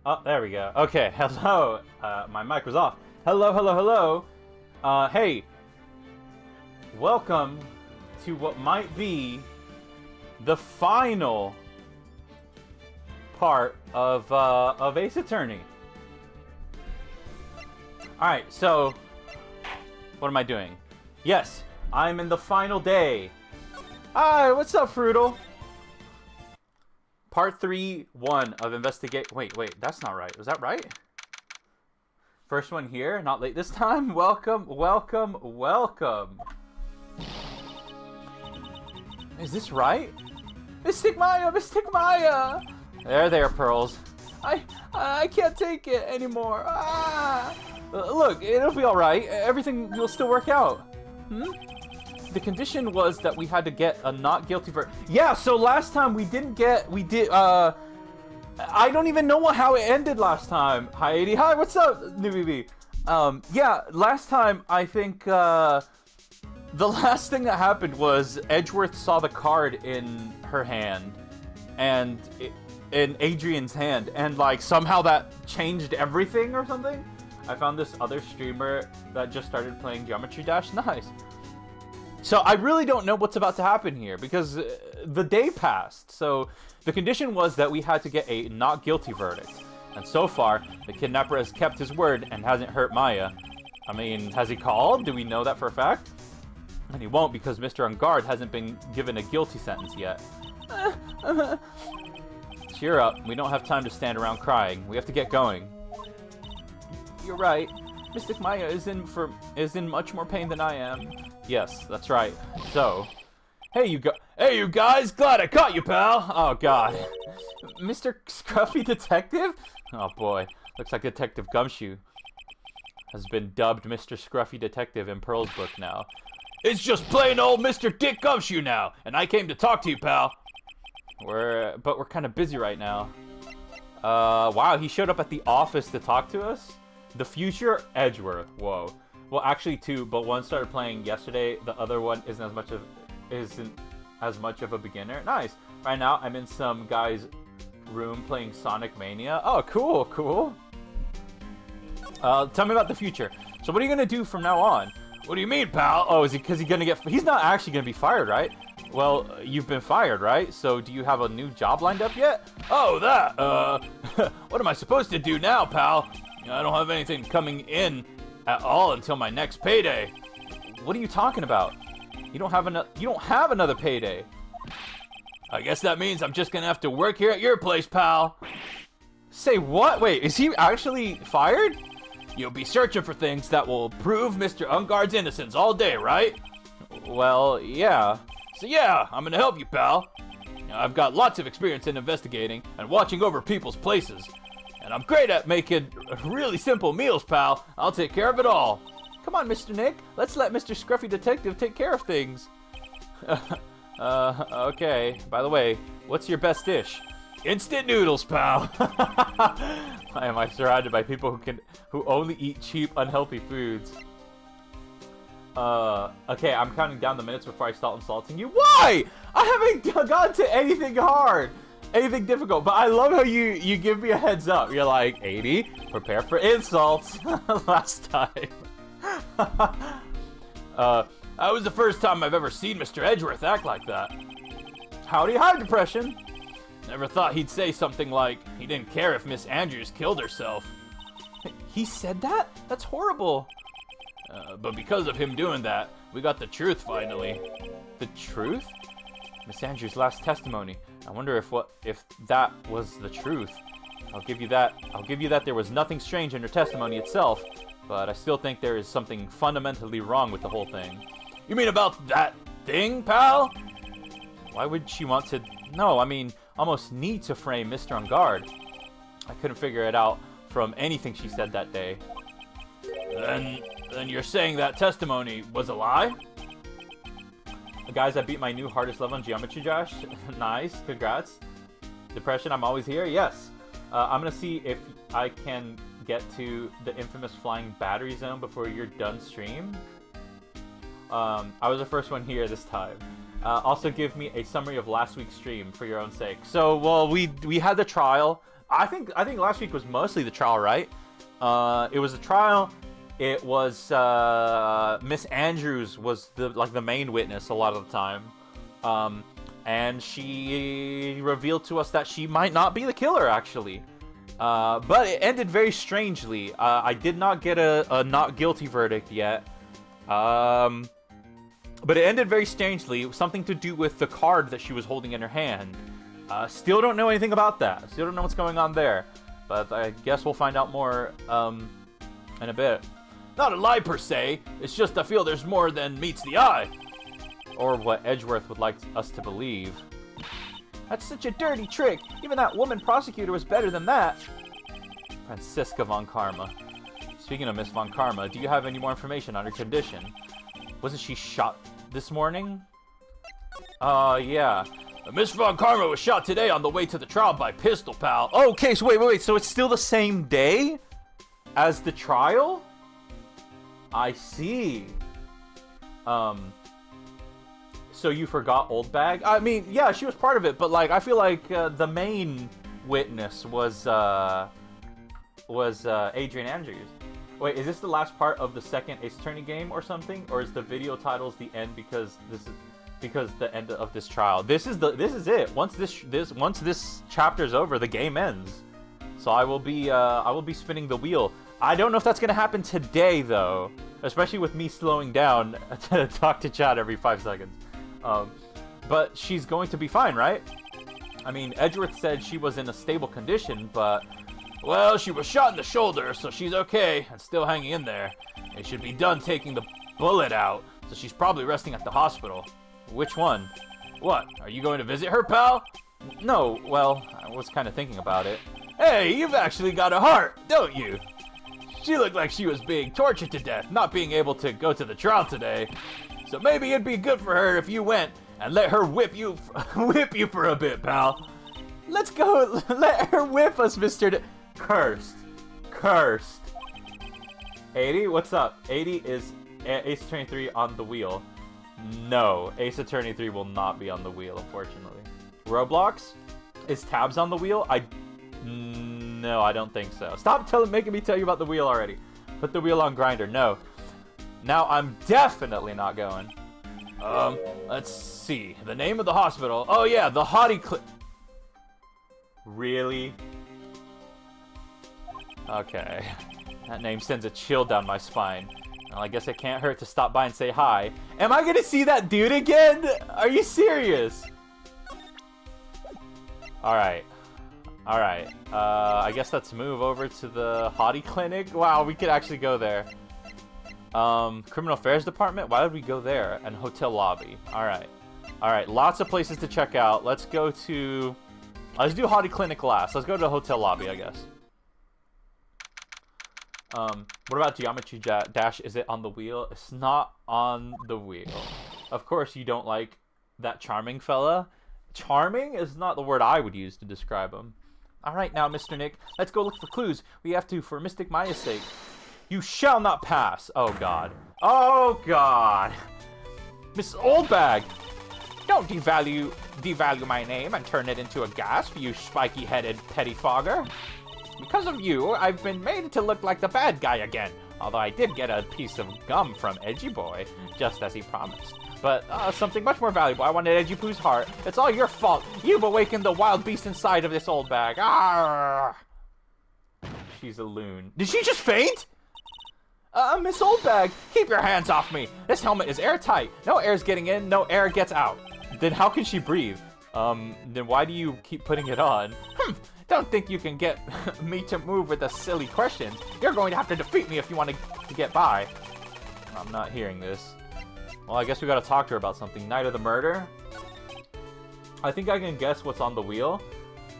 Oh, there we go. Okay, hello. My mic was off. Hello, hello, hello. Hey. Welcome to what might be the final part of Ace Attorney. Alright, so what am I doing? Yes, I'm in the final day. Hi, what's up, Fruital? Part 3-1 of investigate. Wait, that's not right. Was that right? First one here, not late this time. Welcome, welcome, welcome. Is this right? Mystic Maya, Mystic Maya. There, Pearls. I can't take it anymore. Look, it'll be all right. Everything will still work out. The condition was that we had to get a not guilty verdict. Yeah, so last time we did, I don't even know how it ended last time. Hi, A-Dee. Hi, what's up, New BB? Yeah, last time, I think, the last thing that happened was Edgeworth saw the card in her hand, and in Adrian's hand, and, like, somehow that changed everything or something? I found this other streamer that just started playing Geometry Dash. Nice. So I really don't know what's about to happen here, because the day passed. So the condition was that we had to get a not guilty verdict. And so far, the kidnapper has kept his word and hasn't hurt Maya. I mean, has he called? Do we know that for a fact? And he won't, because Mr. On Guard hasn't been given a guilty sentence yet. Cheer up. We don't have time to stand around crying. We have to get going. You're right. Mystic Maya is in much more pain than I am. Yes, that's right. So, hey you guys, glad I caught you, pal. Oh god, Mr. Scruffy Detective? Oh boy, looks like Detective Gumshoe has been dubbed Mr. Scruffy Detective in Pearl's book now. It's just plain old Mr. Dick Gumshoe now, and I came to talk to you, pal. But we're kind of busy right now. Wow, he showed up at the office to talk to us. The future Edgeworth. Whoa. Well, actually two, but one started playing yesterday. The other one isn't as much of a beginner. Nice. Right now, I'm in some guy's room playing Sonic Mania. Oh, cool, cool. Tell me about the future. So, what are you gonna do from now on? What do you mean, pal? Oh, is he? Because he's gonna get? He's not actually gonna be fired, right? Well, you've been fired, right? So, do you have a new job lined up yet? Oh, that. What am I supposed to do now, pal? I don't have anything coming in at all until my next payday. What are you talking about? You don't have another payday. I guess that means I'm just gonna have to work here at your place, pal. Say what? Wait, is he actually fired? You'll be searching for things that will prove Mr. Unguard's innocence all day, right? Well, yeah. So yeah, I'm gonna help you, pal. I've got lots of experience in investigating and watching over people's places. And I'm great at making really simple meals, pal. I'll take care of it all. Come on, Mr. Nick. Let's let Mr. Scruffy Detective take care of things. Okay. By the way, what's your best dish? Instant noodles, pal. Why am I surrounded by people who only eat cheap, unhealthy foods? Okay, I'm counting down the minutes before I start insulting you. Why? I haven't gotten to anything hard. Anything difficult, but I love how you give me a heads up. You're like, A-Dee, prepare for insults. Last time. That was the first time I've ever seen Mr. Edgeworth act like that. Howdy, hi, Depression. Never thought he'd say something like, he didn't care if Miss Andrews killed herself. He said that? That's horrible. But because of him doing that, we got the truth finally. The truth? Miss Andrews' last testimony. I wonder if that was the truth. I'll give you that there was nothing strange in her testimony itself, but I still think there is something fundamentally wrong with the whole thing. You mean about that thing, pal? Why would she want to... No, I mean, almost need to frame Mr. On Guard. I couldn't figure it out from anything she said that day. Then you're saying that testimony was a lie? Guys, I beat my new hardest level in Geometry Dash. Nice, congrats. Depression, I'm always here. Yes. I'm gonna see if I can get to the infamous flying battery zone before you're done stream. I was the first one here this time. Also give me a summary of last week's stream for your own sake. So, well, we had the trial. I think last week was mostly the trial, right? It was a trial. It was Miss Andrews was the main witness a lot of the time, and she revealed to us that she might not be the killer actually. But it ended very strangely. I did not get a not guilty verdict yet. But it ended very strangely. Something to do with the card that she was holding in her hand. Still don't know anything about that. Still don't know what's going on there. But I guess we'll find out more in a bit. Not a lie per se. It's just I feel there's more than meets the eye. Or what Edgeworth would like us to believe. That's such a dirty trick. Even that woman prosecutor was better than that. Franziska von Karma. Speaking of Miss von Karma, do you have any more information on her condition? Wasn't she shot this morning? Yeah. Miss von Karma was shot today on the way to the trial by Pistol Pal. Okay, so wait. So it's still the same day as the trial? I see. So you forgot Old Bag? I mean, yeah, she was part of it, but like, I feel like the main witness was Adrian Andrews. Wait, is this the last part of the second Ace Attorney game or something, or is the video titles the end because the end of this trial? This is it. Once this chapter's over, the game ends. So I will be spinning the wheel. I don't know if that's gonna happen today though, especially with me slowing down to talk to chat every 5 seconds. But she's going to be fine, right? I mean, Edgeworth said she was in a stable condition, but well, she was shot in the shoulder, so she's okay and still hanging in there. They should be done taking the bullet out, so she's probably resting at the hospital. Which one? What? Are you going to visit her, pal? No, well, I was kind of thinking about it. Hey, you've actually got a heart, don't you? She looked like she was being tortured to death, not being able to go to the trial today. So maybe it'd be good for her if you went and let her whip you for a bit, pal. Let's go, let her whip us, Mr. Cursed. A-Dee, what's up? A-Dee is Ace Attorney 3 on the wheel. No, Ace Attorney 3 will not be on the wheel, unfortunately. Roblox? Is Tabs on the wheel? No, I don't think so. Stop making me tell you about the wheel already. Put the wheel on Grinder. No. Now I'm definitely not going. Let's see. The name of the hospital. Oh yeah, the Hottie Really? Okay. That name sends a chill down my spine. Well, I guess it can't hurt to stop by and say hi. Am I gonna see that dude again? Are you serious? Alright. I guess let's move over to the Hottie Clinic. Wow, we could actually go there. Criminal Affairs Department? Why would we go there? And Hotel Lobby. Alright, lots of places to check out. Let's do Hottie Clinic last. Let's go to the Hotel Lobby, I guess. What about Geometry Dash? Is it on the wheel? It's not on the wheel. Of course you don't like that charming fella. Charming is not the word I would use to describe him. Alright now, Mr. Nick, let's go look for clues. We have to for Mystic Maya's sake. You shall not pass. Oh god. Oh god. Miss Oldbag! Don't devalue my name and turn it into a gasp, you spiky-headed pettifogger. Because of you, I've been made to look like the bad guy again. Although I did get a piece of gum from Edgy Boy, just as he promised. But something much more valuable. I wanted Edgy Poo's heart. It's all your fault. You've awakened the wild beast inside of this old bag. Arrgh. She's a loon. Did she just faint? Miss Oldbag, keep your hands off me. This helmet is airtight. No air's getting in, no air gets out. Then how can she breathe? Then why do you keep putting it on? Don't think you can get me to move with a silly question. You're going to have to defeat me if you want to get by. I'm not hearing this. Well, I guess we gotta talk to her about something. Night of the murder? I think I can guess what's on the wheel.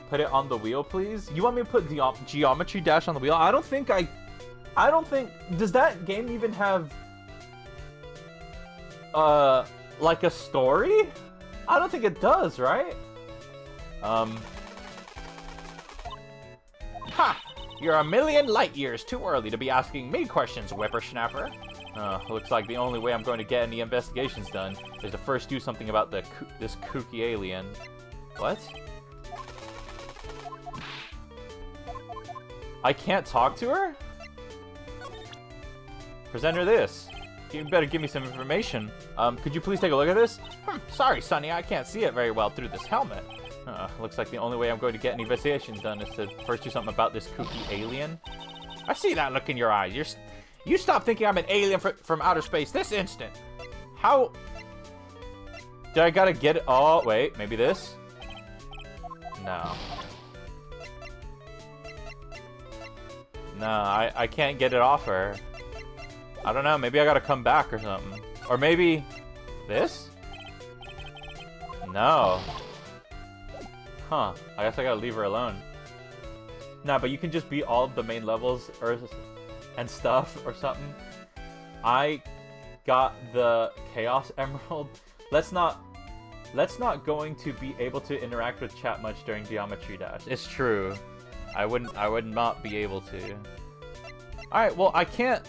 Put it on the wheel, please. You want me to put Geometry Dash on the wheel? I don't think... Does that game even have... like a story? I don't think it does, right? Ha! You're a million light years too early to be asking me questions, whippersnapper. Looks like the only way I'm going to get any investigations done is to first do something about this kooky alien. What? I can't talk to her? Present her this. You better give me some information. Could you please take a look at this? Sorry, Sonny, I can't see it very well through this helmet. Looks like the only way I'm going to get an investigation done is to first do something about this kooky alien. I see that look in your eyes. You stop thinking I'm an alien from outer space this instant. How... Did I gotta get it? Oh, wait, maybe this? No. No, I can't get it off her. I don't know, maybe I gotta come back or something. Or maybe... This? No. Huh, I guess I gotta leave her alone. Nah, but you can just beat all of the main levels and stuff or something. I got the Chaos Emerald. Let's not going to be able to interact with chat much during Geometry Dash. It's true. I would not be able to. Alright, well I can't.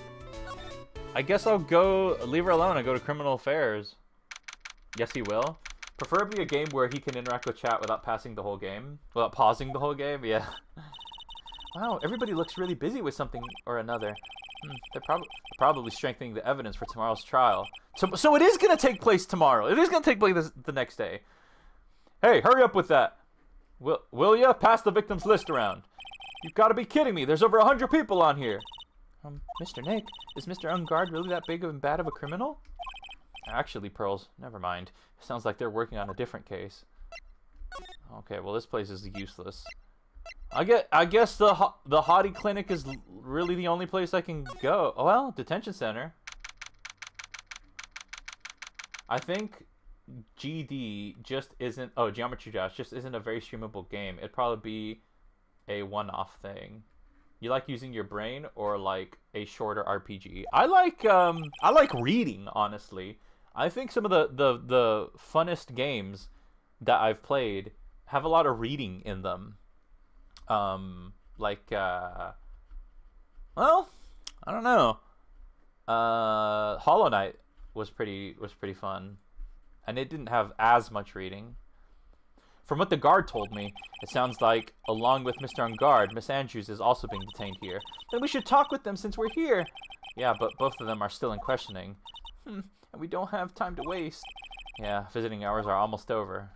I guess I'll go leave her alone and go to Criminal Affairs. Yes, he will. Preferably a game where he can interact with chat without passing the whole game. Without pausing the whole game, yeah. Wow, everybody looks really busy with something or another. They're probably strengthening the evidence for tomorrow's trial. So it is going to take place tomorrow. It is going to take place the next day. Hey, hurry up with that. Will ya? Pass the victims list around. You've got to be kidding me. There's over 100 people on here. Mr. Nick, is Mr. Ungard really that big and bad of a criminal? Actually, Pearls, never mind. Sounds like they're working on a different case. Okay, well this place is useless. I guess the Hottie Clinic is really the only place I can go. Oh, well, detention center. I think GD just isn't... Oh, Geometry Dash just isn't a very streamable game. It'd probably be a one-off thing. You like using your brain or like a shorter RPG? I like reading, honestly. I think some of the funnest games that I've played have a lot of reading in them. Well, I don't know. Hollow Knight was pretty fun, and it didn't have as much reading. From what the guard told me, it sounds like, along with Mr. Ungard, Miss Andrews is also being detained here. Then we should talk with them since we're here. Yeah, but both of them are still in questioning. And we don't have time to waste. Yeah, visiting hours are almost over.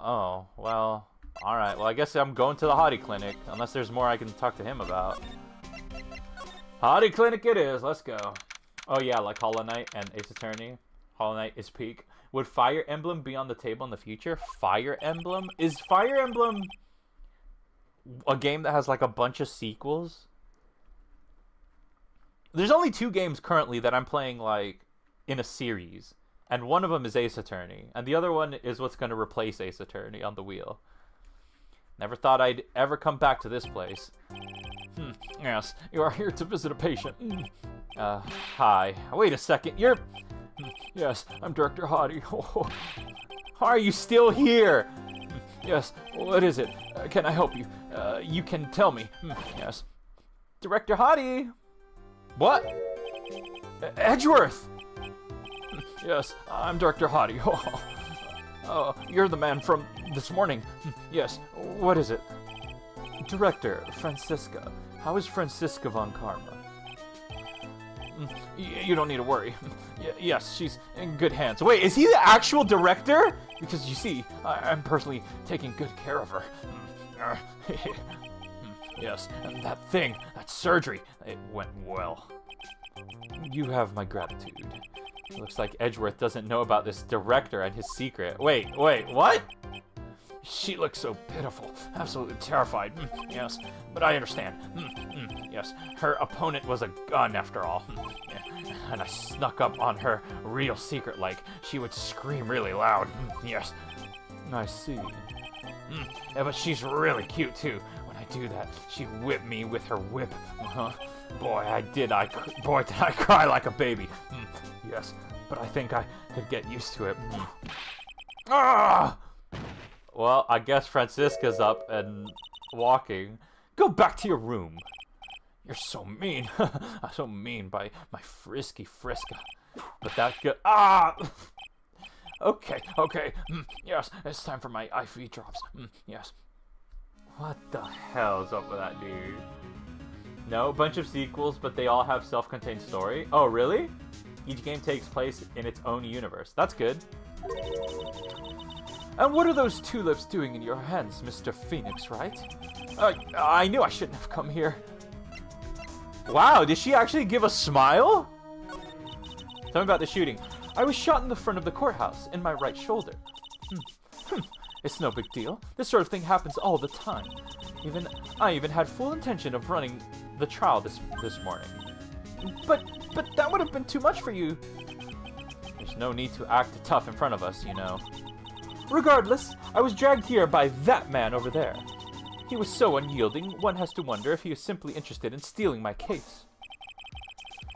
Oh, well, alright. Well, I guess I'm going to the Hottie Clinic, unless there's more I can talk to him about. Hottie Clinic it is, let's go. Oh yeah, like Hollow Knight and Ace Attorney. Hollow Knight is peak. Would Fire Emblem be on the table in the future? Fire Emblem? Is Fire Emblem a game that has like a bunch of sequels? There's only 2 games currently that I'm playing like in a series. And one of them is Ace Attorney. And the other one is what's going to replace Ace Attorney on the wheel. Never thought I'd ever come back to this place. Yes, you are here to visit a patient. Hi. Wait a second, you're... Yes, I'm Director Hottie. How are you still here? Yes, what is it? Can I help you? You can tell me. Yes. Director Hottie! What? Edgeworth! Yes, I'm Director Hottie. Oh, you're the man from this morning. Yes, what is it? Director, Francisca. How is Francisca von Karma? You don't need to worry. Yes, she's in good hands. Wait, is he the actual director? Because you see, I'm personally taking good care of her. Yes, and that thing, that surgery, it went well. You have my gratitude. Looks like Edgeworth doesn't know about this director and his secret. Wait, what? She looks so pitiful, absolutely terrified. Yes, but I understand. Yes, her opponent was a gun after all. And I snuck up on her real secret like she would scream really loud. Yes, I see. Yeah, but she's really cute too. When I do that, she whipped me with her whip. Boy, did I cry like a baby. Yes, but I think I could get used to it. Ah! Well, I guess Francisca's up and walking. Go back to your room. You're so mean. So mean by my frisky Friska. But that good. Ah! Okay. Yes, it's time for my IV drops. Yes. What the hell is up with that dude? No, a bunch of sequels, but they all have self-contained story. Oh, really? Each game takes place in its own universe. That's good. And what are those tulips doing in your hands, Mr. Phoenix, right? I knew I shouldn't have come here. Wow, did she actually give a smile? Tell me about the shooting. I was shot in the front of the courthouse, in my right shoulder. It's no big deal. This sort of thing happens all the time. I even had full intention of running the trial this morning. But that would have been too much for you. There's no need to act tough in front of us, you know. Regardless, I was dragged here by that man over there. He was so unyielding, one has to wonder if he was simply interested in stealing my case.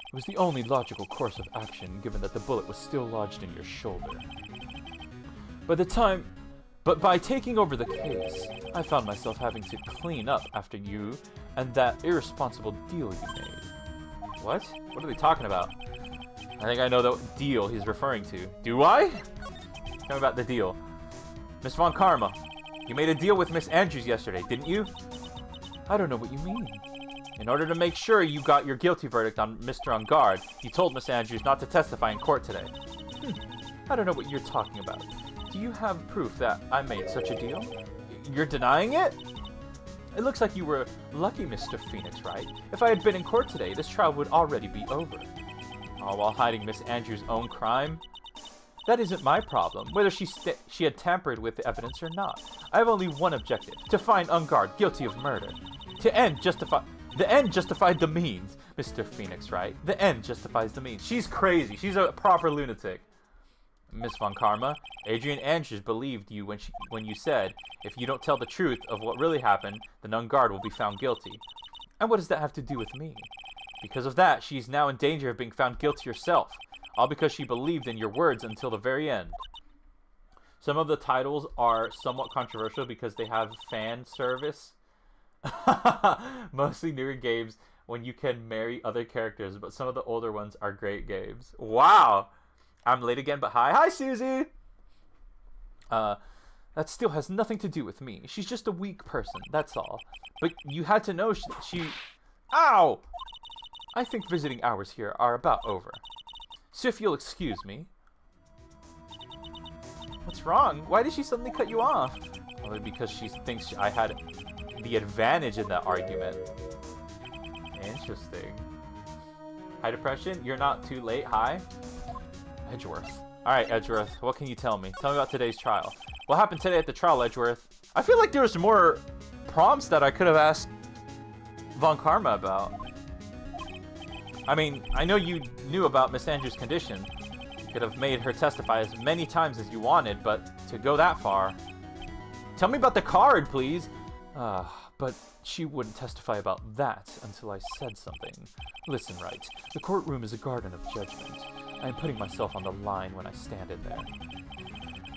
It was the only logical course of action, given that the bullet was still lodged in your shoulder. But by taking over the case, I found myself having to clean up after you and that irresponsible deal you made. What? What are they talking about? I think I know the deal he's referring to. Do I? Tell me about the deal. Miss Von Karma, you made a deal with Miss Andrews yesterday, didn't you? I don't know what you mean. In order to make sure you got your guilty verdict on Mr. On Guard, you told Miss Andrews not to testify in court today. I don't know what you're talking about. Do you have proof that I made such a deal? You're denying it? It looks like you were lucky, Mr. Phoenix, right? If I had been in court today, this trial would already be over. All while hiding Miss Andrews' own crime? That isn't my problem, whether she had tampered with the evidence or not. I have only one objective, to find On Guard guilty of murder. The end justified the means, Mr. Phoenix, right? The end justifies the means. She's crazy. She's a proper lunatic. Miss Von Karma, Adrian Andrews believed you when you said, if you don't tell the truth of what really happened, then On Guard will be found guilty. And what does that have to do with me? Because of that, she's now in danger of being found guilty herself, all because she believed in your words until the very end. Some of the titles are somewhat controversial because they have fan service. Mostly newer games when you can marry other characters, but some of the older ones are great games. Wow! I'm late again, but hi. Hi, Susie! That still has nothing to do with me. She's just a weak person, that's all. But you had to know she... Ow! I think visiting hours here are about over. So if you'll excuse me... What's wrong? Why did she suddenly cut you off? Probably because she thinks I had the advantage in that argument. Interesting. Hi, Depression. You're not too late. Hi. Edgeworth. Alright, Edgeworth. What can you tell me? Tell me about today's trial. What happened today at the trial, Edgeworth? I feel like there was more prompts that I could have asked Von Karma about. I mean, I know you knew about Miss Andrews' condition. You could have made her testify as many times as you wanted, but to go that far... Tell me about the card, please! But she wouldn't testify about that until I said something. Listen, right. The courtroom is a garden of judgment. I am putting myself on the line when I stand in there.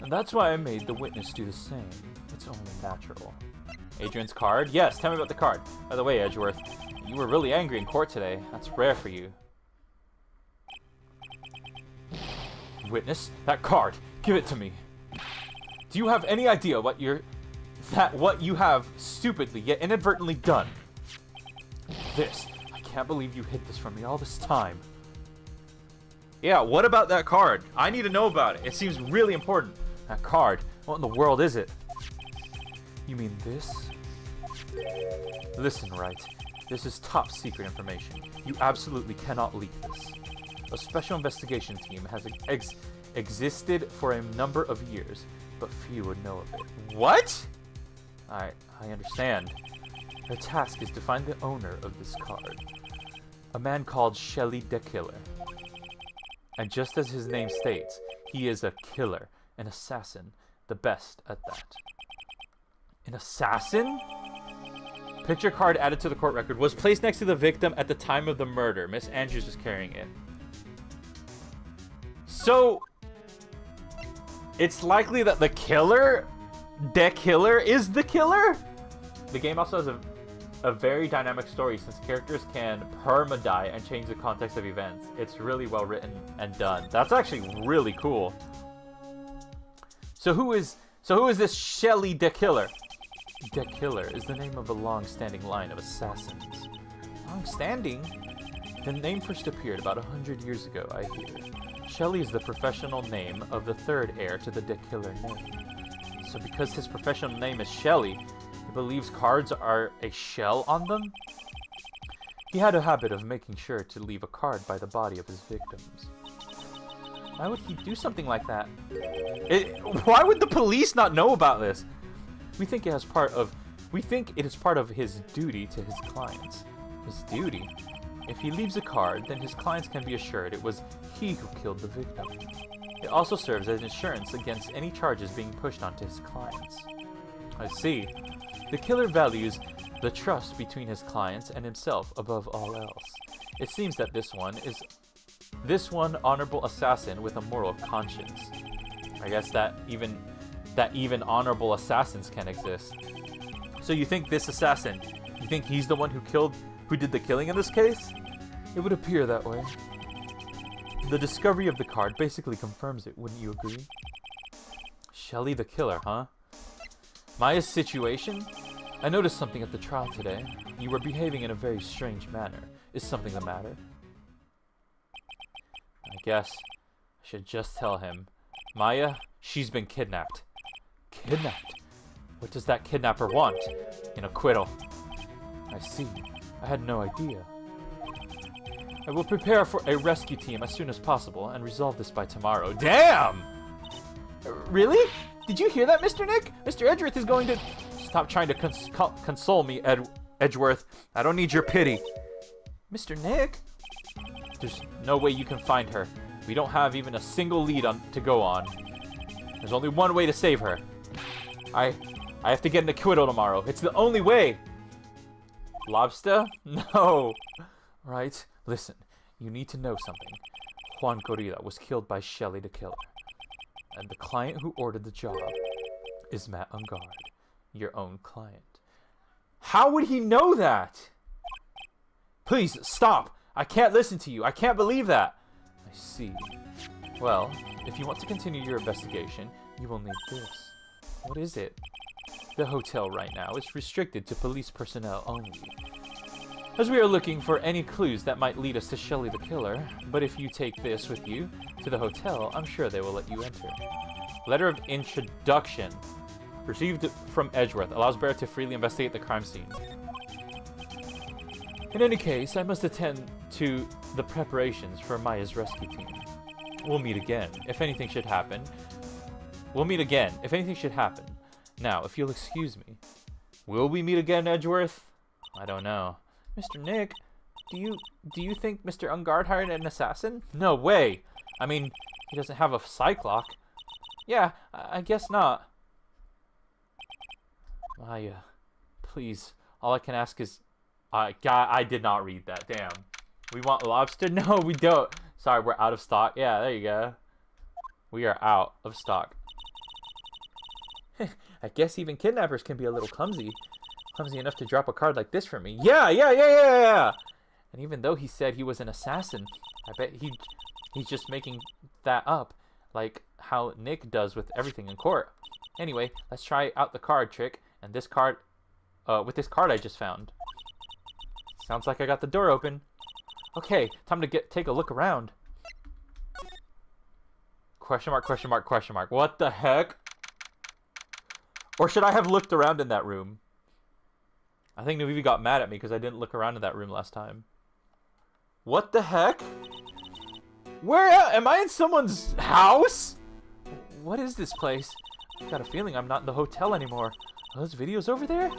And that's why I made the witness do the same. It's only natural. Adrian's card? Yes, tell me about the card. By the way, Edgeworth, you were really angry in court today. That's rare for you. Witness, that card. Give it to me. Do you have any idea what you have stupidly yet inadvertently done? This. I can't believe you hid this from me all this time. Yeah, what about that card? I need to know about it. It seems really important. That card. What in the world is it? You mean this? Listen, right. This is top secret information. You absolutely cannot leak this. A special investigation team has existed for a number of years, but few would know of it. What? I understand. The task is to find the owner of this card. A man called Shelly the Killer. And just as his name states, he is a killer, an assassin, the best at that. An assassin? Picture card added to the court record was placed next to the victim at the time of the murder. Miss Andrews was carrying it. So, it's likely that the killer is the killer? The game also has a very dynamic story since characters can perma-die and change the context of events. It's really well written and done. That's actually really cool. So who is this Shelly the Killer? The Killer is the name of a long-standing line of assassins. Long-standing? The name first appeared about 100 years ago, I hear. Shelley is the professional name of the third heir to the Dick Killer name. So because his professional name is Shelley, he believes cards are a shell on them? He had a habit of making sure to leave a card by the body of his victims. Why would he do something like that? Why would the police not know about this? We think it is part of his duty to his clients. His duty? If he leaves a card, then his clients can be assured it was he who killed the victim. It also serves as insurance against any charges being pushed onto his clients. I see. The killer values the trust between his clients and himself above all else. It seems that this one honorable assassin with a moral conscience. I guess that even honorable assassins can exist. So you think this assassin, you think he's the one who did the killing in this case? It would appear that way. The discovery of the card basically confirms it, wouldn't you agree? Shelley the killer, huh? Maya's situation? I noticed something at the trial today. You were behaving in a very strange manner. Is something the matter? I guess I should just tell him. Maya, she's been kidnapped. Kidnapped? What does that kidnapper want? An acquittal. I see. I had no idea. I will prepare for a rescue team as soon as possible and resolve this by tomorrow. Damn! Really? Did you hear that, Mr. Nick? Mr. Edgeworth is going to... Stop trying to console me, Edgeworth. I don't need your pity. Mr. Nick? There's no way you can find her. We don't have even a single lead to go on. There's only one way to save her. I have to get an acquittal tomorrow. It's the only way. Lobster? No. Right? Listen, you need to know something. Juan Corrida was killed by Shelley the killer. And the client who ordered the job is Matt Ungard, your own client. How would he know that? Please, stop. I can't listen to you. I can't believe that. I see. Well, if you want to continue your investigation, you will need this. What is it? The hotel right now is restricted to police personnel only. As we are looking for any clues that might lead us to Shelley the killer, but if you take this with you to the hotel, I'm sure they will let you enter. Letter of introduction. Received from Edgeworth. Allows bearer to freely investigate the crime scene. In any case, I must attend to the preparations for Maya's rescue team. We'll meet again, if anything should happen. Now, if you'll excuse me. Will we meet again, Edgeworth? I don't know. Mr. Nick, do you think Mr. Ungard hired an assassin? No way! I mean, he doesn't have a psy-clock. Yeah, I guess not. Maya, please. All I can ask is... I did not read that. Damn. We want lobster? No, we don't. Sorry, we're out of stock. Yeah, there you go. We are out of stock. I guess even kidnappers can be a little clumsy. Clumsy enough to drop a card like this for me. Yeah. And even though he said he was an assassin, I bet he's just making that up. Like how Nick does with everything in court. Anyway, let's try out the card trick. And this card... with this card I just found. Sounds like I got the door open. Okay, time to take a look around. Question mark, question mark, question mark. What the heck? Or should I have looked around in that room? I think Navivi got mad at me because I didn't look around in that room last time. What the heck? Where am I in someone's house? What is this place? I've got a feeling I'm not in the hotel anymore. Are those videos over there?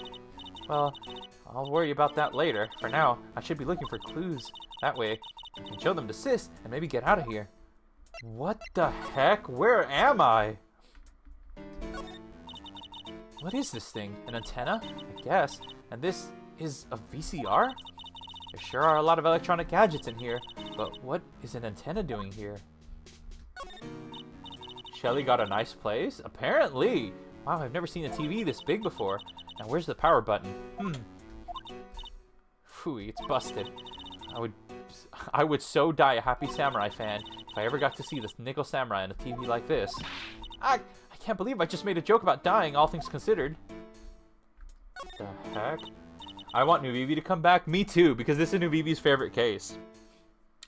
Well, I'll worry about that later. For now, I should be looking for clues. That way, I can show them to Sis and maybe get out of here. What the heck? Where am I? What is this thing? An antenna? I guess. And this is a VCR? There sure are a lot of electronic gadgets in here, but what is an antenna doing here? Shelley got a nice place? Apparently! Wow, I've never seen a TV this big before. Now where's the power button? Phooey, it's busted. I would so die a Happy Samurai fan if I ever got to see this Nickel Samurai on a TV like this. I can't believe I just made a joke about dying, all things considered. The heck? I want New Vivi to come back. Me too, because this is New Vivi's favorite case.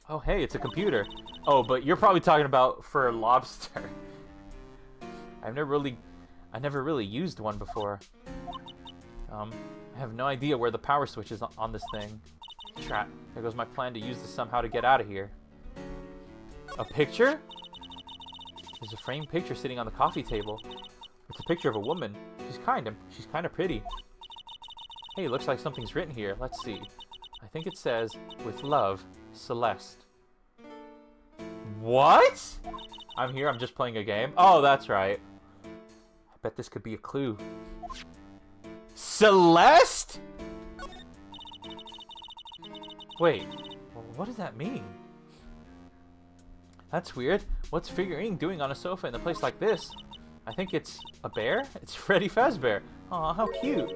Oh, hey, it's a computer. Oh, but you're probably talking about for lobster. I never really used one before. I have no idea where the power switch is on this thing. Trap. There goes my plan to use this somehow to get out of here. A picture? There's a framed picture sitting on the coffee table. It's a picture of a woman. She's kind of pretty. Hey, looks like something's written here. Let's see. I think it says, "With love, Celeste." What? I'm here, I'm just playing a game. Oh, that's right. I bet this could be a clue. Celeste? Wait, what does that mean? That's weird. What's Figurine doing on a sofa in a place like this? I think it's a bear? It's Freddy Fazbear. Aw, how cute.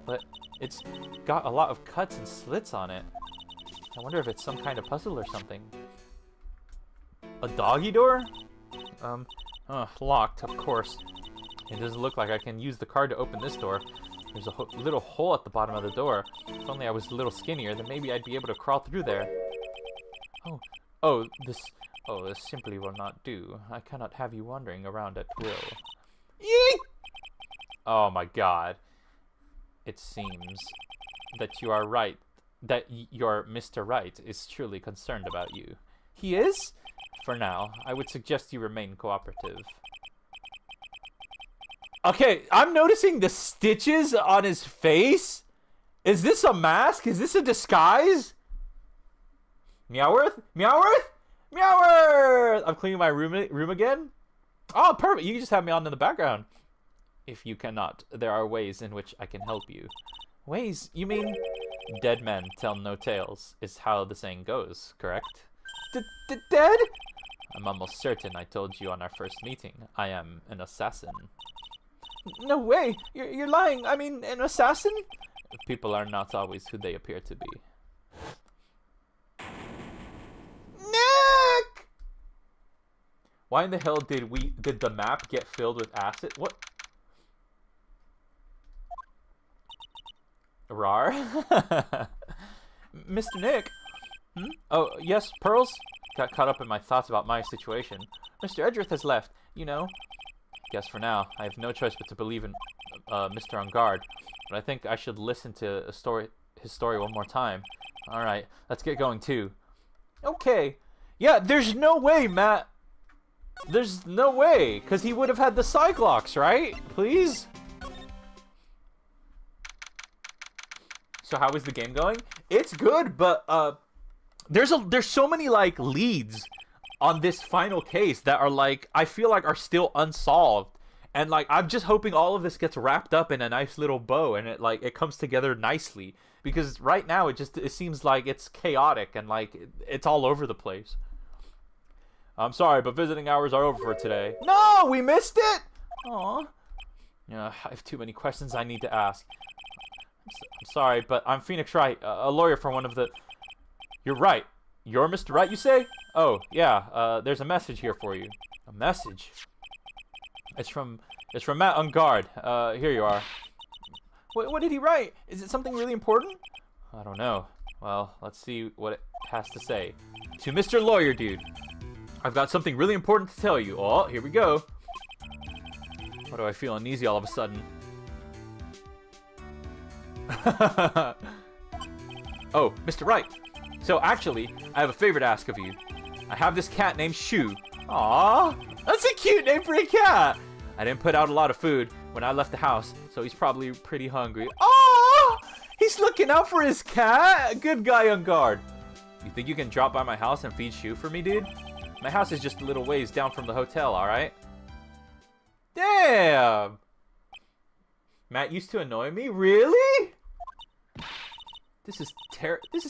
But it's got a lot of cuts and slits on it. I wonder if it's some kind of puzzle or something. A doggy door? Locked, of course. It doesn't look like I can use the card to open this door. There's a little hole at the bottom of the door. If only I was a little skinnier, then maybe I'd be able to crawl through there. This simply will not do. I cannot have you wandering around at will. Yeet! Oh my god. It seems that you are right. That your Mr. Right is truly concerned about you. He is? For now, I would suggest you remain cooperative. Okay, I'm noticing the stitches on his face. Is this a mask? Is this a disguise? Meowworth? Meowworth? Meowworth! I'm cleaning my room again. Oh, perfect. You can just have me on in the background. If you cannot, there are ways in which I can help you. Ways? You mean? Dead men tell no tales, is how the saying goes, correct? Dead? I'm almost certain I told you on our first meeting. I am an assassin. No way! You're lying! I mean, an assassin? People are not always who they appear to be. Nick! Why in the hell did the map get filled with acid? What? Rar? Mr. Nick? Hmm? Oh, yes, Pearls? Got caught up in my thoughts about my situation. Mr. Edgeworth has left, you know. Guess for now, I have no choice but to believe in Mr. On Guard. But I think I should listen to his story one more time. Alright, let's get going too. Okay. Yeah, there's no way, Matt. There's no way, because he would have had the Cyclops, right? Please? So how is the game going? It's good, but there's so many like leads on this final case that are like I feel like are still unsolved, and like I'm just hoping all of this gets wrapped up in a nice little bow and it comes together nicely, because right now it seems like it's chaotic and like it's all over the place. I'm sorry, but visiting hours are over for today. No, we missed it. Aw. Yeah, I have too many questions I need to ask. I'm sorry, but I'm Phoenix Wright, a lawyer for one of the... You're right. You're Mr. Wright, you say? Oh, yeah, there's a message here for you. A message? It's from Matt on Guard. Here you are. What did he write? Is it something really important? I don't know. Well, let's see what it has to say. To Mr. Lawyer Dude, I've got something really important to tell you. Oh, here we go. Why do I feel uneasy all of a sudden? Oh, Mr. Wright. So actually, I have a favor to ask of you. I have this cat named Shu. Aww, that's a cute name for a cat. I didn't put out a lot of food when I left the house, so he's probably pretty hungry. Aww, he's looking out for his cat. Good guy on guard. You think you can drop by my house and feed Shu for me, dude? My house is just a little ways down from the hotel, alright? Damn! Matt used to annoy me? Really? This is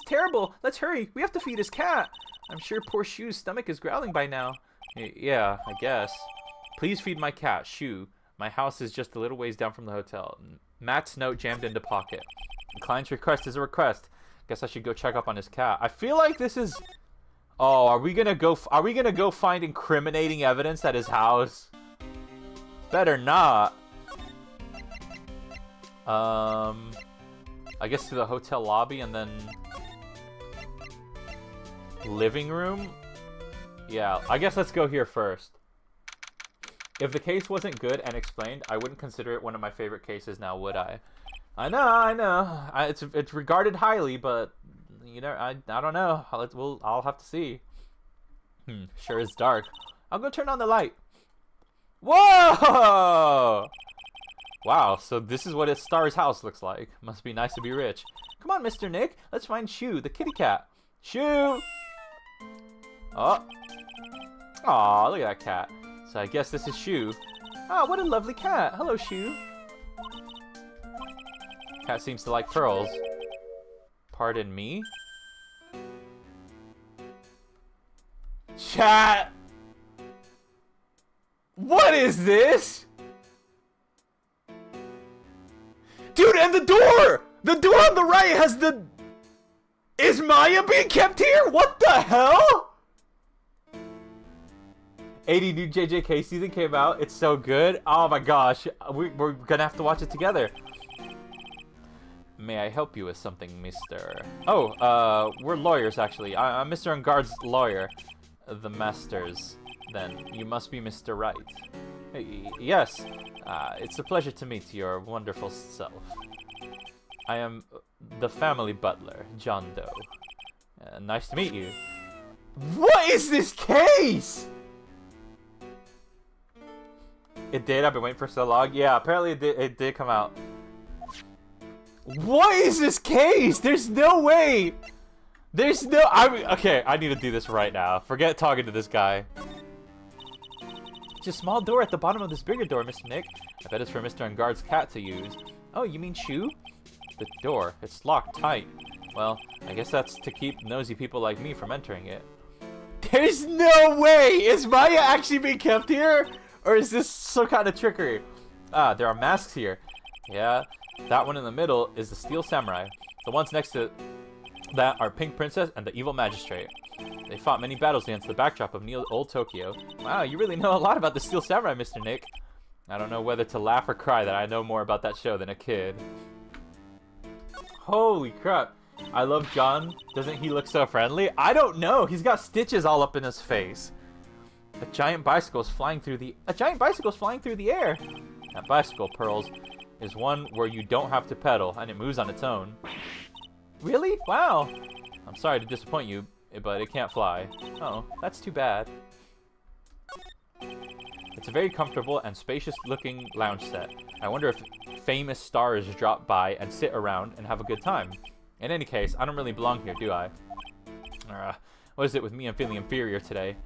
terrible. Let's hurry. We have to feed his cat. I'm sure poor Shu's stomach is growling by now. Yeah, I guess. Please feed my cat, Shu. My house is just a little ways down from the hotel. Matt's note jammed into pocket. The client's request is a request. Guess I should go check up on his cat. I feel like this is... Oh, are we gonna go find incriminating evidence at his house? Better not. I guess to the hotel lobby and then living room. Yeah, I guess let's go here first. If the case wasn't good and explained, I wouldn't consider it one of my favorite cases now, would I? I know. It's regarded highly, but you know, I don't know. I'll have to see. Sure is dark. I'll go turn on the light. Whoa! Wow, so this is what a star's house looks like. Must be nice to be rich. Come on, Mr. Nick. Let's find Shoo, the kitty cat. Shoo! Oh. Aw, look at that cat. So I guess this is Shoo. Ah, what a lovely cat. Hello, Shoo. Cat seems to like pearls. Pardon me? Chat! What is this? Dude, and the door! The door on the right has the... Is Maya being kept here? What the hell? A-Dee new JJK season came out. It's so good. Oh my gosh. We're gonna have to watch it together. May I help you with something, mister? Oh, we're lawyers, actually. I'm Mr. Ungard's lawyer. The master's. Then, you must be Mr. Wright. Yes. It's a pleasure to meet your wonderful self. I am the family butler, John Doe. Nice to meet you. What is this case? It did? I've been waiting for so long. Yeah, apparently it did come out. What is this case? There's no way. There's no... okay, I need to do this right now. Forget talking to this guy. It's a small door at the bottom of this bigger door, Mr. Nick. I bet it's for Mr. Ungard's cat to use. Oh, you mean Shoo? The door. It's locked tight. Well, I guess that's to keep nosy people like me from entering it. There's no way! Is Maya actually being kept here? Or is this some kind of trickery? Ah, there are masks here. Yeah, that one in the middle is the Steel Samurai. The ones next to that are Pink Princess and the Evil Magistrate. They fought many battles against the backdrop of old Tokyo. Wow, you really know a lot about the Steel Samurai, Mr. Nick. I don't know whether to laugh or cry that I know more about that show than a kid. Holy crap. I love John. Doesn't he look so friendly? I don't know. He's got stitches all up in his face. A giant bicycle is flying through the air. That bicycle, Pearls, is one where you don't have to pedal and it moves on its own. Really? Wow. I'm sorry to disappoint you, but it can't fly. Oh, that's too bad. It's a very comfortable and spacious-looking lounge set. I wonder if famous stars drop by and sit around and have a good time. In any case, I don't really belong here, do I? What is it with me? I'm feeling inferior today.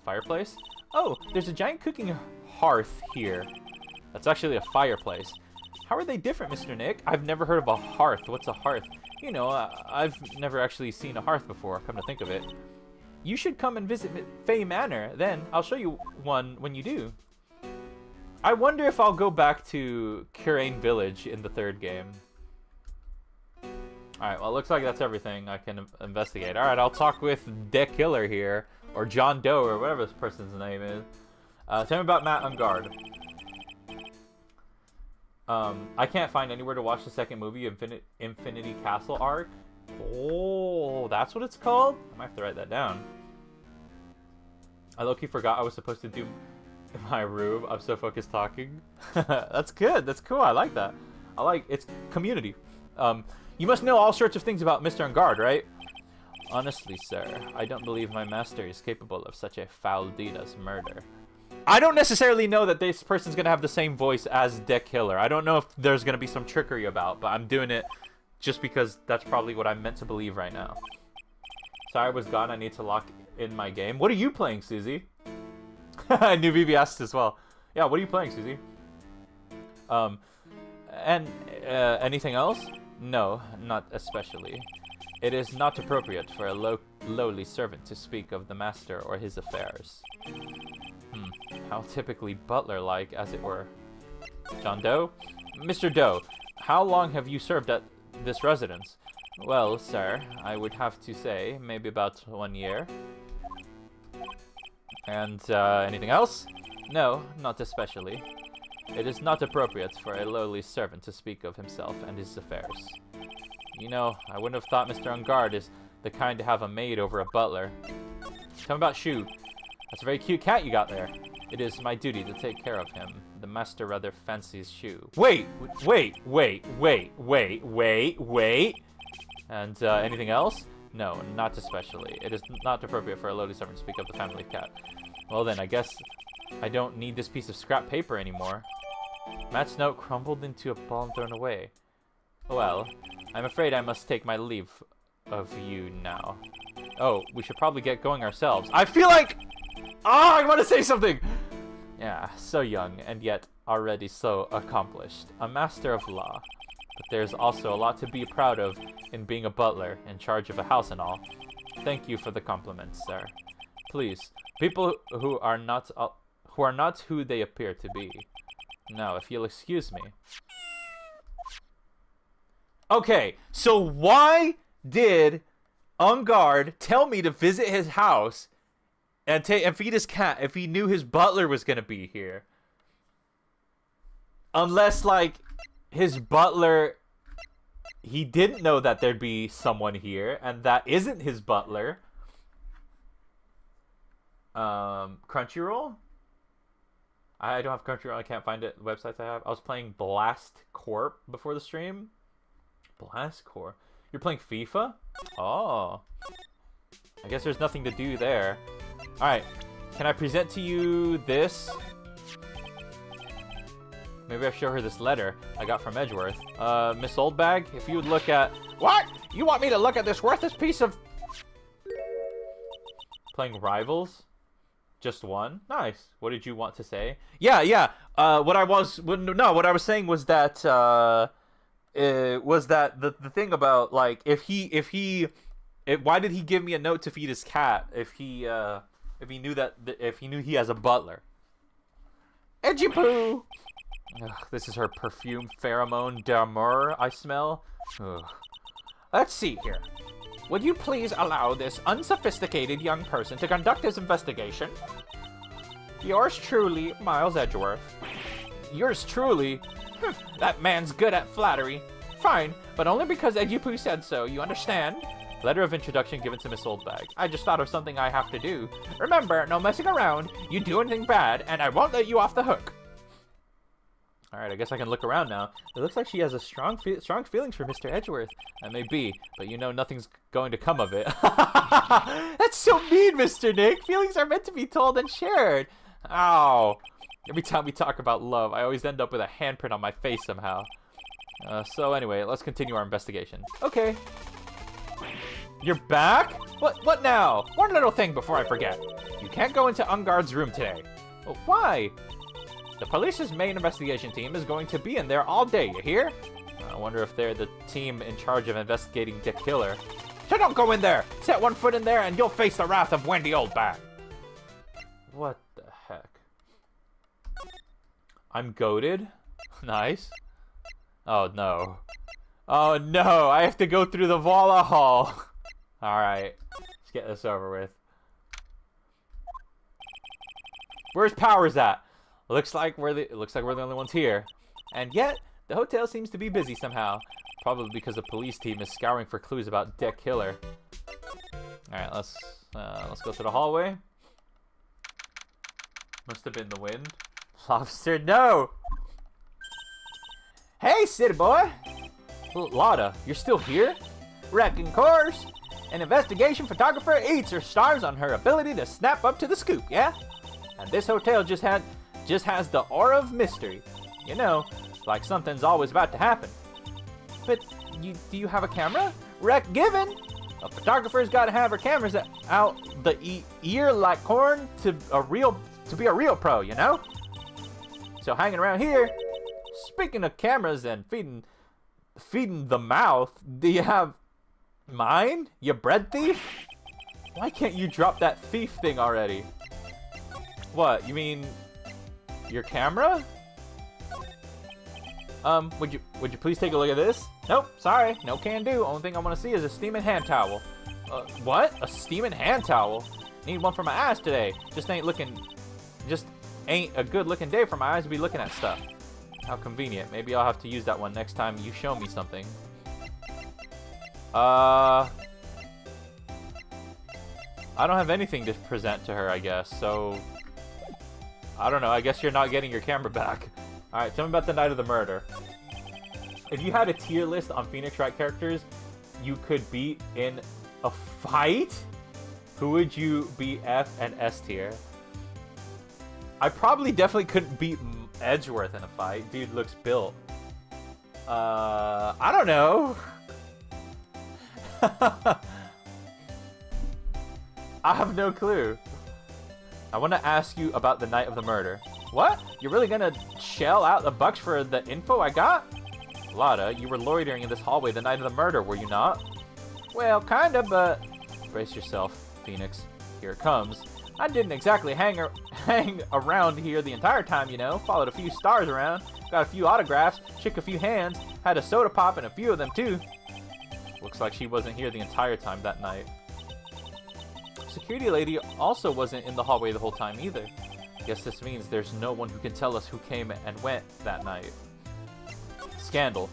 Fireplace? Oh, there's a giant cooking hearth here. That's actually a fireplace. How are they different, Mr. Nick? I've never heard of a hearth. What's a hearth? You know, I've never actually seen a hearth before, come to think of it. You should come and visit Faye Manor. Then I'll show you one when you do. I wonder if I'll go back to Kurain Village in the third game. Alright, well, it looks like that's everything I can investigate. Alright, I'll talk with De Killer here. Or John Doe, or whatever this person's name is. Tell me about Matt Ungard. I can't find anywhere to watch the second movie, Infinity Castle arc. Oh, that's what it's called? I might have to write that down. I low-key forgot I was supposed to do my room. I'm so focused talking. That's good. That's cool. I like that. It's community. You must know all sorts of things about Mr. Ungard, right? Honestly, sir, I don't believe my master is capable of such a foul deed as murder. I don't necessarily know that this person's going to have the same voice as De Killer. I don't know if there's going to be some trickery about, but I'm doing it just because that's probably what I'm meant to believe right now. Sorry I was gone. I need to lock in my game. What are you playing, Susie? I knew Vivi asked as well. Yeah, what are you playing, Susie? Anything else? No, not especially. It is not appropriate for a lowly servant to speak of the master or his affairs. How typically butler-like, as it were. John Doe? Mr. Doe, how long have you served at this residence? Well, sir, I would have to say maybe about 1 year. And, anything else? No, not especially. It is not appropriate for a lowly servant to speak of himself and his affairs. You know, I wouldn't have thought Mr. Ungard is the kind to have a maid over a butler. Tell me about Shu. That's a very cute cat you got there. It is my duty to take care of him. The master rather fancies Shu. Wait! And anything else? No, not especially. It is not appropriate for a lowly servant to speak of the family cat. Well then, I guess I don't need this piece of scrap paper anymore. Matt's note crumbled into a ball and thrown away. Well, I'm afraid I must take my leave of you now. Oh, we should probably get going ourselves. I feel like... Ah, I want to say something! Yeah, so young, and yet already so accomplished. A master of law. But there's also a lot to be proud of in being a butler, in charge of a house and all. Thank you for the compliments, sir. Please, people who are not who they appear to be. Now, if you'll excuse me. Okay, so why did Ungard tell me to visit his house and feed his cat if he knew his butler was gonna be here? Unless, like, his butler, he didn't know that there'd be someone here, and that isn't his butler. Crunchyroll? I don't have Crunchyroll. I can't find it. The websites I have. I was playing Blast Corp before the stream. Blast Corp. You're playing FIFA? Oh. I guess there's nothing to do there. Alright. Can I present to you this? Maybe I show her this letter I got from Edgeworth. Miss Oldbag, if you would look at... What? You want me to look at this worthless piece of... Playing Rivals? Just one? Nice. What did you want to say? Yeah. What I was saying was that the thing about, like, why did he give me a note to feed his cat if he knew he has a butler? Edgy poo. Ugh, this is her perfume pheromone d'amour I smell. Ugh. Let's see here. Would you please allow this unsophisticated young person to conduct his investigation? Yours truly, Miles Edgeworth. Yours truly? That man's good at flattery. Fine, but only because Edupoo said so, you understand? Letter of introduction given to Miss Oldbag. I just thought of something I have to do. Remember, no messing around. You do anything bad, and I won't let you off the hook. Alright, I guess I can look around now. It looks like she has a strong feelings for Mr. Edgeworth. That may be, but you know nothing's going to come of it. That's so mean, Mr. Nick! Feelings are meant to be told and shared! Ow! Every time we talk about love, I always end up with a handprint on my face somehow. So anyway, let's continue our investigation. Okay. You're back? What now? One little thing before I forget. You can't go into Ungard's room today. Oh, why? The police's main investigation team is going to be in there all day, you hear? I wonder if they're the team in charge of investigating Dick Killer. So don't go in there! Set one foot in there and you'll face the wrath of Wendy Oldbag. What the heck? I'm goated? Nice. Oh no. Oh no, I have to go through the Vala Hall. Alright, let's get this over with. Where's Powers at? Looks like we're the only ones here. And yet, the hotel seems to be busy somehow. Probably because the police team is scouring for clues about Dick Killer. Alright, let's go to the hallway. Must have been the wind. Lobster, no! Hey, city boy! Lotta, you're still here? Wrecking course! An investigation photographer eats her stars on her ability to snap up to the scoop, yeah? And this hotel just has the aura of mystery. You know, like something's always about to happen. But do you have a camera? Rec given! A photographer's got to have her cameras out the ear like corn to be a real pro, you know? So hanging around here, speaking of cameras and feeding the mouth, do you have mine? You bread thief? Why can't you drop that thief thing already? What, you mean your camera? Would you please take a look at this? Nope, sorry, no can do. Only thing I want to see is a steaming hand towel. What? A steaming hand towel? Need one for my eyes today. Just ain't a good looking day for my eyes to be looking at stuff. How convenient. Maybe I'll have to use that one next time you show me something. I don't have anything to present to her, I guess, so... I don't know, I guess you're not getting your camera back. Alright, tell me about the night of the murder. If you had a tier list on Phoenix Wright characters you could beat in a fight, who would you be F and S tier? I probably definitely couldn't beat Edgeworth in a fight. Dude looks built. I don't know. I have no clue. I want to ask you about the night of the murder. What? You're really gonna shell out the bucks for the info I got? Lotta, you were loitering in this hallway the night of the murder, were you not? Well, kinda, but... Brace yourself, Phoenix. Here it comes. I didn't exactly hang around here the entire time, you know. Followed a few stars around, got a few autographs, shook a few hands, had a soda pop and a few of them too. Looks like she wasn't here the entire time that night. Security lady also wasn't in the hallway the whole time either. Guess this means there's no one who can tell us who came and went that night. Scandal.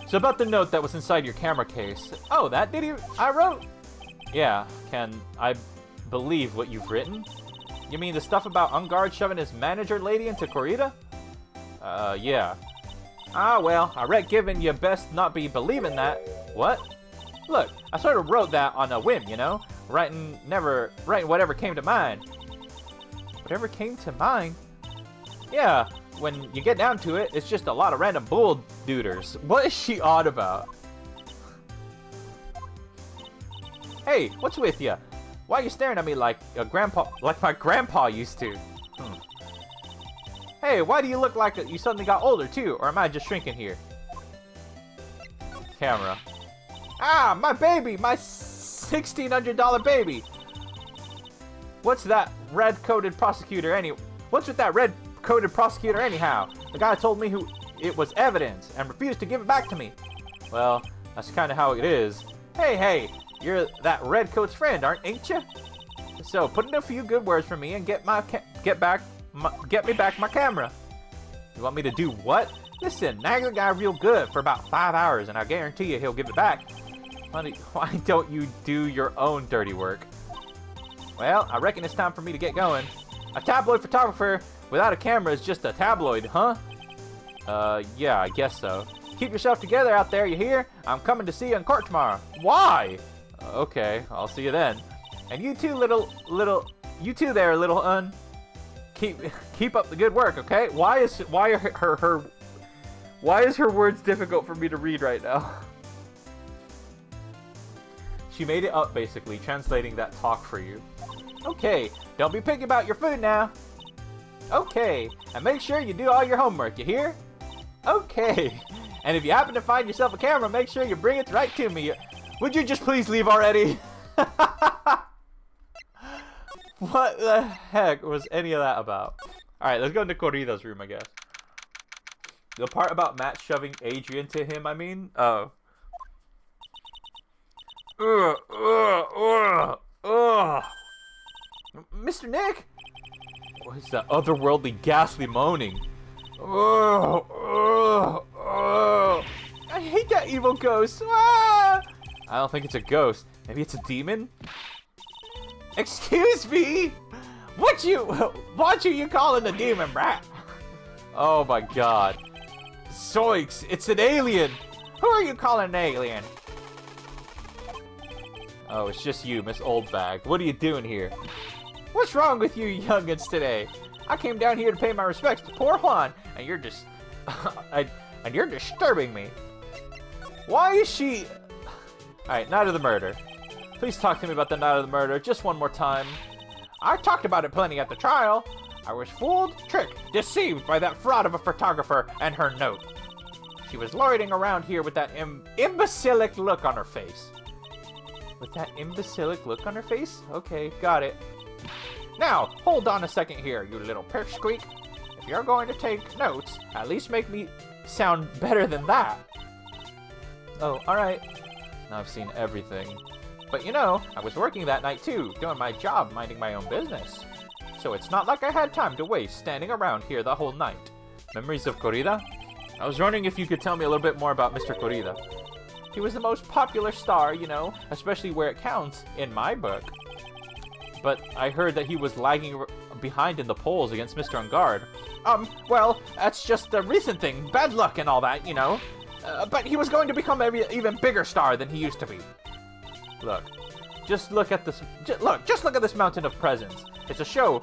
So about the note that was inside your camera case. Oh, that did I wrote? Yeah, can I believe what you've written? You mean the stuff about Ungard shoving his manager lady into Corrida? Yeah. Ah, well, I reckon you best not be believing that. What? Look, I sort of wrote that on a whim, you know? Writing whatever came to mind. Whatever came to mind? Yeah, when you get down to it, it's just a lot of random bull duders. What is she on about? Hey, what's with you? Why are you staring at me like my grandpa used to? Hey, why do you look like you suddenly got older too? Or am I just shrinking here? Camera. Ah, my baby! My $1,600 baby! What's that red-coated prosecutor What's with that red-coated prosecutor anyhow? The guy told me it was evidence and refused to give it back to me. Well, that's kind of how it is. Hey, you're that redcoat's friend, ain't you? So put in a few good words for me and get me back my camera. You want me to do what? Listen, nag the guy real good for about 5 hours, and I guarantee you he'll give it back. Why don't you do your own dirty work? Well, I reckon it's time for me to get going. A tabloid photographer without a camera is just a tabloid, huh? Yeah, I guess so. Keep yourself together out there, you hear? I'm coming to see you in court tomorrow. Why? Okay, I'll see you then. And you too, you too there, little un. Keep up the good work, okay? Why is her words difficult for me to read right now? She made it up, basically, translating that talk for you. Okay, don't be picky about your food now. Okay, and make sure you do all your homework, you hear? Okay, and if you happen to find yourself a camera, make sure you bring it right to me. Would you just please leave already? What the heck was any of that about? Alright, let's go into Corrida's room, I guess. The part about Matt shoving Adrian to him, I mean? Oh. Mr. Nick? What is that otherworldly, ghastly moaning? I hate that evil ghost. I don't think it's a ghost. Maybe it's a demon? Excuse me? What you calling a demon, brat? Oh my god. Zoinks, it's an alien. Who are you calling an alien? Oh, it's just you, Miss Oldbag. What are you doing here? What's wrong with you youngins today? I came down here to pay my respects to poor Juan, and you're just... and you're disturbing me. Why is she... Alright, night of the murder. Please talk to me about the night of the murder just one more time. I talked about it plenty at the trial. I was fooled, tricked, deceived by that fraud of a photographer and her note. She was loitering around here with that imbecilic look on her face. With that imbecilic look on her face? Okay, got it. Now, hold on a second here, you little pipsqueak. If you're going to take notes, at least make me sound better than that. Oh, alright. Now I've seen everything. But you know, I was working that night too, doing my job, minding my own business. So it's not like I had time to waste standing around here the whole night. Memories of Corrida? I was wondering if you could tell me a little bit more about Mr. Corrida. He was the most popular star, you know, especially where it counts, in my book. But I heard that he was lagging behind in the polls against Mr. Ungard. Well, that's just a recent thing. Bad luck and all that, you know. But he was going to become an even bigger star than he used to be. Look. Just look at this. Just look at this mountain of presents. It's a show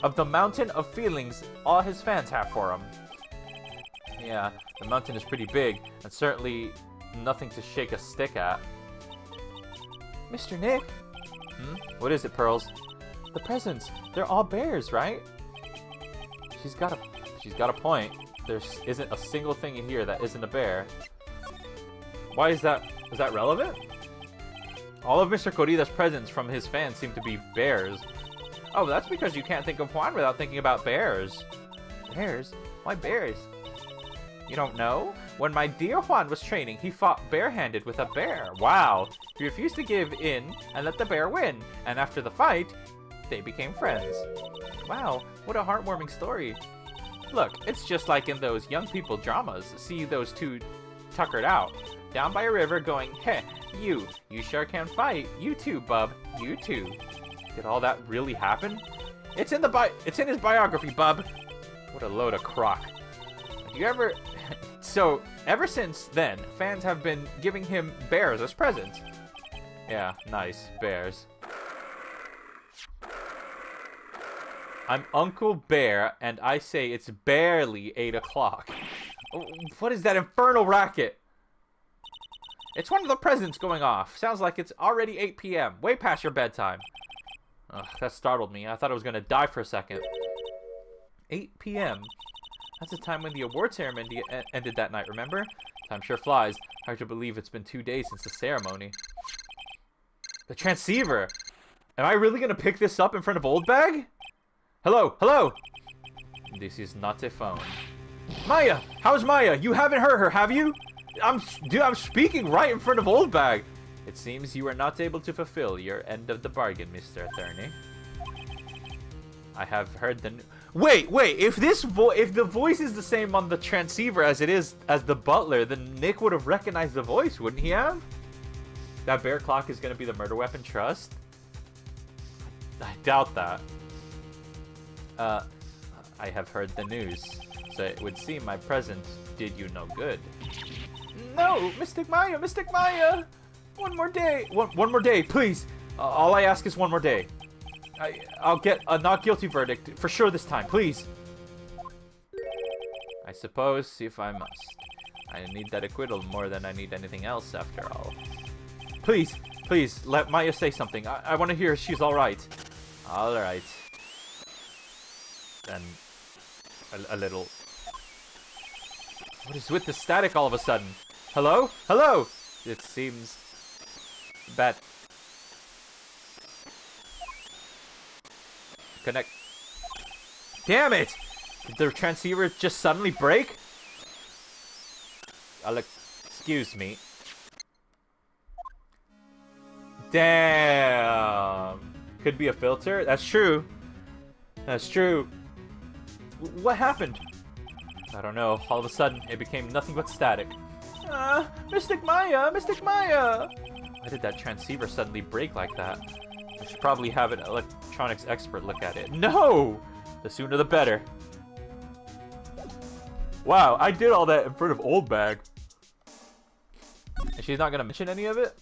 of the mountain of feelings all his fans have for him. Yeah, the mountain is pretty big, and certainly nothing to shake a stick at. Mr. Nick? What is it, Pearls? The presents. They're all bears, right? She's got a point. There isn't a single thing in here that isn't a bear. Why is that? Is that relevant? All of Mr. Corrida's presents from his fans seem to be bears. Oh, that's because you can't think of Juan without thinking about bears. Bears? Why bears? You don't know? When my dear Juan was training, he fought barehanded with a bear. Wow. He refused to give in and let the bear win. And after the fight, they became friends. Wow, what a heartwarming story. Look, it's just like in those young people dramas. See those two tuckered out. Down by a river going, heh, you sure can fight. You too, bub. You too. Did all that really happen? It's in his biography, bub. What a load of crock. So, ever since then, fans have been giving him bears as presents. Yeah, nice. Bears. I'm Uncle Bear, and I say it's barely 8 o'clock. What is that infernal racket? It's one of the presents going off. Sounds like it's already 8 p.m. Way past your bedtime. Ugh, that startled me. I thought I was going to die for a second. 8 p.m.? That's the time when the award ceremony ended that night, remember? Time sure flies. Hard to believe it's been 2 days since the ceremony. The transceiver! Am I really going to pick this up in front of Old Bag? Hello, hello! This is not a phone. Maya! How's Maya? You haven't heard her, have you? I'm speaking right in front of Old Bag. It seems you are not able to fulfill your end of the bargain, Mr. Attorney. I have heard the... Wait! If the voice is the same on the transceiver as it is as the butler, then Nick would have recognized the voice, wouldn't he have? That bear clock is going to be the murder weapon trust? I doubt that. I have heard the news, so it would seem my present did you no good. No! Mystic Maya! Mystic Maya! One more day! One more day, please! All I ask is one more day. I'll get a not guilty verdict for sure this time, please. I suppose if I must. I need that acquittal more than I need anything else after all. Please, please, let Maya say something. I want to hear she's alright. Alright. Then, a little... What is with the static all of a sudden? Hello? Hello? It seems... that... Connect... Damn it! Did the transceiver just suddenly break? Excuse me. Damn! Could be a filter? That's true. That's true. What happened? I don't know. All of a sudden, it became nothing but static. Mystic Maya! Mystic Maya! Why did that transceiver suddenly break like that? I should probably have an electronics expert look at it. No! The sooner the better. Wow, I did all that in front of Old Bag. And she's not gonna mention any of it?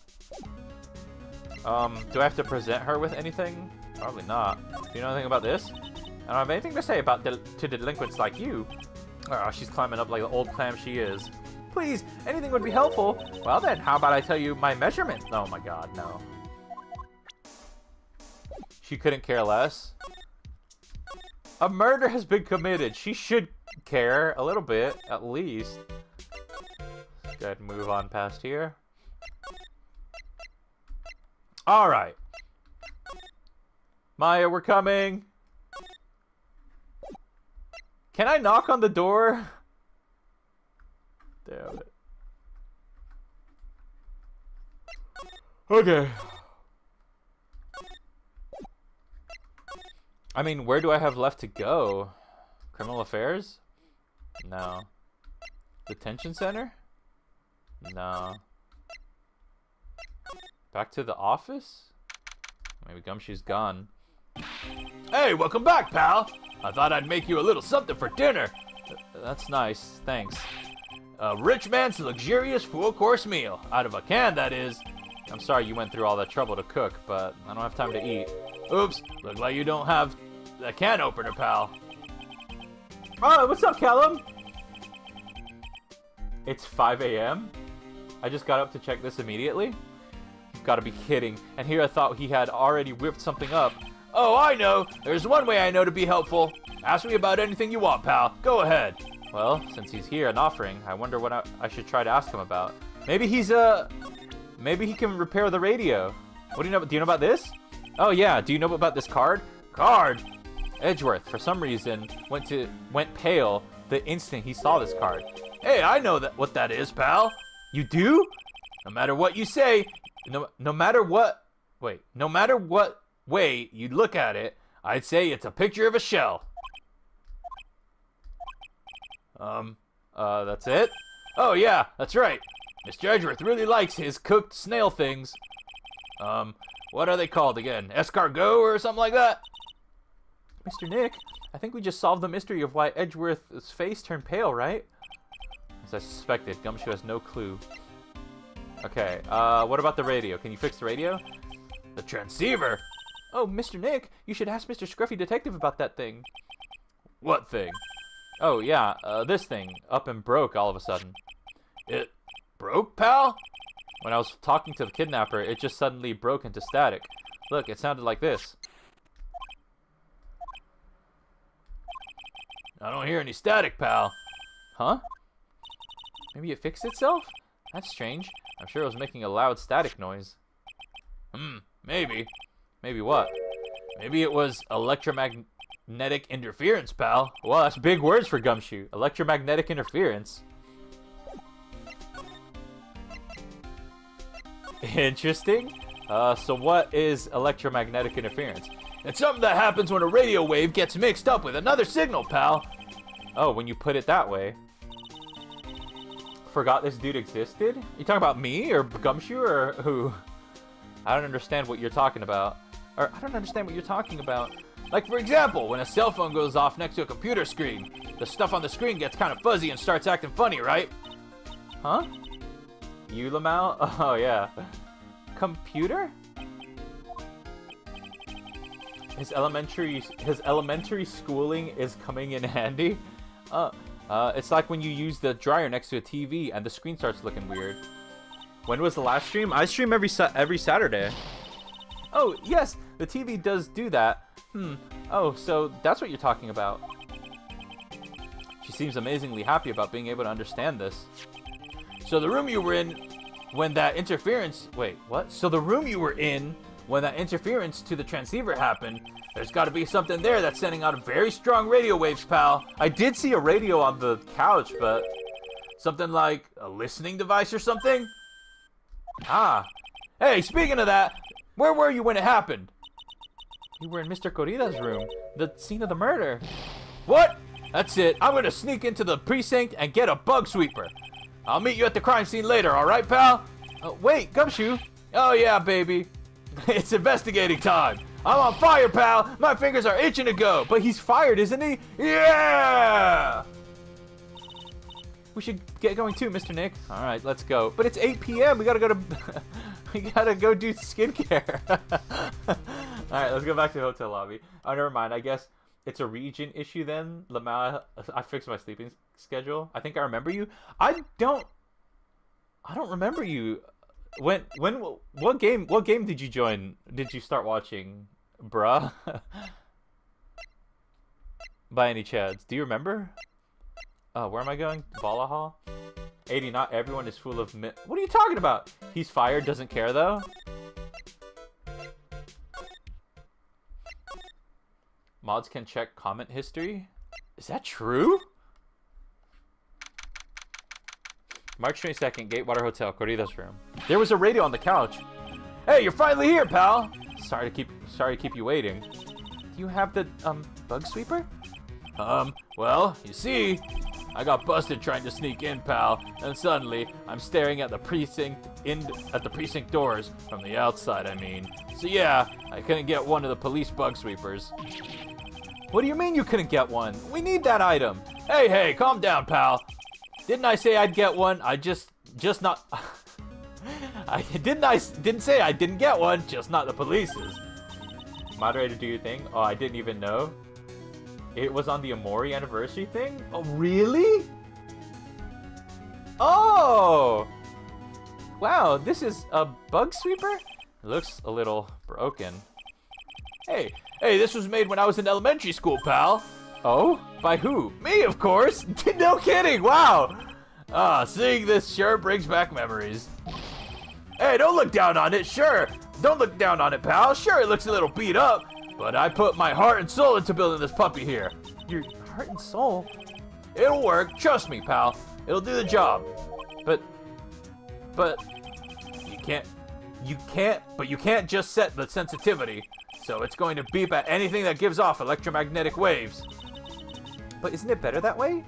Do I have to present her with anything? Probably not. Do you know anything about this? I don't have anything to say about to delinquents like you. Oh, she's climbing up like the old clam she is. Please, anything would be helpful. Well then, how about I tell you my measurement? Oh my god, no. She couldn't care less. A murder has been committed. She should care a little bit, at least. Let's go ahead and move on past here. Alright. Maya, we're coming. Can I knock on the door? Damn it. Okay. I mean, where do I have left to go? Criminal affairs? No. Detention center? No. Back to the office? Maybe Gumshoe's gone. Hey, welcome back, pal. I thought I'd make you a little something for dinner. That's nice, thanks. A rich man's luxurious full-course meal. Out of a can, that is. I'm sorry you went through all that trouble to cook, but I don't have time to eat. Oops, look like you don't have a can opener, pal. Oh, what's up, Callum? It's 5 a.m.? I just got up to check this immediately? You've got to be kidding. And here I thought he had already whipped something up. Oh, I know. There's one way I know to be helpful. Ask me about anything you want, pal. Go ahead. Well, since he's here and offering, I wonder what I should try to ask him about. Maybe maybe he can repair the radio. What do you know? Do you know about this? Oh yeah, do you know about this card? Card? Edgeworth, for some reason, went pale the instant he saw this card. Hey, I know what that is, pal. You do? No matter what you say, No matter what way you look at it, I'd say it's a picture of a shell. That's it? Oh yeah, that's right. Mr. Edgeworth really likes his cooked snail things. What are they called again? Escargot or something like that? Mr. Nick, I think we just solved the mystery of why Edgeworth's face turned pale, right? As I suspected, Gumshoe has no clue. Okay, what about the radio? Can you fix the radio? The transceiver? Oh, Mr. Nick, you should ask Mr. Scruffy Detective about that thing. What thing? Oh, yeah, this thing. Up and broke all of a sudden. It broke, pal? When I was talking to the kidnapper, it just suddenly broke into static. Look, it sounded like this. I don't hear any static, pal. Huh? Maybe it fixed itself? That's strange. I'm sure it was making a loud static noise. Maybe. Maybe what? Maybe it was electromagnetic interference, pal. Well, that's big words for Gumshoe. Electromagnetic interference. Interesting. So what is electromagnetic interference? It's something that happens when a radio wave gets mixed up with another signal, pal. Oh, when you put it that way. Forgot this dude existed? You talking about me or Gumshoe or who? I don't understand what you're talking about. Or I don't understand what you're talking about. Like, for example, when a cell phone goes off next to a computer screen, the stuff on the screen gets kind of fuzzy and starts acting funny, right? Huh? You, Lamau? Oh, yeah. Computer? His elementary schooling is coming in handy. It's like when you use the dryer next to a TV and the screen starts looking weird. When was the last stream? I stream every Saturday. Oh, yes, the TV does do that. Oh, so that's what you're talking about. She seems amazingly happy about being able to understand this. So the room you were in when that interference... Wait, what? So the room you were in when that interference to the transceiver happened, there's got to be something there that's sending out very strong radio waves, pal. I did see a radio on the couch, but... Something like a listening device or something? Ah. Hey, speaking of that, where were you when it happened? You were in Mr. Corrida's room, the scene of the murder. What? That's it. I'm going to sneak into the precinct and get a bug sweeper. I'll meet you at the crime scene later, alright, pal? Wait, Gumshoe. Oh, yeah, baby. It's investigating time. I'm on fire, pal. My fingers are itching to go. But he's fired, isn't he? Yeah! We should get going too, Mr. Nick. All right, let's go. But it's 8 p.m. We gotta go to... we gotta go do skincare. All right, let's go back to the hotel lobby. Oh, never mind. I guess it's a region issue then. Lamau, I fixed my sleeping schedule. I think I remember you. I don't remember you. What game did you join? Did you start watching, bruh? By any chance, do you remember? Where am I going? Valhalla? A-Dee, not everyone is full of What are you talking about? He's fired, doesn't care though? Mods can check comment history? Is that true? March 22nd, Gatewater Hotel, Corrida's room. There was a radio on the couch. Hey, you're finally here, pal! Sorry to keep you waiting. Do you have the, bug sweeper? Well, you see, I got busted trying to sneak in, pal, and suddenly I'm staring at the precinct doors from the outside, I mean. So yeah, I couldn't get one of the police bug sweepers. What do you mean you couldn't get one? We need that item. Hey, calm down, pal. Didn't I say I'd get one? I just not. I didn't say I didn't get one, just not the police's. Moderator, do your thing. Oh, I didn't even know. It was on the Amori anniversary thing? Oh, really? Oh! Wow, this is a bug sweeper? It looks a little broken. Hey, this was made when I was in elementary school, pal. Oh? By who? Me, of course. No kidding, wow. Seeing this sure brings back memories. Hey, don't look down on it, sure. Don't look down on it, pal. Sure, it looks a little beat up, but I put my heart and soul into building this puppy here. Your heart and soul? It'll work, trust me, pal. It'll do the job. But you can't just set the sensitivity, so it's going to beep at anything that gives off electromagnetic waves. But isn't it better that way?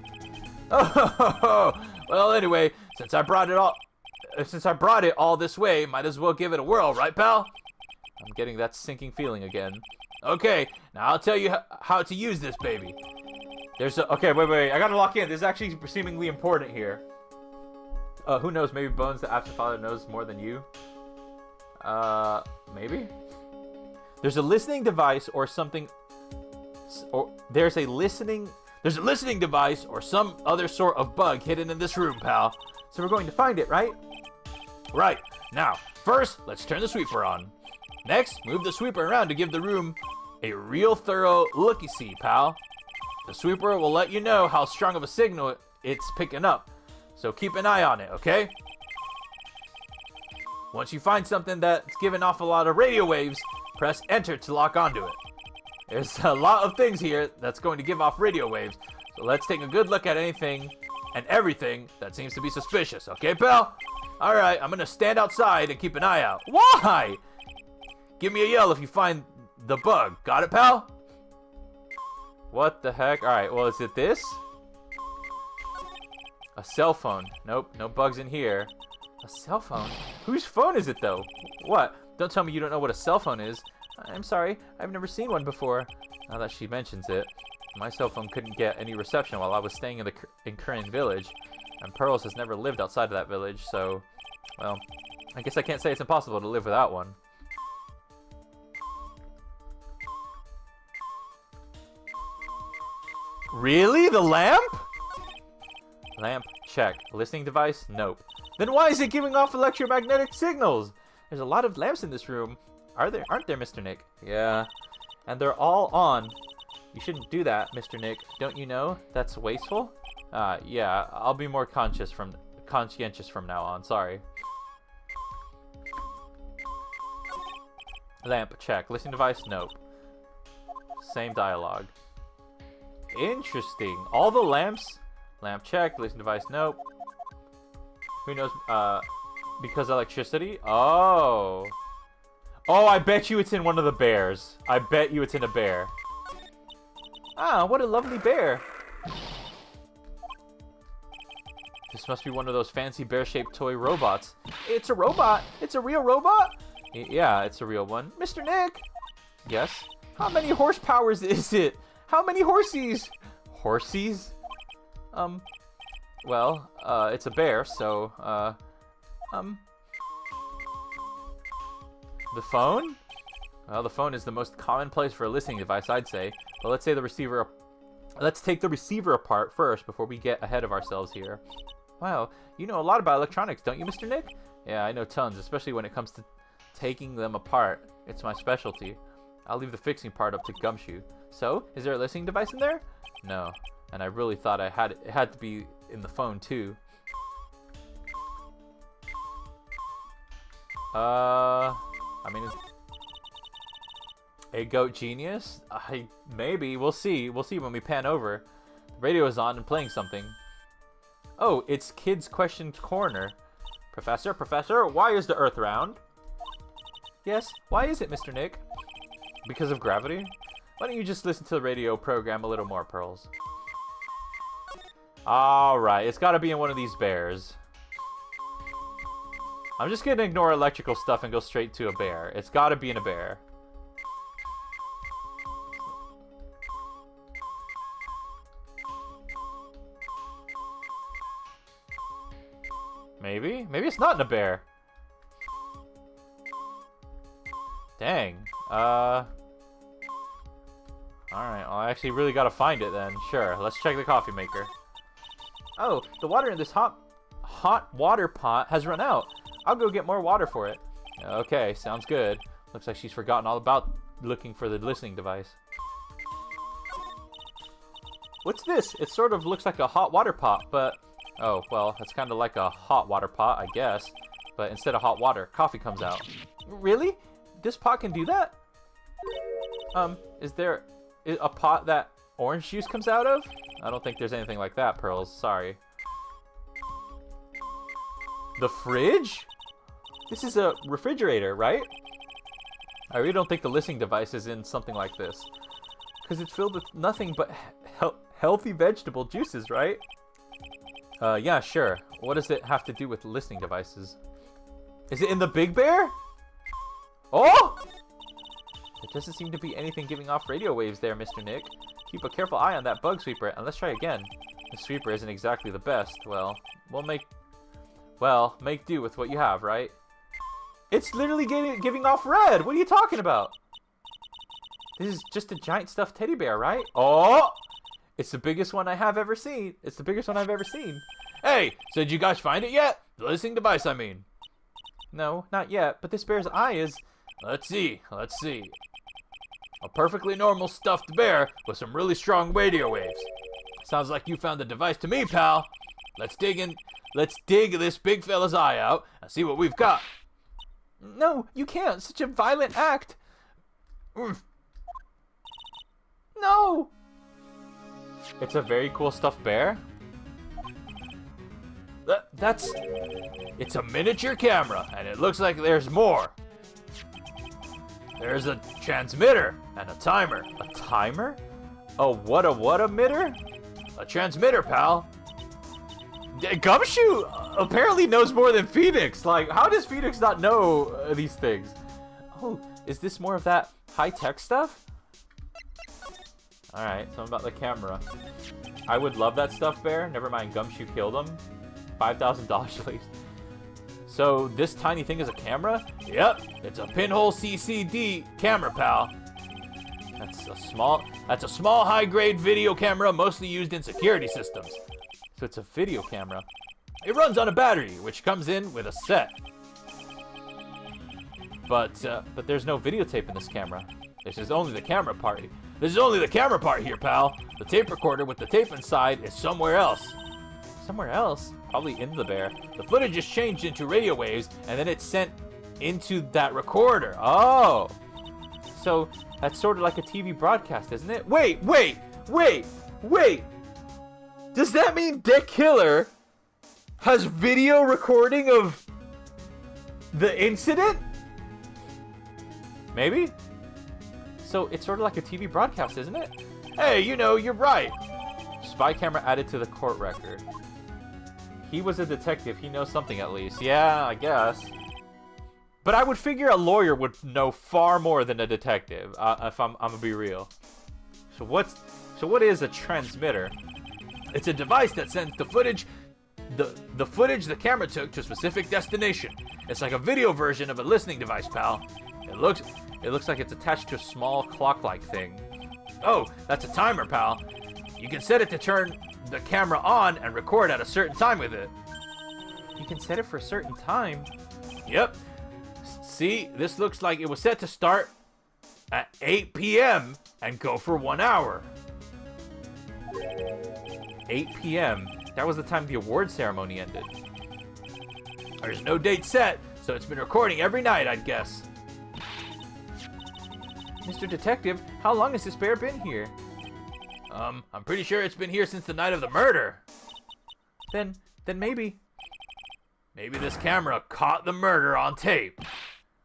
Oh, well, anyway, since I brought it all this way, might as well give it a whirl, right, pal? I'm getting that sinking feeling again. Okay, now I'll tell you how to use this baby. Okay, wait. I gotta lock in. This is actually seemingly important here. Who knows? Maybe Bones, the absent father, knows more than you. Maybe? There's a listening device or something... There's a listening device or some other sort of bug hidden in this room, pal. So we're going to find it, right? Right. Now, first, let's turn the sweeper on. Next, move the sweeper around to give the room a real thorough looky-see, pal. The sweeper will let you know how strong of a signal it's picking up, so keep an eye on it, okay? Once you find something that's giving off a lot of radio waves, press enter to lock onto it. There's a lot of things here that's going to give off radio waves, so let's take a good look at anything and everything that seems to be suspicious, okay, pal? Alright, I'm gonna stand outside and keep an eye out. Why? Give me a yell if you find the bug. Got it, pal? What the heck? Alright, well, is it this? A cell phone. Nope, no bugs in here. A cell phone? Whose phone is it, though? What? Don't tell me you don't know what a cell phone is. I'm sorry, I've never seen one before. Now that she mentions it, my cell phone couldn't get any reception while I was staying in Curran Village, and Pearls has never lived outside of that village, so, well, I guess I can't say it's impossible to live without one. Really? The lamp? Lamp, check. Listening device, nope. Then why is it giving off electromagnetic signals? There's a lot of lamps in this room. Aren't there, Mr. Nick? Yeah. And they're all on. You shouldn't do that, Mr. Nick. Don't you know? That's wasteful? Yeah, I'll be more conscientious from now on. Sorry. Lamp, check. Listening device, nope. Same dialogue. Interesting. All the lamps? Lamp, check. Listening device, nope. Who knows? Because electricity? Oh. Oh, I bet you it's in one of the bears. I bet you it's in a bear. Ah, what a lovely bear. This must be one of those fancy bear-shaped toy robots. It's a robot. It's a real robot? Yeah, it's a real one. Mr. Nick? Yes? How many horsepowers is it? How many horsies? Horsies? Well, it's a bear, so, the phone? Well, the phone is the most common place for a listening device, I'd say. But let's take the receiver apart first before we get ahead of ourselves here. Wow, you know a lot about electronics, don't you, Mr. Nick? Yeah, I know tons, especially when it comes to taking them apart. It's my specialty. I'll leave the fixing part up to Gumshoe. So, is there a listening device in there? No, and I really thought it had to be in the phone too. I mean, a goat genius? Maybe. We'll see. We'll see when we pan over. The radio is on and playing something. Oh, it's Kids Question Corner. Professor, why is the Earth round? Yes, why is it, Mr. Nick? Because of gravity? Why don't you just listen to the radio program a little more, Pearls? Alright, it's gotta be in one of these bears. I'm just gonna ignore electrical stuff and go straight to a bear. It's gotta be in a bear. Maybe? Maybe it's not in a bear. Dang. Alright, well, I actually really gotta find it then. Sure, let's check the coffee maker. Oh, the water in this hot water pot has run out. I'll go get more water for it. Okay, sounds good. Looks like she's forgotten all about looking for the listening device. What's this? It sort of looks like a hot water pot, but... Oh, well, it's kind of like a hot water pot, I guess. But instead of hot water, coffee comes out. Really? This pot can do that? Is there a pot that orange juice comes out of? I don't think there's anything like that, Pearls. Sorry. The fridge? This is a refrigerator, right? I really don't think the listening device is in something like this. Because it's filled with nothing but healthy vegetable juices, right? Yeah, sure. What does it have to do with listening devices? Is it in the Big Bear? Oh! There doesn't seem to be anything giving off radio waves there, Mr. Nick. Keep a careful eye on that bug sweeper, and let's try again. The sweeper isn't exactly the best. Well, make do with what you have, right? It's literally giving off red! What are you talking about? This is just a giant stuffed teddy bear, right? Oh! It's the biggest one I have ever seen. It's the biggest one I've ever seen. Hey, so did you guys find it yet? The listening device, I mean. No, not yet, but this bear's eye is... Let's see. A perfectly normal stuffed bear with some really strong radio waves. Sounds like you found the device to me, pal. Let's dig this big fella's eye out and see what we've got. No, you can't. Such a violent act. No! It's a very cool stuffed bear. It's a miniature camera, and it looks like there's more. There's a transmitter and a timer. A timer? Oh, what a emitter? A transmitter, pal. Gumshoe apparently knows more than Phoenix. Like, how does Phoenix not know these things? Oh, is this more of that high-tech stuff? Alright, something about the camera. I would love that stuffed bear. Never mind, Gumshoe killed him. $5,000 at least. So, this tiny thing is a camera? Yep, it's a pinhole CCD camera, pal. That's a small, high-grade video camera mostly used in security systems. So it's a video camera. It runs on a battery, which comes in with a set. But there's no videotape in this camera. This is only the camera part. This is only the camera part here, pal. The tape recorder with the tape inside is somewhere else. Somewhere else? Probably in the bear. The footage is changed into radio waves, and then it's sent into that recorder. Oh! So, that's sort of like a TV broadcast, isn't it? Wait! Does that mean Dick Killer has video recording of the incident? Maybe? So it's sort of like a TV broadcast, isn't it? Hey, you're right. Spy camera added to the court record. He was a detective. He knows something at least. Yeah, I guess. But I would figure a lawyer would know far more than a detective, if I'm gonna be real. So what is a transmitter? It's a device that sends the footage, the footage the camera took to a specific destination. It's like a video version of a listening device, pal. It looks like it's attached to a small clock-like thing. Oh, that's a timer, pal. You can set it to turn the camera on and record at a certain time with it. You can set it for a certain time? Yep. See, this looks like it was set to start at 8 p.m. and go for 1 hour. 8 p.m. That was the time the award ceremony ended. There's no date set, so it's been recording every night, I'd guess. Mr. Detective, how long has this bear been here? I'm pretty sure it's been here since the night of the murder. Then maybe... Maybe this camera caught the murder on tape.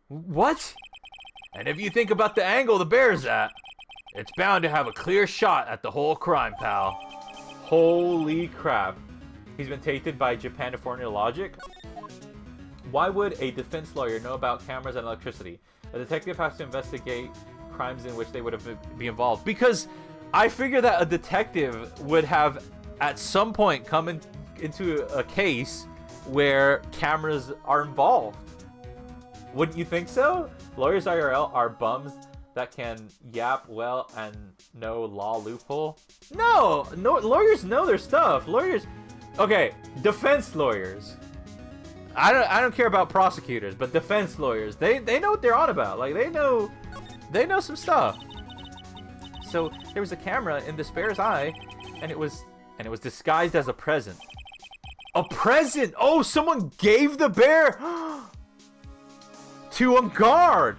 What? And if you think about the angle the bear's at, It's bound to have a clear shot at the whole crime, pal. Holy crap. He's been tainted by Japan to foreign logic? Why would a defense lawyer know about cameras and electricity? A detective has to investigate crimes in which they would have be involved. Because I figure that a detective would have at some point come into a case where cameras are involved. Wouldn't you think so? Lawyers IRL are bums that can yap well and know law loophole. No, lawyers know their stuff. Lawyers, okay, defense lawyers. I don't care about prosecutors, but defense lawyers, they know what they're on about. Like they know some stuff. So there was a camera in this bear's eye, and it was disguised as a present. A present! Oh, someone gave the bear to a guard.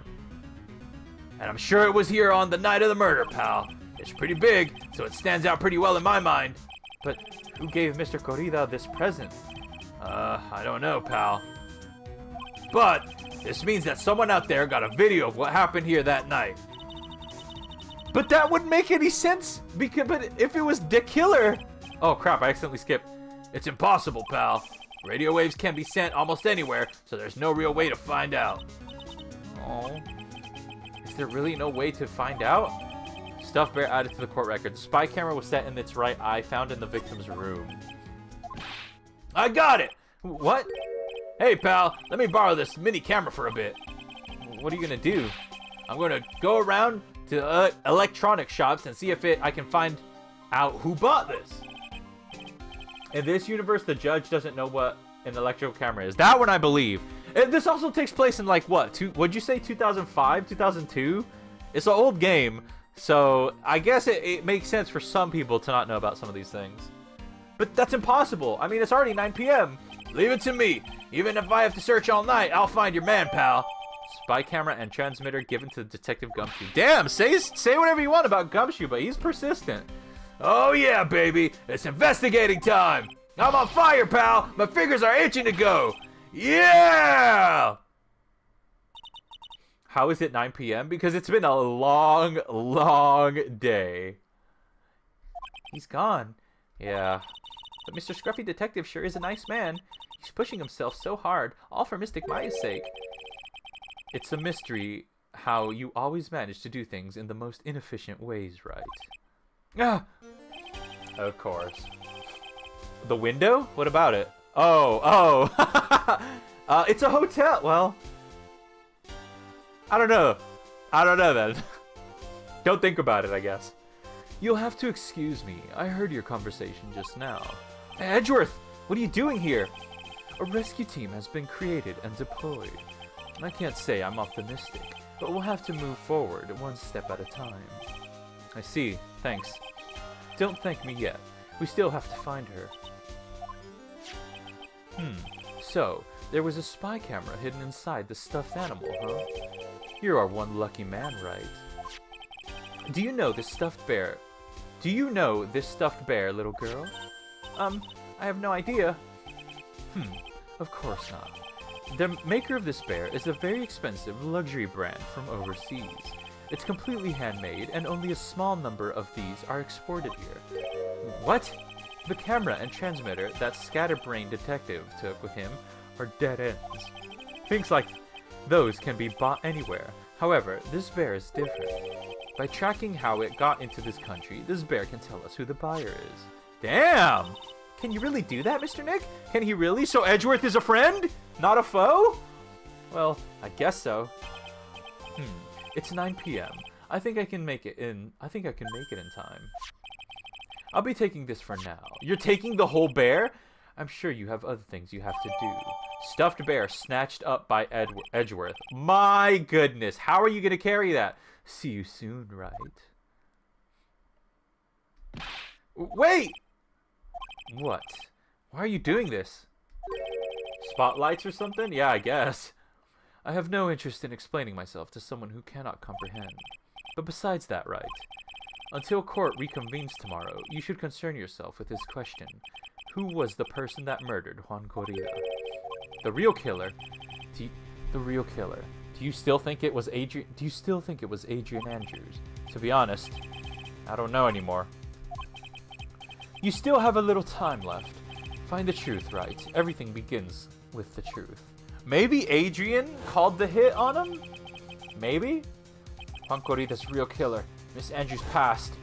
And I'm sure it was here on the night of the murder, pal. It's pretty big, so it stands out pretty well in my mind. But who gave Mr. Corrida this present? I don't know, pal. But this means that someone out there got a video of what happened here that night. But that wouldn't make any sense, but if it was the killer... Oh crap, I accidentally skipped. It's impossible, pal. Radio waves can be sent almost anywhere, so there's no real way to find out. Oh. Is there really no way to find out? Stuffed bear added to the court record. The spy camera was set in its right eye, found in the victim's room. I got it! What? Hey, pal, let me borrow this mini camera for a bit. What are you gonna do? I'm gonna go around to electronic shops and see if I can find out who bought this. In this universe, the judge doesn't know what an electrical camera is. That one I believe. And this also takes place in like what? What'd you say? 2005, 2002? It's an old game, so I guess it makes sense for some people to not know about some of these things. But that's impossible. I mean, it's already 9 p.m. Leave it to me. Even if I have to search all night, I'll find your man, pal. Spy camera and transmitter given to Detective Gumshoe. Damn, say whatever you want about Gumshoe, but he's persistent. Oh yeah, baby. It's investigating time. I'm on fire, pal. My fingers are itching to go. Yeah! How is it 9 p.m.? Because it's been a long, long day. He's gone. Yeah. But Mr. Scruffy Detective sure is a nice man. He's pushing himself so hard, all for Mystic Maya's sake. It's a mystery how you always manage to do things in the most inefficient ways, right? Ah! Of course. The window? What about it? Oh. It's a hotel. Well, I don't know. Then. Don't think about it, I guess. You'll have to excuse me. I heard your conversation just now. Hey, Edgeworth, what are you doing here? A rescue team has been created and deployed. I can't say I'm optimistic, but we'll have to move forward one step at a time. I see. Thanks. Don't thank me yet. We still have to find her. So, there was a spy camera hidden inside the stuffed animal, huh? You are one lucky man, right? Do you know this stuffed bear, little girl? I have no idea. Of course not. The maker of this bear is a very expensive luxury brand from overseas. It's completely handmade, and only a small number of these are exported here. What? The camera and transmitter that Scatterbrain Detective took with him are dead ends. Things like those can be bought anywhere. However, this bear is different. By tracking how it got into this country, this bear can tell us who the buyer is. Damn! Can you really do that, Mr. Nick? Can he really? So Edgeworth is a friend? Not a foe? Well, I guess so. It's 9 p.m. I think I can make it in time. I'll be taking this for now. You're taking the whole bear? I'm sure you have other things you have to do. Stuffed bear snatched up by Edgeworth. My goodness, how are you going to carry that? See you soon, right? Wait! What? Why are you doing this? Spotlights or something? Yeah, I guess. I have no interest in explaining myself to someone who cannot comprehend. But besides that, right? Until court reconvenes tomorrow, you should concern yourself with this question. Who was the person that murdered Juan Correa? The real killer? Do you still think it was Adrian Andrews? To be honest, I don't know anymore. You still have a little time left. Find the truth, right? Everything begins with the truth. Maybe Adrian called the hit on him? Maybe? Juan Corrida's real killer. Miss Andrews passed.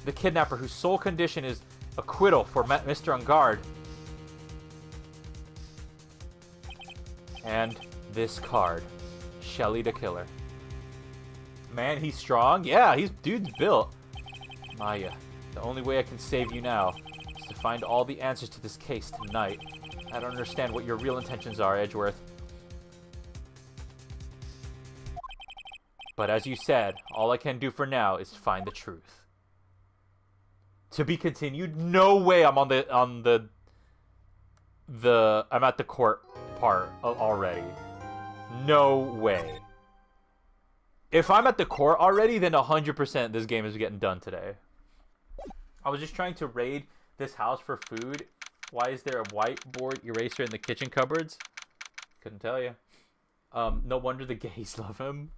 The kidnapper whose sole condition is acquittal for Mr. Ungard. And this card. Shelly the killer. Man, he's strong. Yeah, dude's built. Maya, the only way I can save you now is to find all the answers to this case tonight. I don't understand what your real intentions are, Edgeworth. But as you said, all I can do for now is find the truth. To be continued? No way I'm I'm at the court part already. No way. If I'm at the court already, then 100% this game is getting done today. I was just trying to raid this house for food. Why is there a whiteboard eraser in the kitchen cupboards? Couldn't tell you. No wonder the gays love him.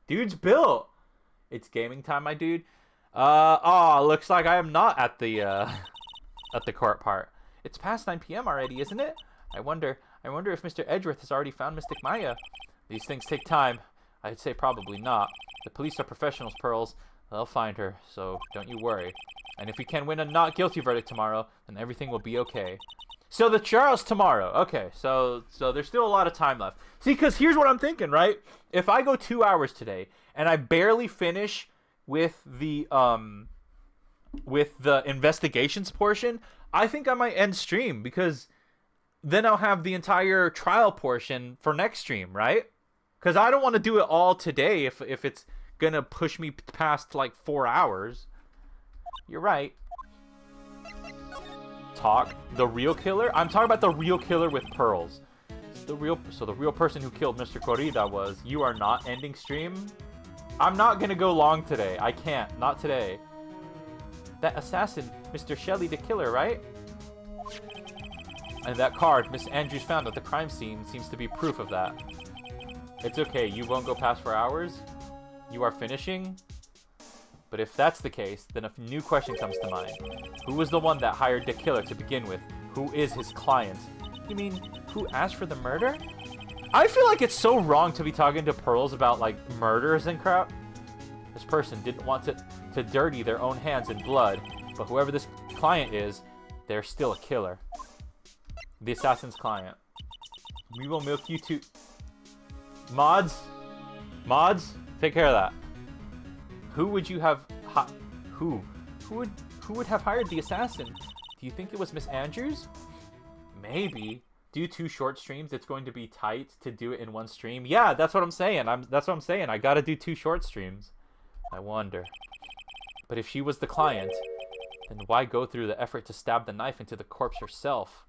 Dude's built. It's gaming time, my dude. Looks like I am not at the court part. It's past 9 p.m. already, isn't it? I wonder if Mr. Edgeworth has already found Mystic Maya. These things take time. I'd say probably not. The police are professionals, Pearls. They'll find her, so don't you worry. And if we can win a not guilty verdict tomorrow, then everything will be okay. So the trial's tomorrow. Okay, so there's still a lot of time left. See, because here's what I'm thinking, right? If I go 2 hours today and I barely finish with the investigations portion, I think I might end stream, because then I'll have the entire trial portion for next stream, right? Because I don't want to do it all today if it's gonna push me past like 4 hours. You're right. The real killer? I'm talking about the real killer with pearls. The real person who killed Mr. Corrida was. You are not ending stream? I'm not gonna go long today. I can't. Not today. That assassin, Mr. Shelley the killer, right? And that card Miss Andrews found at the crime scene seems to be proof of that. It's okay. You won't go past 4 hours? You are finishing? But if that's the case, then a new question comes to mind. Who was the one that hired the killer to begin with? Who is his client? You mean, who asked for the murder? I feel like it's so wrong to be talking to Pearls about, like, murders and crap. This person didn't want to dirty their own hands in blood, but whoever this client is, they're still a killer. The assassin's client. We will milk you too. Mods, take care of that. Who would you have who would have hired the assassin? Do you think it was Miss Andrews? Maybe. Do 2 short streams. It's going to be tight to do it in one stream. Yeah, that's what I'm saying. That's what I'm saying. I gotta do 2 short streams. I wonder. But if she was the client, then why go through the effort to stab the knife into the corpse herself?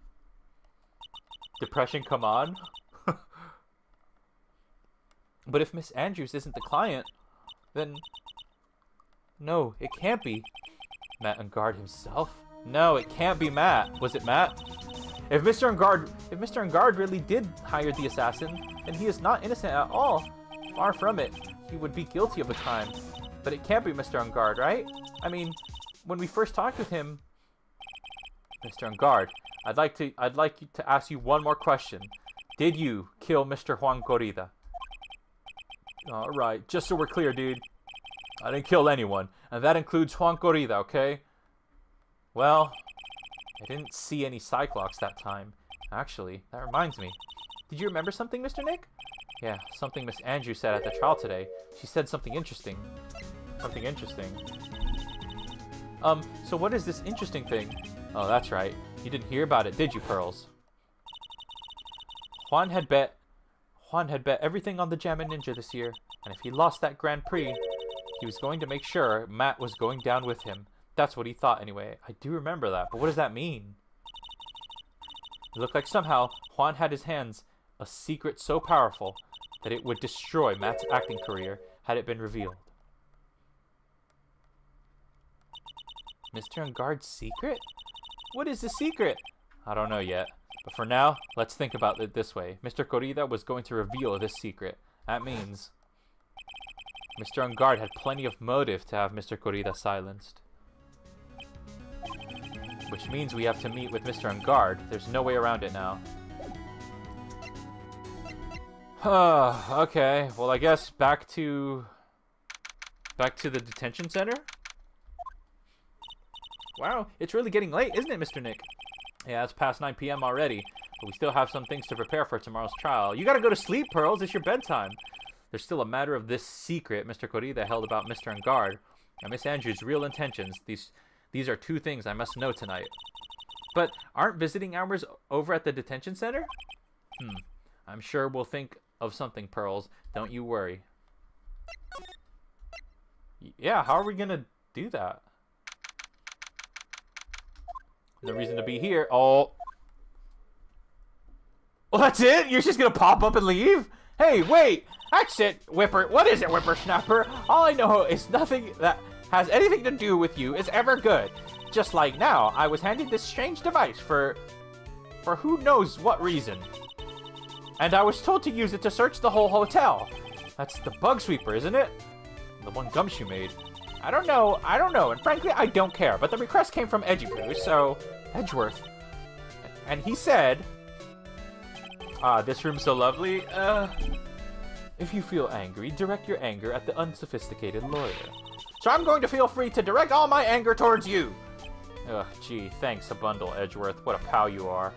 Depression, come on. But if Miss Andrews isn't the client, then... No, it can't be Matt Ungard himself. No, it can't be Matt. Was it Matt? If Mr. Ungard really did hire the assassin, then he is not innocent at all. Far from it. He would be guilty of the crime. But it can't be Mr. Ungard, right? I mean, when we first talked with him... Mr. Ungard, I'd like to ask you one more question. Did you kill Mr. Juan Corrida? Alright, just so we're clear, dude. I didn't kill anyone, and that includes Juan Corrida, okay? Well, I didn't see any Cyclops that time. Actually, that reminds me. Did you remember something, Mr. Nick? Yeah, something Miss Andrews said at the trial today. She said something interesting. Something interesting. So what is this interesting thing? Oh, that's right. You didn't hear about it, did you, Pearls? Juan had bet everything on the Jammin' Ninja this year, and if he lost that Grand Prix, he was going to make sure Matt was going down with him. That's what he thought anyway. I do remember that, but what does that mean? It looked like somehow Juan had his hands a secret so powerful that it would destroy Matt's acting career had it been revealed. Mr. Ungard's secret? What is the secret? I don't know yet. But for now, let's think about it this way. Mr. Corrida was going to reveal this secret. That means... Mr. On Guard had plenty of motive to have Mr. Corrida silenced. Which means we have to meet with Mr. On Guard. There's no way around it now. Okay, well I guess back to the detention center? Wow, it's really getting late, isn't it, Mr. Nick? Yeah, it's past 9 p.m. already, but we still have some things to prepare for tomorrow's trial. You gotta go to sleep, Pearls. It's your bedtime. There's still a matter of this secret Mr. Corrida held about Mr. On Guard, and Miss Andrews' real intentions. These are 2 things I must know tonight. But aren't visiting hours over at the detention center? I'm sure we'll think of something, Pearls. Don't you worry. Yeah, how are we gonna do that? No reason to be here. Oh. Well, that's it? You're just gonna pop up and leave? Hey, wait! That's it, What is it, Whippersnapper? All I know is nothing that has anything to do with you is ever good. Just like now, I was handed this strange device for who knows what reason. And I was told to use it to search the whole hotel. That's the bug sweeper, isn't it? The one Gumshoe made. I don't know, and frankly, I don't care. But the request came from Edgeworth. And he said, this room's so lovely. If you feel angry, direct your anger at the unsophisticated lawyer. So I'm going to feel free to direct all my anger towards you. Ugh, gee, thanks a bundle, Edgeworth. What a pal you are.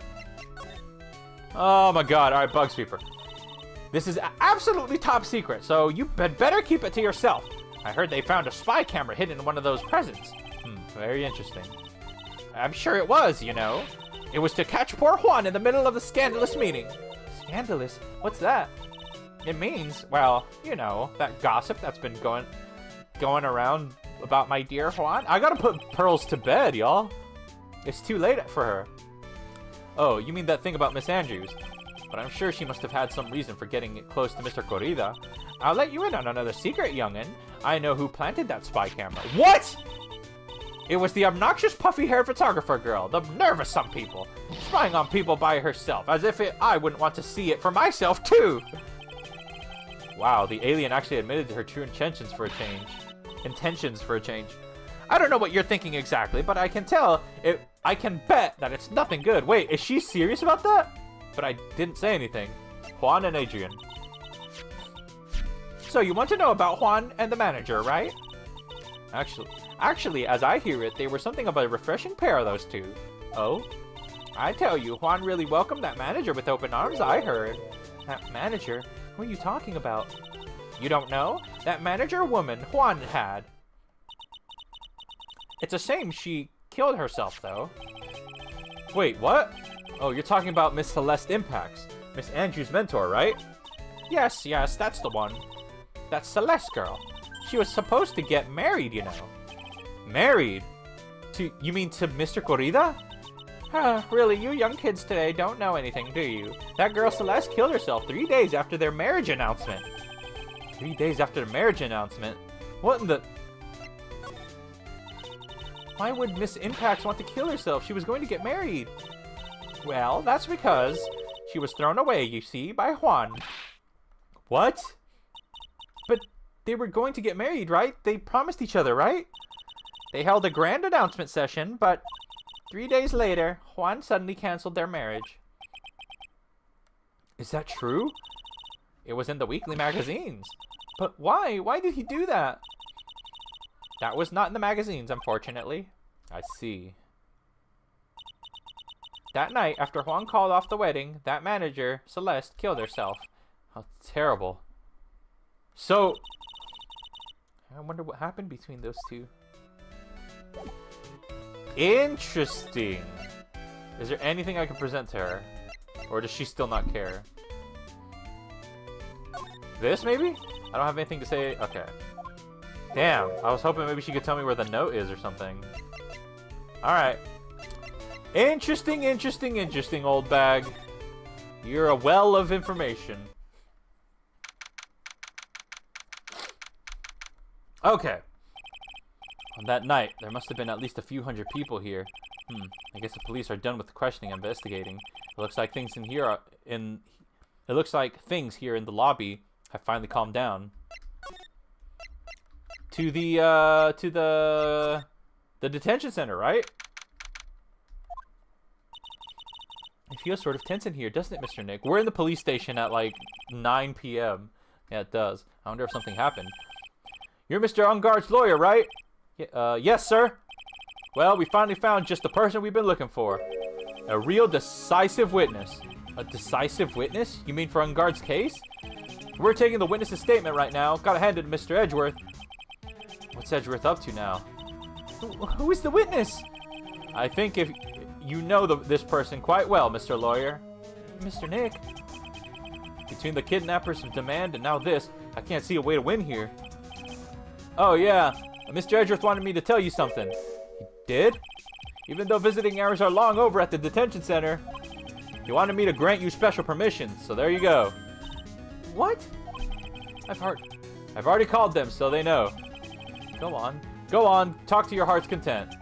Oh my god, alright, Bug Sweeper. This is absolutely top secret, so you had better keep it to yourself. I heard they found a spy camera hidden in one of those presents. Very interesting. I'm sure it was, you know. It was to catch poor Juan in the middle of the scandalous meeting. Scandalous? What's that? It means, well, you know, that gossip that's been going around about my dear Juan. I gotta put Pearls to bed, y'all. It's too late for her. Oh, you mean that thing about Miss Andrews? But I'm sure she must have had some reason for getting it close to Mr. Corrida. I'll let you in on another secret, young'un. I know who planted that spy camera. What?! It was the obnoxious puffy-haired photographer girl. The nerve of some people. Spying on people by herself, as if I wouldn't want to see it for myself, too! Wow, the alien actually admitted to her true intentions for a change. I don't know what you're thinking exactly, but I can bet that it's nothing good. Wait, is she serious about that? But I didn't say anything. Juan and Adrian. So you want to know about Juan and the manager, right? Actually, as I hear it, they were something of a refreshing pair of those two. Oh? I tell you, Juan really welcomed that manager with open arms, I heard. That manager? Who are you talking about? You don't know? That manager woman Juan had. It's a shame she killed herself, though. Wait, what? Oh, you're talking about Miss Celeste Impacts. Miss Andrews' mentor, right? Yes, that's the one. That Celeste girl. She was supposed to get married, you know. Married? You mean to Mr. Corrida? Really, you young kids today don't know anything, do you? That girl Celeste killed herself 3 days after their marriage announcement. 3 days after the marriage announcement? What in the... Why would Miss Impacts want to kill herself? She was going to get married. Well, that's because she was thrown away, you see, by Juan. What? But they were going to get married, right? They promised each other, right? They held a grand announcement session, but 3 days later, Juan suddenly canceled their marriage. Is that true? It was in the weekly magazines. But why? Why did he do that? That was not in the magazines, unfortunately. I see. That night, after Juan called off the wedding, that manager, Celeste, killed herself. How terrible. So, I wonder what happened between those two. Interesting. Is there anything I can present to her? Or does she still not care? This, maybe? I don't have anything to say. Okay. Damn, I was hoping maybe she could tell me where the note is or something. Alright. Interesting, old bag. You're a well of information. Okay. On that night, there must have been at least a few hundred people here. I guess the police are done with the questioning and investigating. It looks like things here in the lobby have finally calmed down. to the detention center, right? It feels sort of tense in here, doesn't it, Mr. Nick? We're in the police station at like 9 p.m. Yeah, it does. I wonder if something happened. You're Mr. Unguard's lawyer, right? Yes, sir. Well, we finally found just the person we've been looking for. A real decisive witness. A decisive witness? You mean for Unguard's case? We're taking the witness's statement right now. Gotta hand it to Mr. Edgeworth. What's Edgeworth up to now? Who is the witness? I think if you know this person quite well, Mr. Lawyer. Mr. Nick? Between the kidnappers of demand and now this, I can't see a way to win here. Oh, yeah. Mr. Edgeworth wanted me to tell you something. He did? Even though visiting hours are long over at the detention center, he wanted me to grant you special permission, so there you go. What? I've already called them, so they know. Go on. Go on. Talk to your heart's content.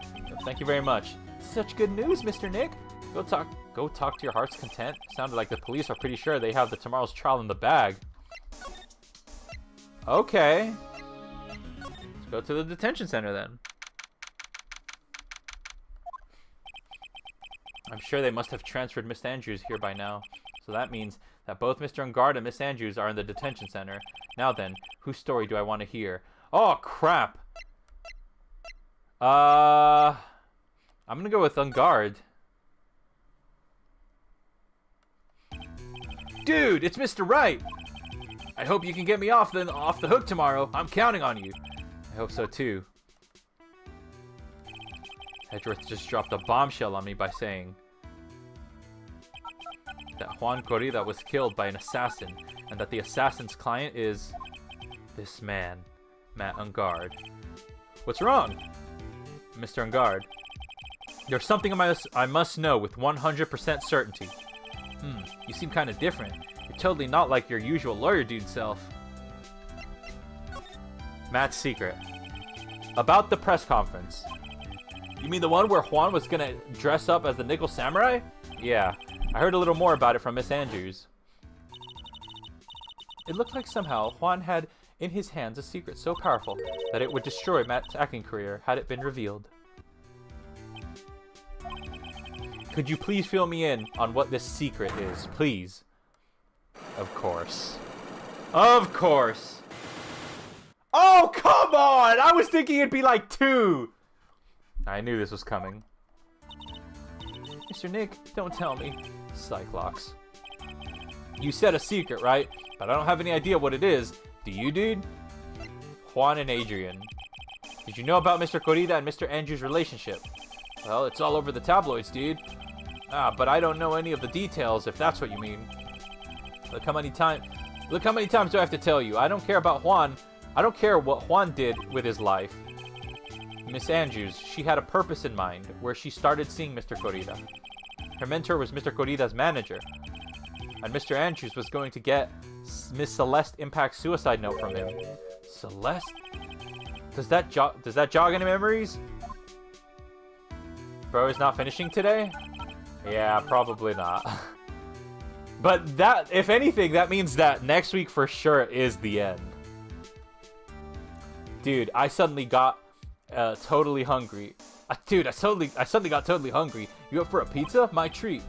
Thank you very much. Such good news, Mr. Nick. Go talk to your heart's content. Sounded like the police are pretty sure they have the tomorrow's trial in the bag. Okay. Let's go to the detention center then. I'm sure they must have transferred Miss Andrews here by now. So that means that both Mr. Ungard and Miss Andrews are in the detention center. Now then, whose story do I want to hear? Oh, crap. I'm gonna go with Ungard. Dude, it's Mr. Wright. I hope you can get me off the hook tomorrow. I'm counting on you. I hope so too. Edgeworth just dropped a bombshell on me by saying that Juan Corrida was killed by an assassin, and that the assassin's client is this man, Matt Ungard. What's wrong? Mr. Ungard. There's something I must know with 100% certainty. You seem kind of different. You're totally not like your usual lawyer dude self. Matt's secret. About the press conference. You mean the one where Juan was gonna dress up as the Nickel Samurai? Yeah, I heard a little more about it from Miss Andrews. It looked like somehow Juan had in his hands a secret so powerful that it would destroy Matt's acting career had it been revealed. Could you please fill me in on what this secret is, please? Of course. Of course! Oh, come on! I was thinking it'd be like 2! I knew this was coming. Mr. Nick, don't tell me. Cyclops. You said a secret, right? But I don't have any idea what it is. Do you, dude? Juan and Adrian. Did you know about Mr. Corrida and Mr. Andrews' relationship? Well, it's all over the tabloids, dude. But I don't know any of the details, if that's what you mean. Look how many times do I have to tell you? I don't care about Juan. I don't care what Juan did with his life. Miss Andrews, she had a purpose in mind, where she started seeing Mr. Corrida. Her mentor was Mr. Corrida's manager. And Mr. Andrews was going to get Miss Celeste Impact's suicide note from him. Celeste? Does that jog any memories? Bro is not finishing today? Yeah, probably not. But that, if anything, that means that next week for sure is the end. Dude, I suddenly got totally hungry. Dude, I suddenly got totally hungry. You up for a pizza? My treat.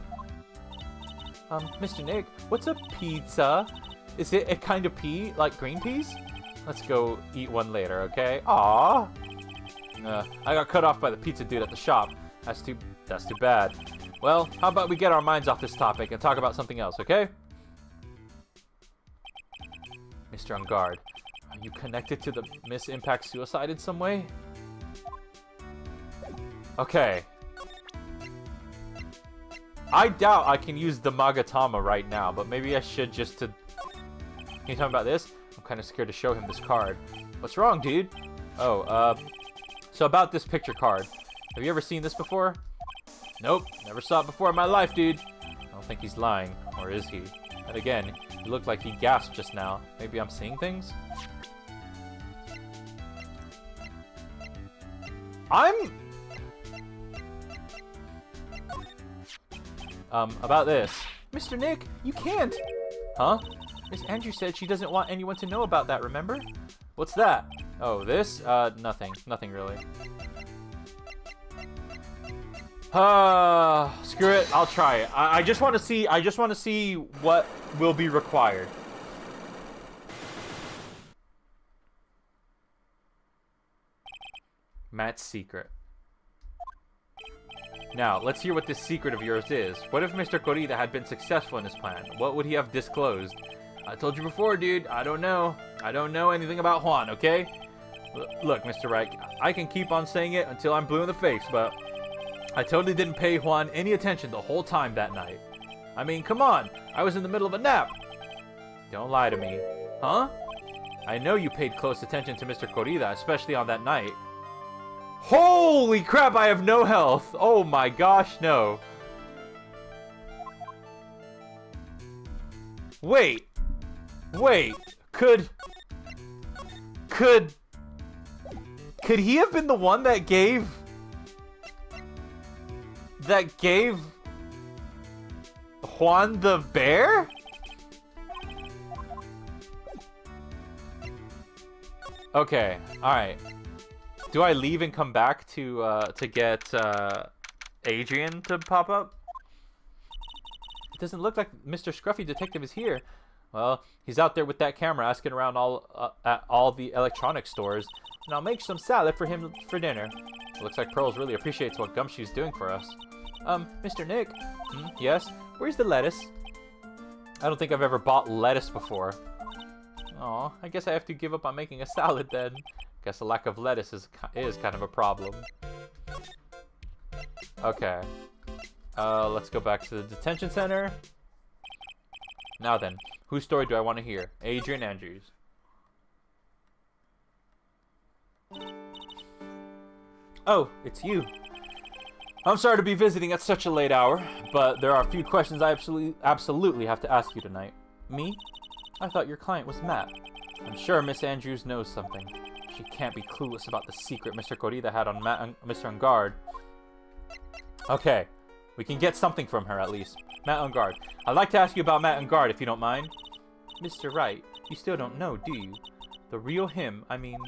Mr. Nick, what's a pizza? Is it a kind of pea, like green peas? Let's go eat one later, okay? Aww. I got cut off by the pizza dude at the shop. That's too bad. Well, how about we get our minds off this topic and talk about something else, okay? Mr. Ungard, are you connected to the Miss Impact suicide in some way? Okay. I doubt I can use the Magatama right now, but maybe I should just to... Can you tell me about this? I'm kind of scared to show him this card. What's wrong, dude? Oh, so about this picture card. Have you ever seen this before? Nope, never saw it before in my life, dude. I don't think he's lying, or is he? And again, he looked like he gasped just now. Maybe I'm seeing things? About this. Mr. Nick, you can't! Huh? Miss Andrews said she doesn't want anyone to know about that, remember? What's that? Oh, this? Nothing. Nothing really. Screw it. I'll try it. I just want to see. I just want to see what will be required. Matt's secret. Now, let's hear what this secret of yours is. What if Mr. Corrida had been successful in his plan? What would he have disclosed? I told you before, dude. I don't know. I don't know anything about Juan, okay? Look, Mr. Reich, I can keep on saying it until I'm blue in the face, but I totally didn't pay Juan any attention the whole time that night. I mean, come on. I was in the middle of a nap. Don't lie to me. Huh? I know you paid close attention to Mr. Corrida, especially on that night. Holy crap, I have no health. Oh my gosh, no. Wait. Wait. Could he have been the one that gave Juan the bear? Okay, alright. Do I leave and come back to get Adrian to pop up? It doesn't look like Mr. Scruffy Detective is here. Well, he's out there with that camera asking around at all the electronics stores. And I'll make some salad for him for dinner. It looks like Pearls really appreciates what Gumshoe's doing for us. Mr. Nick? Yes? Where's the lettuce? I don't think I've ever bought lettuce before. Aw, I guess I have to give up on making a salad then. Guess the lack of lettuce is kind of a problem. Okay. Let's go back to the detention center. Now then, whose story do I want to hear? Adrian Andrews. Oh, it's you. I'm sorry to be visiting at such a late hour, but there are a few questions I absolutely have to ask you tonight. Me? I thought your client was Matt. I'm sure Miss Andrews knows something. She can't be clueless about the secret Mr. Corrida had on Mr. Ungard. Okay, we can get something from her at least. Matt Ungard. I'd like to ask you about Matt Ungard, if you don't mind. Mr. Wright, you still don't know, do you? The real him, I mean...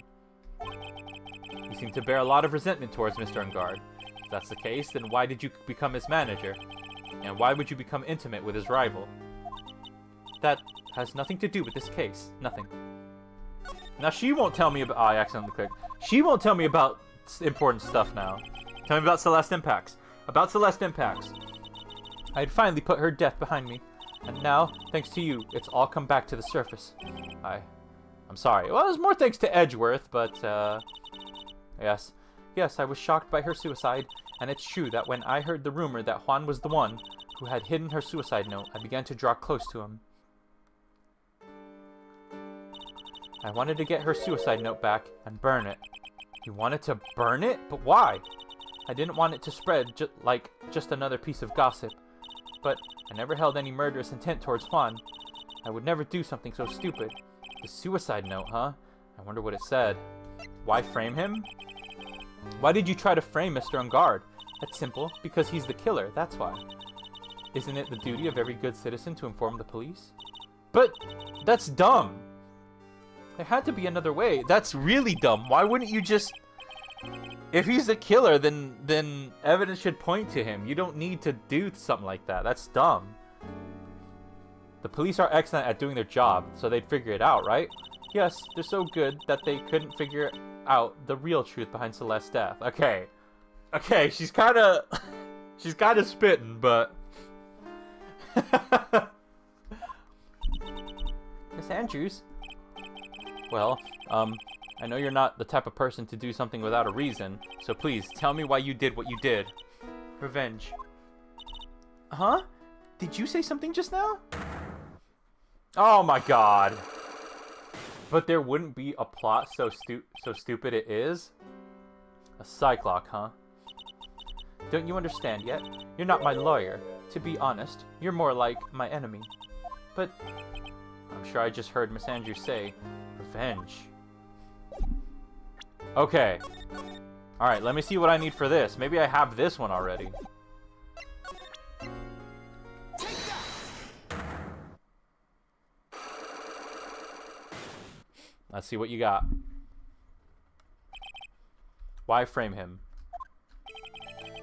You seem to bear a lot of resentment towards Mr. Ungard. If that's the case, then why did you become his manager? And why would you become intimate with his rival? That has nothing to do with this case. Nothing. Now she won't tell me about... Oh, I accidentally clicked. She won't tell me about important stuff now. Tell me about Celeste Impacts. About Celeste Impacts. I had finally put her death behind me. And now, thanks to you, it's all come back to the surface. I'm sorry. Well, it was more thanks to Edgeworth, but, Yes. Yes, I was shocked by her suicide. And it's true that when I heard the rumor that Juan was the one who had hidden her suicide note, I began to draw close to him. I wanted to get her suicide note back and burn it. You wanted to burn it? But why? I didn't want it to spread like just another piece of gossip. But I never held any murderous intent towards Juan. I would never do something so stupid. The suicide note, huh? I wonder what it said. Why frame him? Why did you try to frame Mr. Ungard? That's simple. Because he's the killer, that's why. Isn't it the duty of every good citizen to inform the police? But that's dumb. There had to be another way. That's really dumb. Why wouldn't you just... If he's the killer, then evidence should point to him. You don't need to do something like that. That's dumb. The police are excellent at doing their job, so they'd figure it out, right? Yes, they're so good that they couldn't figure out the real truth behind Celeste's death. Okay. Okay, she's kind of... she's kind of spitting, but... Miss Andrews? Well, I know you're not the type of person to do something without a reason, so please, tell me why you did what you did. Revenge. Huh? Did you say something just now? Oh my god. But there wouldn't be a plot so stupid it is? A Cyclock, huh? Don't you understand yet? You're not my lawyer. To be honest, you're more like my enemy. But I'm sure I just heard Miss Andrews say, revenge. Okay. Alright, let me see what I need for this. Maybe I have this one already. Let's see what you got. Why frame him?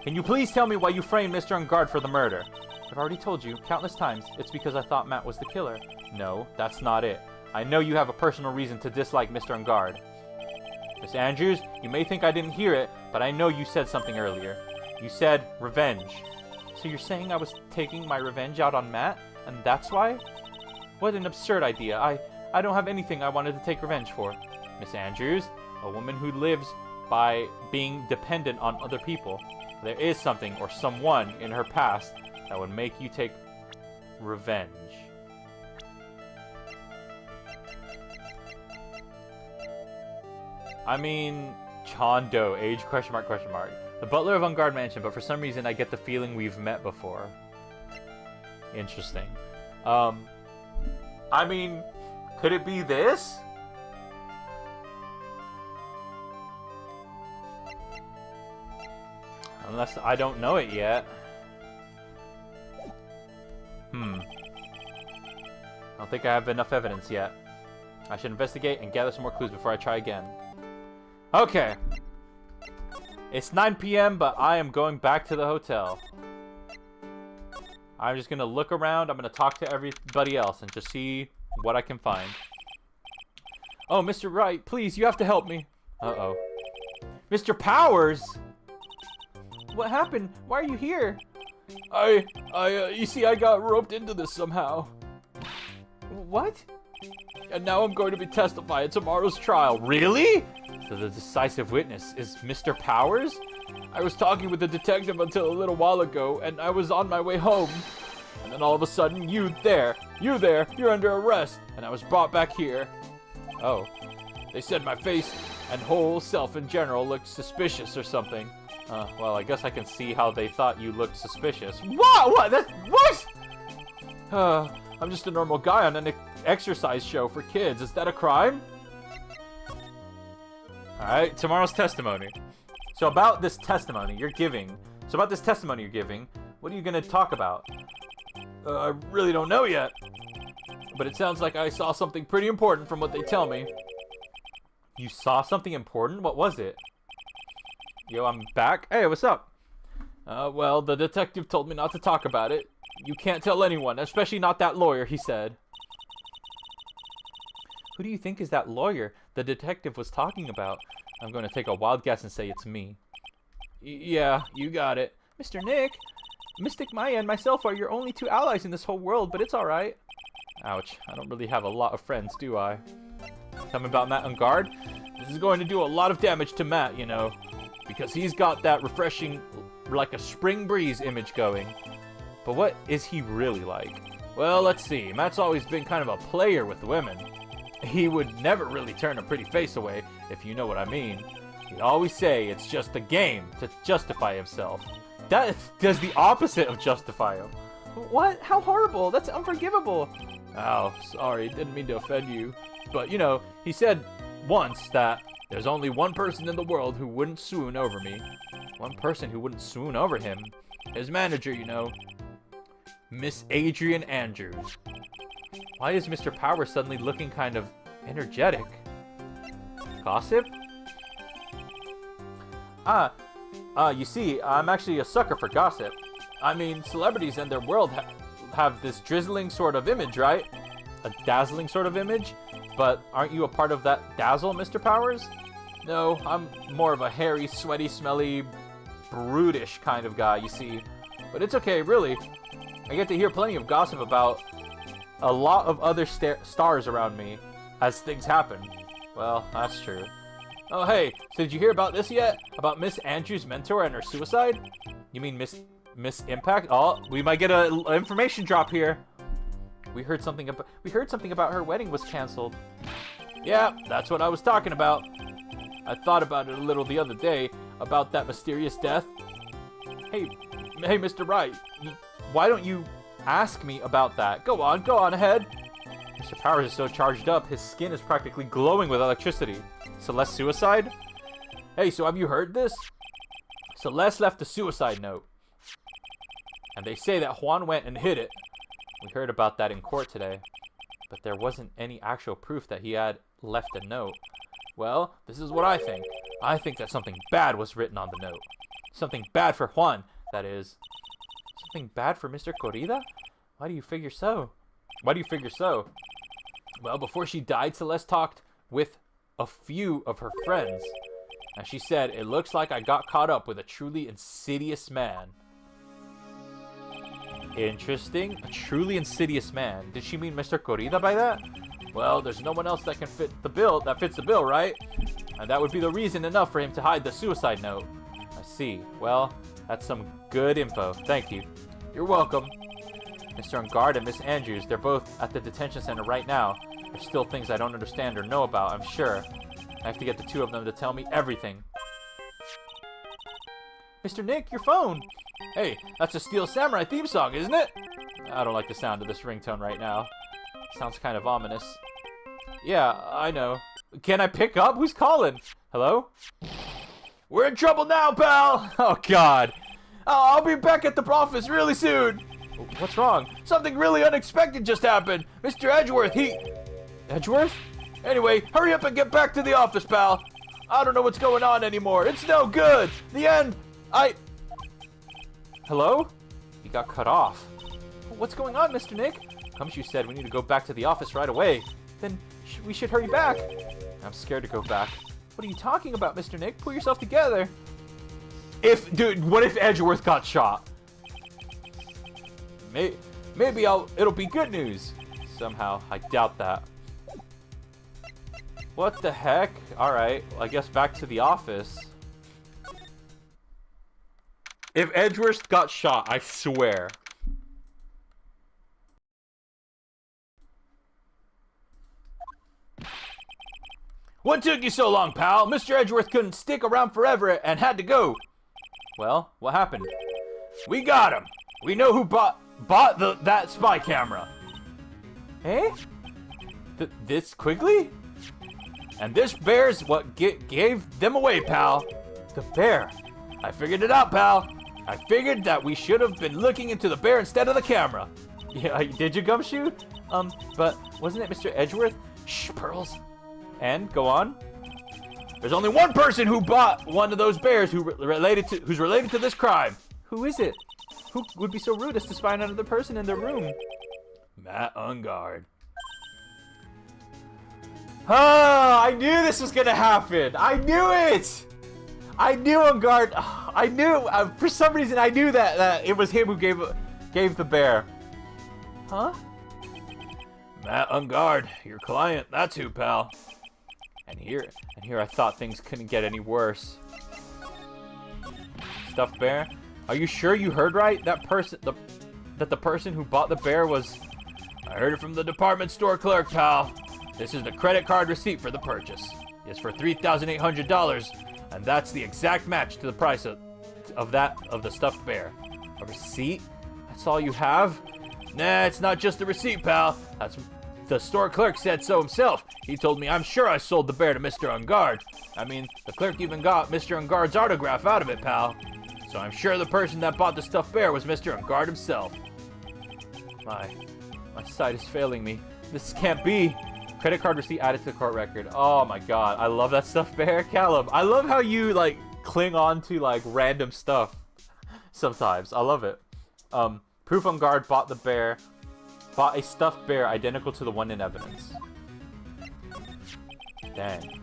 Can you please tell me why you framed Mr. Ungard for the murder? I've already told you countless times it's because I thought Matt was the killer. No, that's not it. I know you have a personal reason to dislike Mr. Ungard. Miss Andrews, you may think I didn't hear it, but I know you said something earlier. You said revenge. So you're saying I was taking my revenge out on Matt, and that's why? What an absurd idea. I don't have anything I wanted to take revenge for. Miss Andrews, a woman who lives by being dependent on other people. There is something or someone in her past that would make you take revenge. I mean, John Doe, age question mark question mark. The butler of Ungard Mansion, but for some reason I get the feeling we've met before. Interesting. I mean, could it be this? Unless I don't know it yet. I don't think I have enough evidence yet. I should investigate and gather some more clues before I try again. Okay. It's 9 p.m., but I am going back to the hotel. I'm just going to look around. I'm going to talk to everybody else and just see what I can find. Oh, Mr. Wright, please, you have to help me. Uh-oh. Mr. Powers! What happened? Why are you here? You see, I got roped into this somehow. What? And now I'm going to be testifying at tomorrow's trial. Really? So the decisive witness is Mr. Powers? I was talking with the detective until a little while ago, and I was on my way home. And then all of a sudden, you're under arrest. And I was brought back here. Oh. They said my face and whole self in general looked suspicious or something. Well, I guess I can see how they thought you looked suspicious. What? What? I'm just a normal guy on an exercise show for kids. Is that a crime? Alright, tomorrow's testimony. So about this testimony you're giving, what are you going to talk about? I really don't know yet. But it sounds like I saw something pretty important from what they tell me. You saw something important? What was it? Yo, I'm back. Hey, what's up? Well, the detective told me not to talk about it. You can't tell anyone, especially not that lawyer, he said. Who do you think is that lawyer the detective was talking about? I'm going to take a wild guess and say it's me. Yeah, you got it. Mr. Nick, Mystic Maya and myself are your only two allies in this whole world, but it's alright. Ouch, I don't really have a lot of friends, do I? Tell me about Matt Ungard. This is going to do a lot of damage to Matt, you know. Because he's got that refreshing, like a spring breeze image going. But what is he really like? Well, let's see. Matt's always been kind of a player with women. He would never really turn a pretty face away, if you know what I mean. He'd always say it's just a game to justify himself. That does the opposite of justify him. What? How horrible. That's unforgivable. Oh, sorry. Didn't mean to offend you. But, you know, he said once that there's only one person in the world who wouldn't swoon over me. One person who wouldn't swoon over him? His manager, you know. Miss Adrian Andrews. Why is Mr. Power suddenly looking kind of energetic? Gossip? You see, I'm actually a sucker for gossip. I mean, celebrities and their world have this drizzling sort of image, right? A dazzling sort of image? But aren't you a part of that dazzle, Mr. Powers? No, I'm more of a hairy, sweaty, smelly, brutish kind of guy, you see. But it's okay, really. I get to hear plenty of gossip about a lot of other stars around me as things happen. Well, that's true. Oh, hey, so did you hear about this yet? About Miss Andrews' mentor and her suicide? You mean Miss Impact? Oh, we might get an information drop here. We heard something about her wedding was canceled. Yeah, that's what I was talking about. I thought about it a little the other day, about that mysterious death. Hey, Mr. Wright, why don't you ask me about that? Go on ahead. Mr. Powers is so charged up, his skin is practically glowing with electricity. Celeste suicide? Hey, so have you heard this? Celeste left a suicide note. And they say that Juan went and hid it. We heard about that in court today. But there wasn't any actual proof that he had left a note. Well, this is what I think. I think that something bad was written on the note. Something bad for Juan, that is. Something bad for Mr. Corrida? Why do you figure so? Why do you figure so? Well, before she died, Celeste talked with a few of her friends. And she said, it looks like I got caught up with a truly insidious man. Interesting. A truly insidious man. Did she mean Mr. Corrida by that? Well, there's no one else that can fit the bill, right? And that would be the reason enough for him to hide the suicide note. I see. Well, that's some good info. Thank you. You're welcome. Mr. Ungard and Miss Andrews, they're both at the detention center right now. There's still things I don't understand or know about, I'm sure. I have to get the two of them to tell me everything. Mr. Nick, your phone! Hey, that's a Steel Samurai theme song, isn't it? I don't like the sound of this ringtone right now. Sounds kind of ominous. Yeah, I know. Can I pick up? Who's calling? Hello? We're in trouble now, pal! Oh, God. I'll be back at the office really soon. What's wrong? Something really unexpected just happened. Mr. Edgeworth, Edgeworth? Anyway, hurry up and get back to the office, pal. I don't know what's going on anymore. It's no good. The end. Hello? He got cut off. What's going on, Mr. Nick? Gumshoe said we need to go back to the office right away. Then we should hurry back. I'm scared to go back. What are you talking about, Mr. Nick? Pull yourself together. Dude, what if Edgeworth got shot? Maybe it'll be good news. Somehow, I doubt that. What the heck? Alright, well, I guess back to the office. If Edgeworth got shot, I swear. What took you so long, pal? Mr. Edgeworth couldn't stick around forever and had to go. Well, what happened? We got him. We know who bought that spy camera. Eh? This Quigley? And this bear's what gave them away, pal. The bear. I figured it out, pal. I figured that we should have been looking into the bear instead of the camera. Yeah, did you, Gumshoe? But wasn't it Mr. Edgeworth? Shh, Pearls. And go on. There's only one person who bought one of those bears who's related to this crime. Who is it? Who would be so rude as to spy on another person in their room? Matt Ungard. Ah, I knew this was gonna happen. I knew it. I knew Ungard. I knew. For some reason, I knew that it was him who gave the bear. Huh? Matt Ungard, your client. That's who, pal. And here I thought things couldn't get any worse. Stuffed bear? Are you sure you heard right? That the person who bought the bear was... I heard it from the department store clerk, pal. This is the credit card receipt for the purchase. It's for $3,800, and that's the exact match to the price of the stuffed bear. A receipt? That's all you have? Nah, it's not just the receipt, pal. The store clerk said so himself. He told me I'm sure I sold the bear to Mr. Ungard. I mean, the clerk even got Mr. Ungard's autograph out of it, pal. So I'm sure the person that bought the stuffed bear was Mr. Ungard himself. My sight is failing me. This can't be. Credit card receipt added to the court record. Oh my god, I love that stuffed bear. Callum, I love how you, like, cling on to, like, random stuff sometimes. I love it. Proof Ungard bought a stuffed bear identical to the one in evidence. Dang.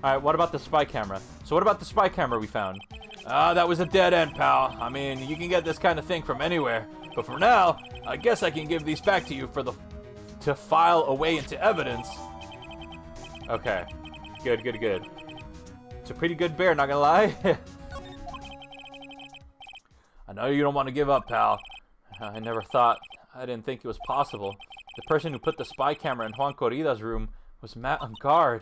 Alright, what about the spy camera? So what about the spy camera we found? That was a dead end, pal. I mean, you can get this kind of thing from anywhere. But for now, I guess I can give these back to you to file away into evidence. Okay. Good. It's a pretty good bear, not gonna lie. I know you don't want to give up, pal. I didn't think it was possible. The person who put the spy camera in Juan Corrida's room was Matt Ungard.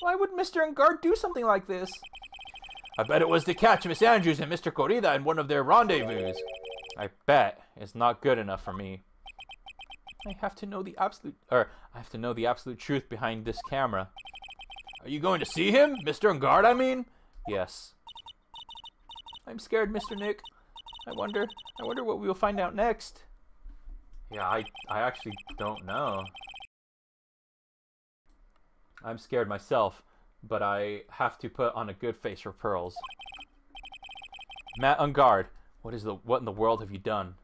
Why would Mr. Ungard do something like this? I bet it was to catch Miss Andrews and Mr. Corrida in one of their rendezvous. I bet it's not good enough for me. I have to know the absolute truth behind this camera. Are you going to see him? Mr. Ungard, I mean? Yes. I'm scared, Mr. Nick. I wonder what we will find out next. Yeah, I actually don't know. I'm scared myself. but I have to put on a good face for Pearls. Matt on guard. What in the world have you done?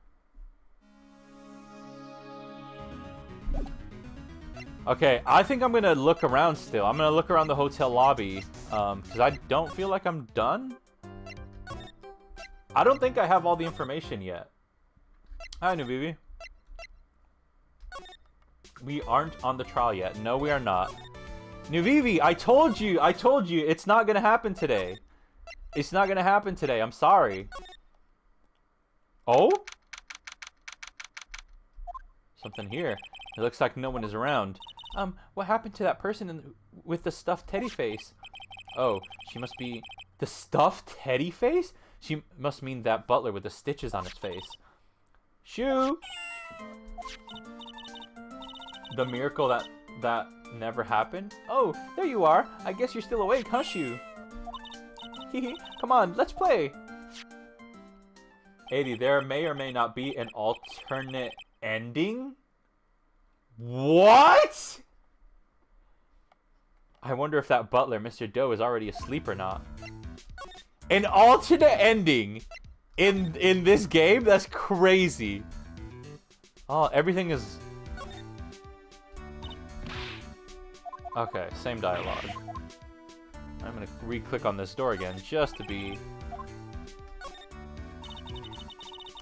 Okay, I think I'm gonna look around still. I'm gonna look around the hotel lobby, because I don't feel like I'm done. I don't think I have all the information yet. Hi, new baby. We aren't on the trial yet. No, we are not. New Vivi, I told you, it's not gonna happen today. It's not gonna happen today. I'm sorry. Oh? Something here. It looks like no one is around. What happened to that person with the stuffed teddy face? Oh, she must be the stuffed teddy face? She must mean that butler with the stitches on his face. Shoo! The miracle that never happened? Oh, there you are. I guess you're still awake, huh, Shoo? Hehe, come on, let's play. A-Dee, there may or may not be an alternate ending? What? I wonder if that butler, Mr. Doe, is already asleep or not. An alternate ending in this game? That's crazy. Oh, everything is... Okay, same dialogue. I'm gonna re-click on this door again, just to be...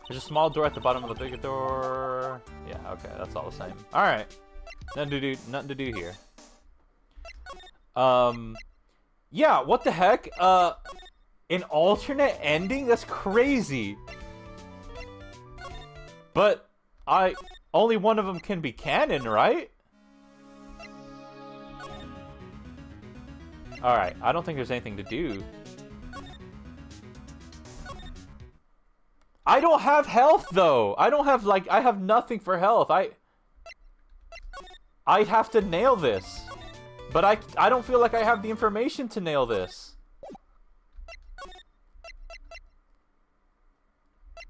There's a small door at the bottom of the bigger door. Yeah, okay, that's all the same. Alright. Nothing to do here. Yeah, what the heck? An alternate ending? That's crazy. But only one of them can be canon, right? Alright, I don't think there's anything to do. I don't have health, though. I don't have, like, I have nothing for health. I'd have to nail this. But I don't feel like I have the information to nail this.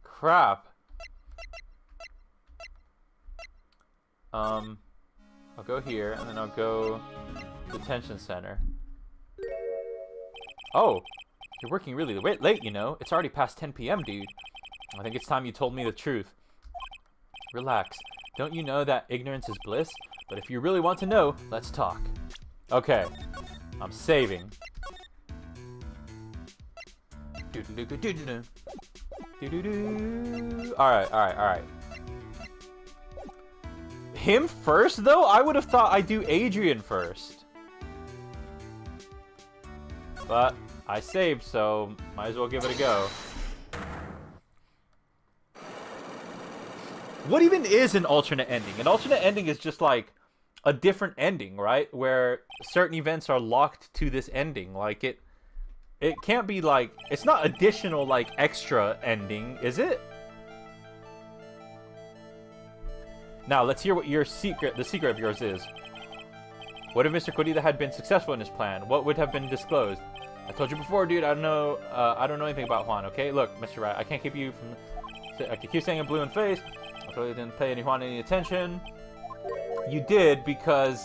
Crap. I'll go here, and then I'll go detention center. Oh, you're working really late, you know. It's already past 10 p.m., dude. I think it's time you told me the truth. Relax. Don't you know that ignorance is bliss? But if you really want to know, let's talk. Okay. I'm saving. Alright. Him first, though? I would have thought I'd do Adrian first. But I saved, so might as well give it a go. What even is an alternate ending? An alternate ending is just like a different ending, right? Where certain events are locked to this ending. Like it can't be like, it's not additional like extra ending, is it? Now let's hear what the secret of yours is. What if Mr. Corita had been successful in his plan? What would have been disclosed? I told you before, dude. I don't know anything about Juan. Okay, look, Mr. Rat, I can't keep you from. I keep saying a blue in face. I totally didn't pay Juan any attention. You did because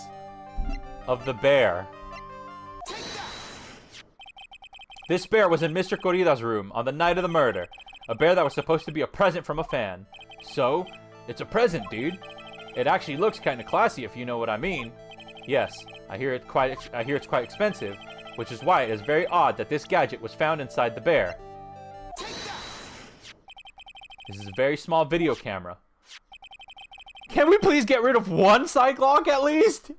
of the bear. This bear was in Mr. Corrida's room on the night of the murder. A bear that was supposed to be a present from a fan. So, it's a present, dude. It actually looks kind of classy, if you know what I mean. Yes, I hear it's quite expensive, which is why it is very odd that this gadget was found inside the bear. This is a very small video camera. Can we please get rid of one Cyclock at least?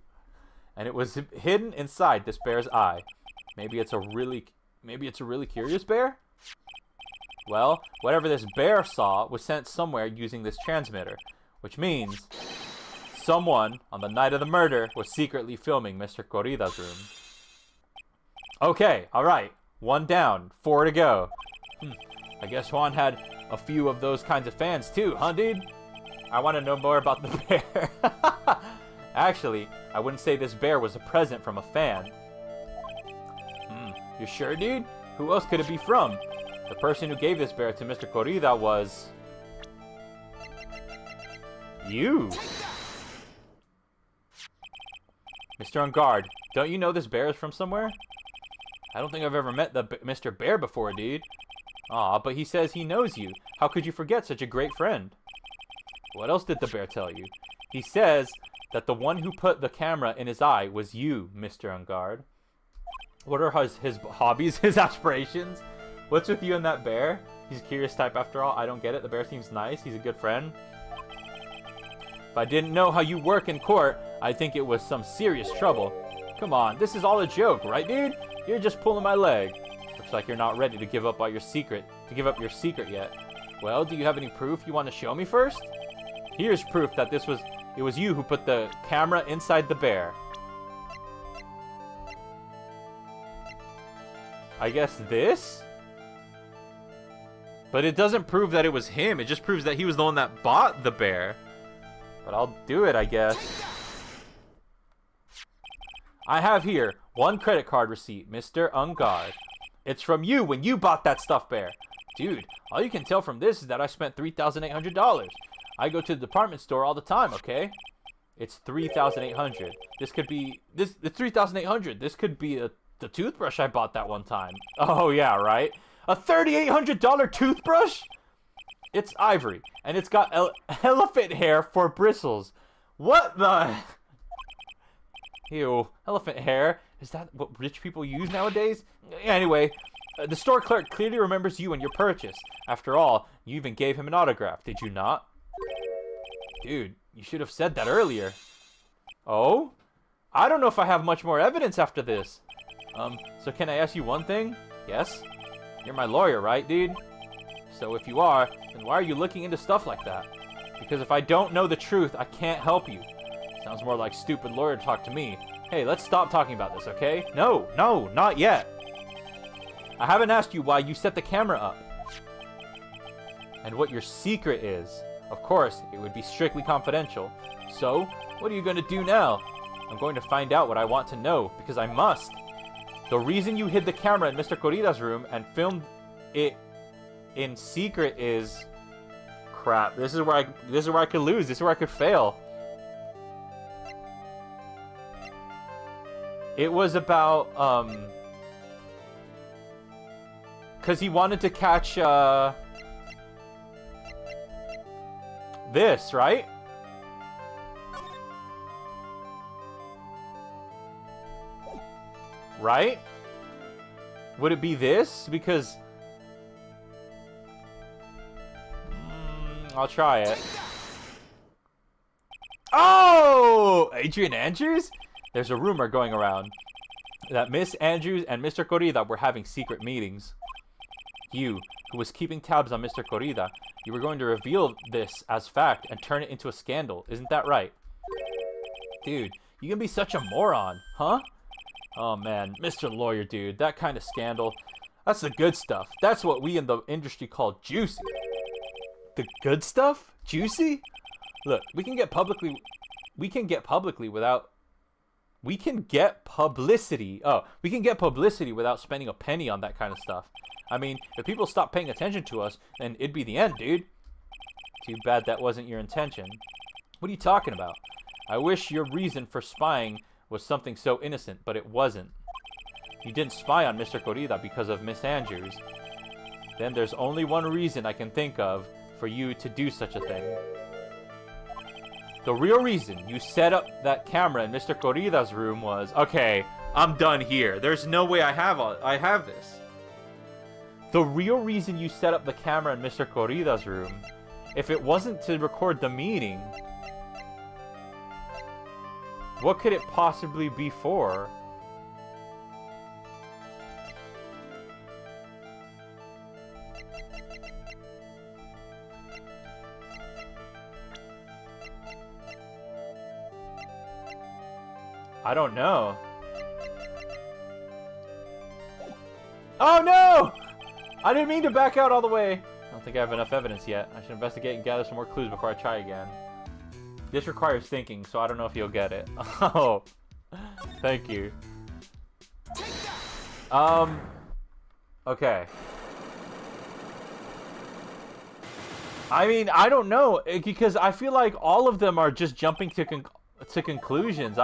And it was hidden inside this bear's eye. Maybe it's a really curious bear? Well, whatever this bear saw was sent somewhere using this transmitter, which means someone on the night of the murder was secretly filming Mr. Corrida's room. Okay, alright. 1 down, 4 to go. I guess Juan had a few of those kinds of fans too, huh, dude? I want to know more about the bear. Actually, I wouldn't say this bear was a present from a fan. You sure, dude? Who else could it be from? The person who gave this bear to Mr. Corrida was... you. Mr. On guard, don't you know this bear is from somewhere? I don't think I've ever met Mr. Bear before, dude. Aw, but he says he knows you. How could you forget such a great friend? What else did the bear tell you? He says that the one who put the camera in his eye was you, Mr. Ungard. What are his hobbies, his aspirations? What's with you and that bear? He's a curious type after all. I don't get it. The bear seems nice. He's a good friend. If I didn't know how you work in court, I'd think it was some serious trouble. Come on, this is all a joke, right, dude? You're just pulling my leg. Looks like you're not ready to give up your secret yet. Well, do you have any proof you want to show me first? Here's proof that it was you who put the camera inside the bear. I guess this? But it doesn't prove that it was him. It just proves that he was the one that bought the bear. But I'll do it, I guess. I have here 1 credit card receipt, Mr. Ungard. It's from you when you bought that stuffed bear. Dude, all you can tell from this is that I spent $3,800. I go to the department store all the time, okay? It's $3,800. This could be... It's $3,800. This could be the toothbrush I bought that one time. Oh, yeah, right? A $3,800 toothbrush? It's ivory, and it's got elephant hair for bristles. What the... Ew, elephant hair. Is that what rich people use nowadays? Anyway, the store clerk clearly remembers you and your purchase. After all, you even gave him an autograph, did you not? Dude, you should have said that earlier. Oh? I don't know if I have much more evidence after this. So can I ask you one thing? Yes? You're my lawyer, right, dude? So if you are, then why are you looking into stuff like that? Because if I don't know the truth, I can't help you. Sounds more like stupid lawyer talk to me. Hey, let's stop talking about this, okay? No, not yet. I haven't asked you why you set the camera up. And what your secret is. Of course, it would be strictly confidential. So, what are you going to do now? I'm going to find out what I want to know, because I must. The reason you hid the camera in Mr. Corrida's room and filmed it in secret is... Crap, this is where I could lose. This is where I could fail. It was about, because he wanted to catch, this, right? Right? Would it be this? Because... I'll try it. Oh! Adrian Andrews? There's a rumor going around that Miss Andrews and Mr. Corrida were having secret meetings. You, who was keeping tabs on Mr. Corrida, you were going to reveal this as fact and turn it into a scandal. Isn't that right? Dude, you can be such a moron, huh? Oh man, Mr. Lawyer, dude, that kind of scandal, that's the good stuff. That's what we in the industry call juicy. The good stuff? Juicy? Look, we can get publicity without... We can get publicity. Oh, we can get publicity without spending a penny on that kind of stuff. I mean, if people stop paying attention to us, then it'd be the end, dude. Too bad that wasn't your intention. What are you talking about? I wish your reason for spying was something so innocent, but it wasn't. You didn't spy on Mr. Corrida because of Miss Andrews. Then there's only one reason I can think of for you to do such a thing. The real reason you set up that camera in Mr. Corrida's room was... Okay, I'm done here. There's no way I have this. The real reason you set up the camera in Mr. Corrida's room, if it wasn't to record the meeting, what could it possibly be for? I don't know. Oh no! I didn't mean to back out all the way. I don't think I have enough evidence yet. I should investigate and gather some more clues before I try again. This requires thinking, so I don't know if you'll get it. Oh, thank you. Okay. I mean, I don't know, because I feel like all of them are just jumping to conclusions.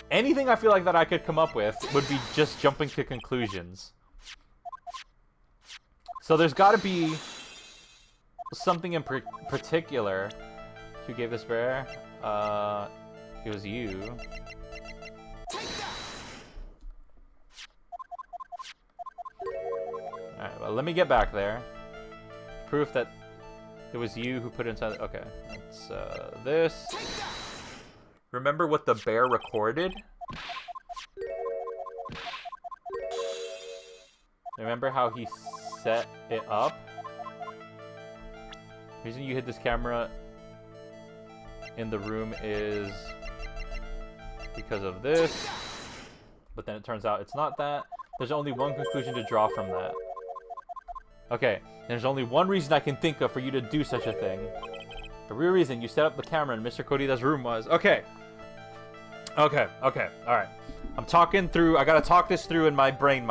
Anything I feel like that I could come up with would be just jumping to conclusions. So there's got to be something in particular. Who gave this bear? It was you. Alright, well, let me get back there. Proof that it was you who put it inside. Okay, it's this. Remember what the bear recorded? Remember how he set it up? The reason you hid this camera in the room is because of this. But then it turns out it's not that. There's only one conclusion to draw from that. Okay, there's only one reason I can think of for you to do such a thing. The real reason you set up the camera in Mr. Kodida's room was... Okay. Okay, alright. I'm talking through... I gotta talk this through in my brain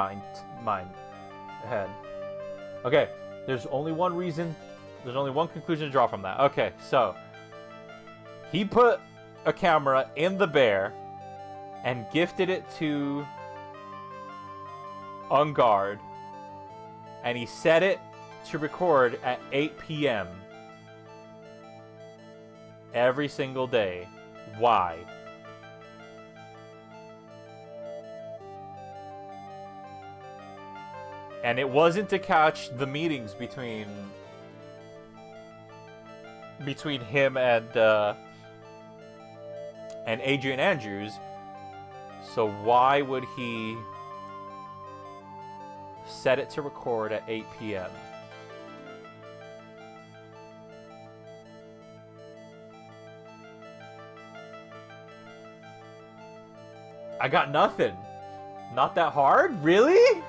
head. Okay, there's only one reason... There's only one conclusion to draw from that. Okay, so... He put a camera in the bear and gifted it to Ungard. And he set it to record at 8 p.m. every single day. Why? And it wasn't to catch the meetings between him and Adrian Andrews. So why would he set it to record at 8 p.m.? I got nothing. Not that hard? Really?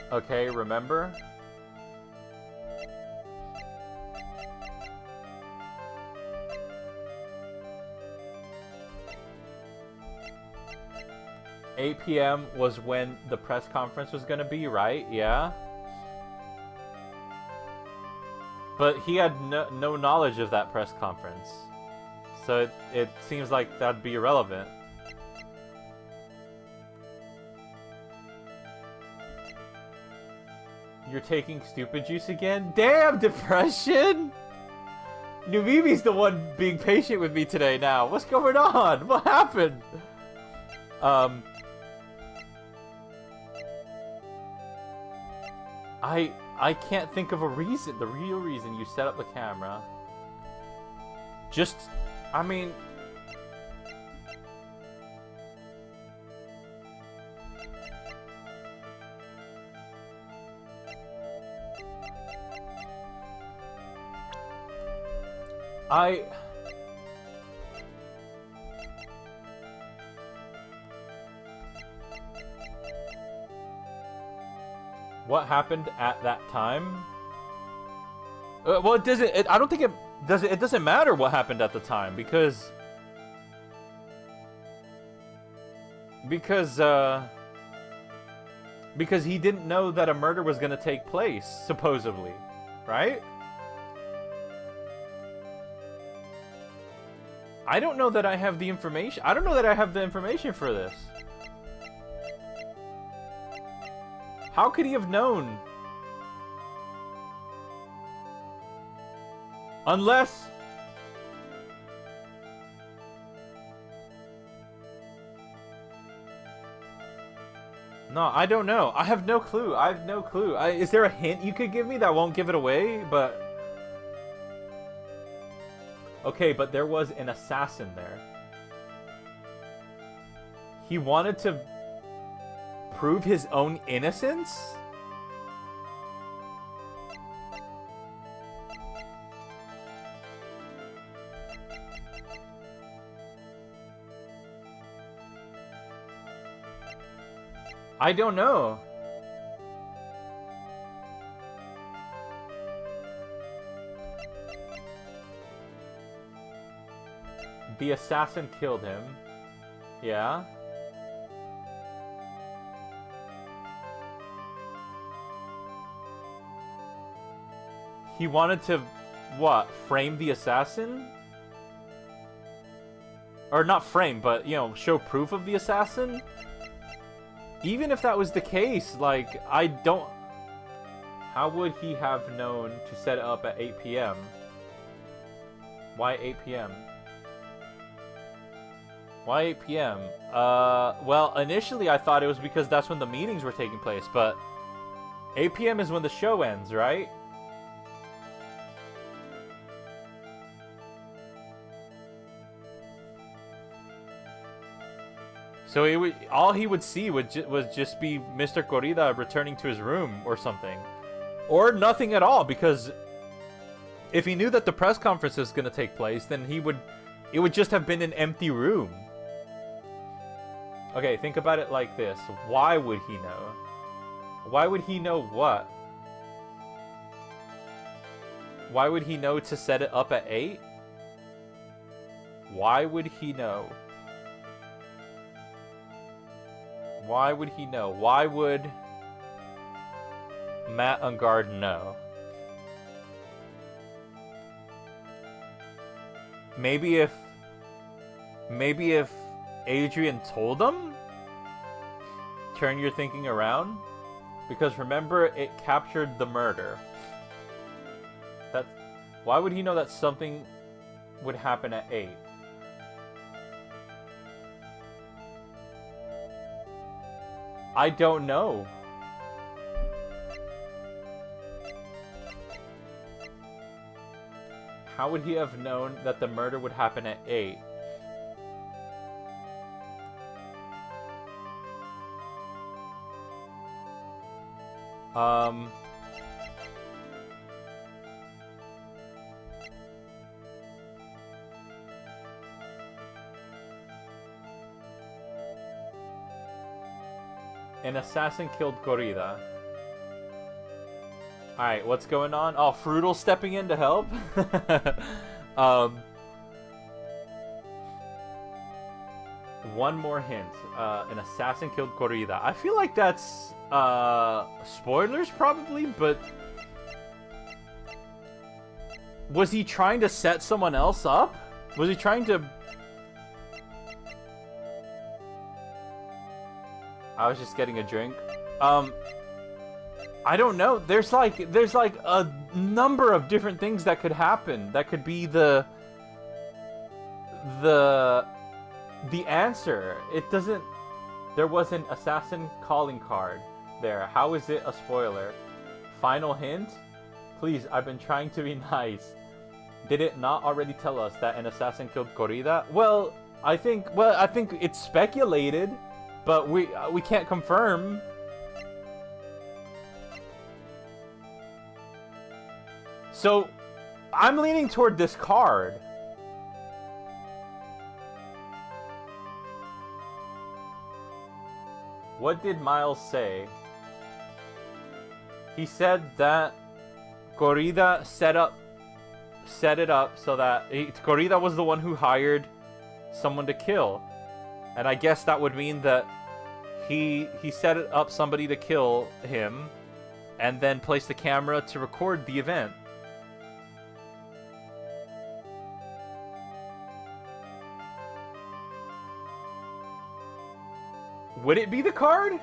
Okay, remember? $8 p.m. was when the press conference was gonna be, right? Yeah. But he had no knowledge of that press conference. So it seems like that'd be irrelevant. You're taking stupid juice again? Damn, depression! Nubibi's the one being patient with me today now. What's going on? What happened? I can't think of a reason. The real reason you set up the camera. Just, I mean... What happened at that time? Well, it doesn't. I don't think it does. It doesn't matter what happened at the time because he didn't know that a murder was going to take place, supposedly, right? I don't know that I have the information. I don't know that I have the information for this. How could he have known? Unless... No, I don't know. I have no clue. I have no clue. Is there a hint you could give me that won't give it away? But... Okay, but there was an assassin there. He wanted to prove his own innocence? I don't know. The assassin killed him. Yeah. He wanted to, what, frame the assassin? Or not frame, but, you know, show proof of the assassin? Even if that was the case, like, I don't... How would he have known to set it up at 8 p.m.? Why 8 p.m.? Why 8 p.m.? Well, initially I thought it was because that's when the meetings were taking place, but 8 p.m. is when the show ends, right? So all he would see was just be Mr. Corrida returning to his room or something. Or nothing at all, because if he knew that the press conference was going to take place, then it would just have been an empty room. Okay, think about it like this. Why would he know? Why would he know what? Why would he know to set it up at 8? Why would he know? Why would he know? Why would Matt Ungard know? Maybe if Adrian told him? Turn your thinking around? Because remember, it captured the murder. Why would he know that something would happen at 8? I don't know. How would he have known that the murder would happen at 8? An assassin killed Corrida. Alright, what's going on? Oh, Frutal stepping in to help? One more hint. An assassin killed Corrida. I feel like that's spoilers probably, but was he trying to set someone else up? Was he trying to... I was just getting a drink. I don't know. There's like a number of different things that could happen. That could be the answer. It doesn't... There was an assassin calling card there. How is it a spoiler? Final hint? Please, I've been trying to be nice. Did it not already tell us that an assassin killed Corrida? Well, I think it's speculated, but we can't confirm. So, I'm leaning toward this card. What did Miles say? He said that Corrida set it up so that Corrida was the one who hired someone to kill. And I guess that would mean that he set it up somebody to kill him and then placed the camera to record the event. Would it be the card?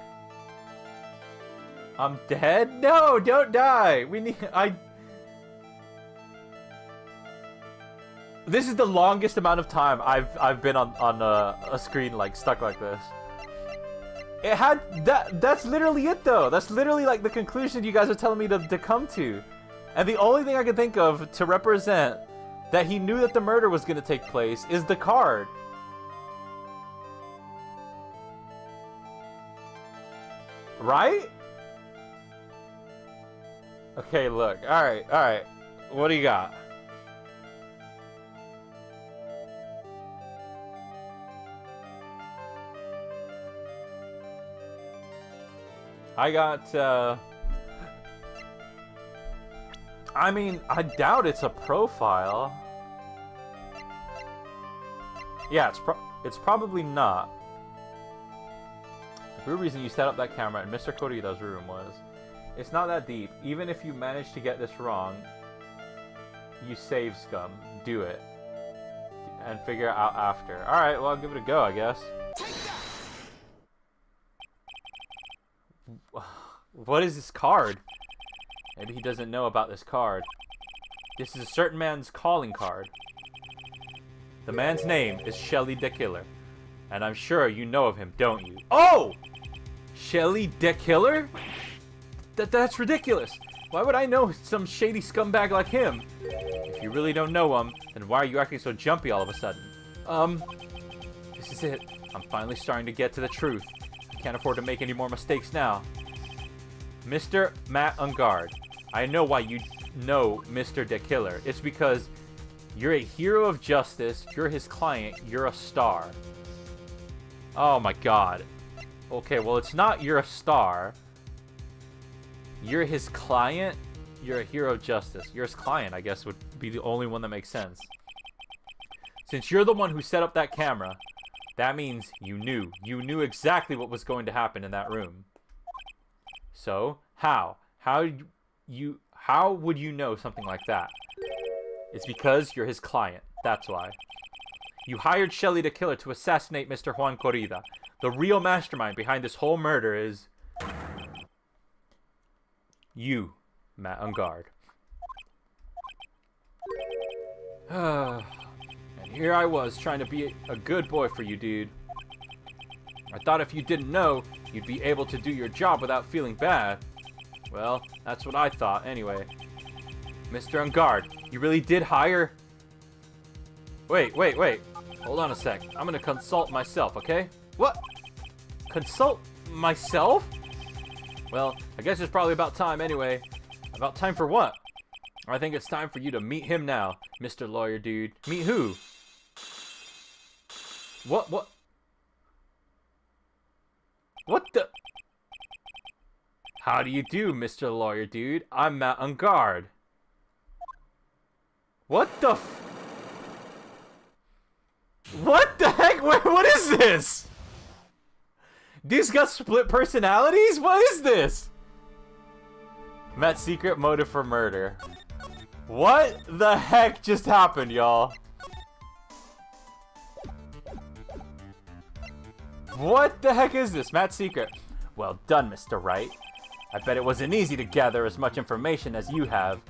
I'm dead? No, don't die. This is the longest amount of time I've been on a screen like stuck like this. It had that's literally it though. That's literally like the conclusion you guys are telling me to come to. And the only thing I can think of to represent that he knew that the murder was going to take place is the card. Right? Okay, look. Alright. What do you got? I got, I mean, I doubt it's a profile. Yeah, it's probably not. The real reason you set up that camera in Mr. Korida's room was, it's not that deep. Even if you manage to get this wrong, you save scum. Do it. And figure it out after. Alright, well, I'll give it a go, I guess. What is this card? Maybe he doesn't know about this card. This is a certain man's calling card. The man's name is Shelly the Killer. And I'm sure you know of him, don't you? Oh! Shelly the Killer? That's ridiculous. Why would I know some shady scumbag like him? If you really don't know him, then why are you acting so jumpy all of a sudden? This is it. I'm finally starting to get to the truth. I can't afford to make any more mistakes now. Mr. Matt Ungard, I know why you know Mr. the Killer. It's because you're a hero of justice, you're his client, you're a star. Oh my god. Okay, well it's not you're a star. You're his client, you're a hero of justice. You're his client, I guess, would be the only one that makes sense. Since you're the one who set up that camera, that means you knew. You knew exactly what was going to happen in that room. So, how? How would you know something like that? It's because you're his client. That's why. You hired Shelly the Killer to assassinate Mr. Juan Corrida. The real mastermind behind this whole murder is you, Matt Ungard. And here I was trying to be a good boy for you, dude. I thought if you didn't know, you'd be able to do your job without feeling bad. Well, that's what I thought, anyway. Mr. Ungard, you really did hire... Wait. Hold on a sec. I'm gonna consult myself, okay? What? Consult myself? Well, I guess it's probably about time anyway. About time for what? I think it's time for you to meet him now, Mr. Lawyer Dude. Meet who? What? What the? How do you do, Mr. Lawyer Dude? I'm Matt Ungard. What the f... What the heck? What is this? These got split personalities? What is this? Matt's secret motive for murder. What the heck just happened, y'all? What the heck is this? Matt's secret. Well done, Mr. Wright. I bet it wasn't easy to gather as much information as you have.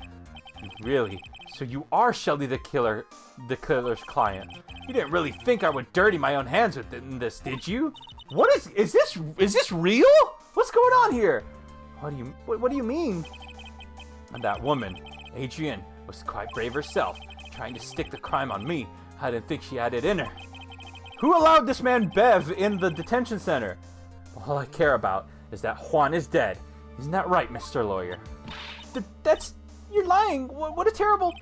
Really? So you are Shelly the Killer's client. You didn't really think I would dirty my own hands with this, did you? What is this real? What's going on here? What do you mean? And that woman, Adrienne, was quite brave herself, trying to stick the crime on me. I didn't think she had it in her. Who allowed this man Bev in the detention center? All I care about is that Juan is dead. Isn't that right, Mr. Lawyer? You're lying. What a terrible...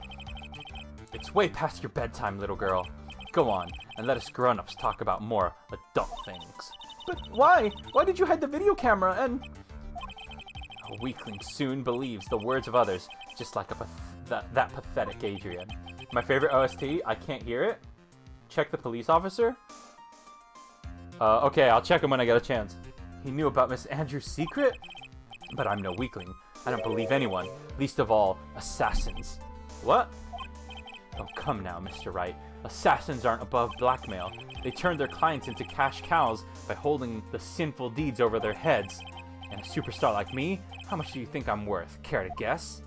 It's way past your bedtime, little girl. Go on, and let us grown-ups talk about more adult things. But why? Why did you hide the video camera and... A weakling soon believes the words of others, just like that pathetic Adrian. My favorite OST, I can't hear it. Check the police officer? Okay, I'll check him when I get a chance. He knew about Miss Andrews' secret? But I'm no weakling. I don't believe anyone, least of all, assassins. What? Oh, come now, Mr. Wright. Assassins aren't above blackmail. They turn their clients into cash cows by holding the sinful deeds over their heads. And a superstar like me, how much do you think I'm worth? Care to guess?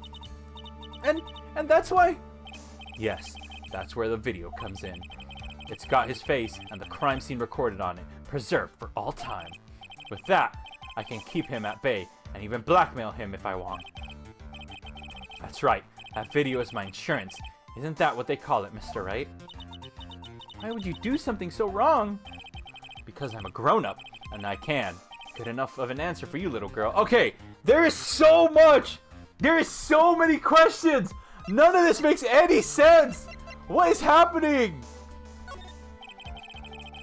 And that's why... Yes, that's where the video comes in. It's got his face and the crime scene recorded on it, preserved for all time. With that, I can keep him at bay and even blackmail him if I want. That's right, that video is my insurance. Isn't that what they call it, Mr. Wright? Why would you do something so wrong? Because I'm a grown-up, and I can. Good enough of an answer for you, little girl. Okay, there is so much! There is so many questions! None of this makes any sense! What is happening?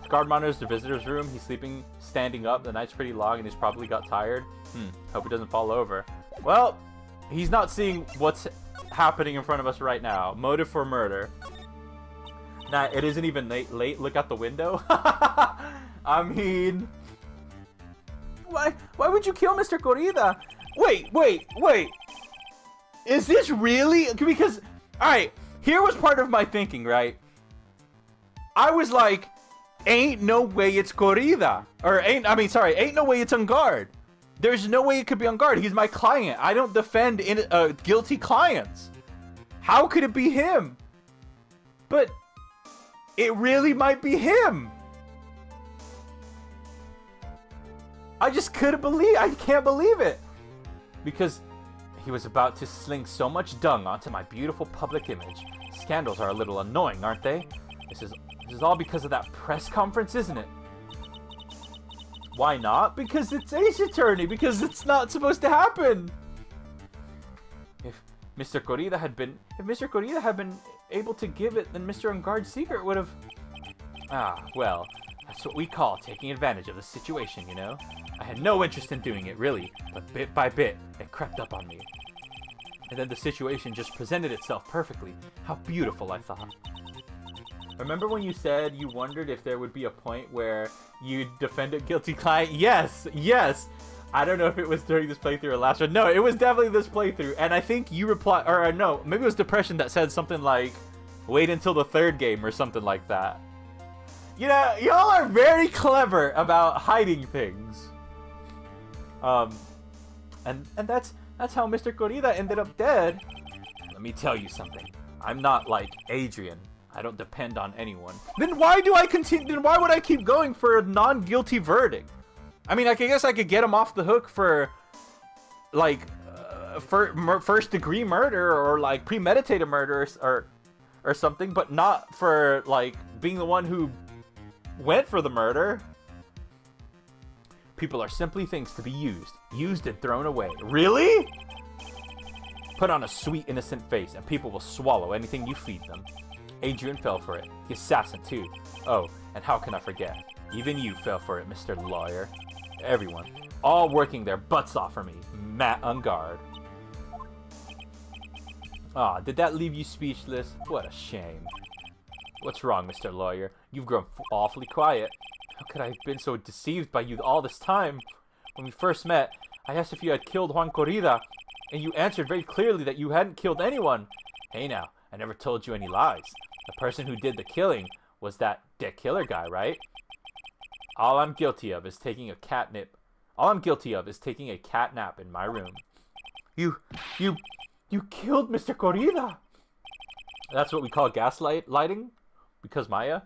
Guard monitors the visitor's room. He's sleeping, standing up. The night's pretty long, and he's probably got tired. Hope he doesn't fall over. Well, he's not seeing what's happening in front of us right now. Motive for murder. Nah, it isn't even late. Look out the window. I mean... Why would you kill Mr. Corrida? Wait. Is this really... Because, alright, here was part of my thinking, right? I was like, ain't no way it's Corrida. Ain't no way it's on guard. There's no way it could be on guard. He's my client. I don't defend guilty clients. How could it be him? But it really might be him. I just couldn't believe. I can't believe it. Because he was about to sling so much dung onto my beautiful public image. Scandals are a little annoying, aren't they? This is all because of that press conference, isn't it? Why not? Because it's Ace Attorney. Because it's not supposed to happen. If Mr. Corrida had been able to give it, then Mr. Ungard's secret would have... Ah, well, that's what we call taking advantage of the situation, you know? I had no interest in doing it, really, but bit by bit, it crept up on me. And then the situation just presented itself perfectly. How beautiful, I thought. Remember when you said you wondered if there would be a point where you'd defend a guilty client? Yes! I don't know if it was during this playthrough or last one. No, it was definitely this playthrough. And I think you replied, or no, maybe it was Depression that said something like, wait until the third game or something like that. You know, y'all are very clever about hiding things. And that's how Mr. Corrida ended up dead. Let me tell you something. I'm not like Adrian. I don't depend on anyone. Then why do I continue? Then why would I keep going for a non-guilty verdict? I mean, I guess I could get him off the hook for, like, first-degree murder or, like, premeditated murder or something, but not for, like, being the one who went for the murder. People are simply things to be used and thrown away. Really? Put on a sweet, innocent face, and people will swallow anything you feed them. Adrian fell for it. The assassin, too. Oh, and how can I forget? Even you fell for it, Mr. Lawyer. Everyone. All working their butts off for me. Matt Ungard. Ah, did that leave you speechless? What a shame. What's wrong, Mr. Lawyer? You've grown awfully quiet. How could I have been so deceived by you all this time? When we first met, I asked if you had killed Juan Corrida, and you answered very clearly that you hadn't killed anyone. Hey now, I never told you any lies. The person who did the killing was that Dick Killer guy, right? All I'm guilty of is taking a cat nap in my room. You killed Mr. Corrida. That's what we call gaslighting? Because Maya?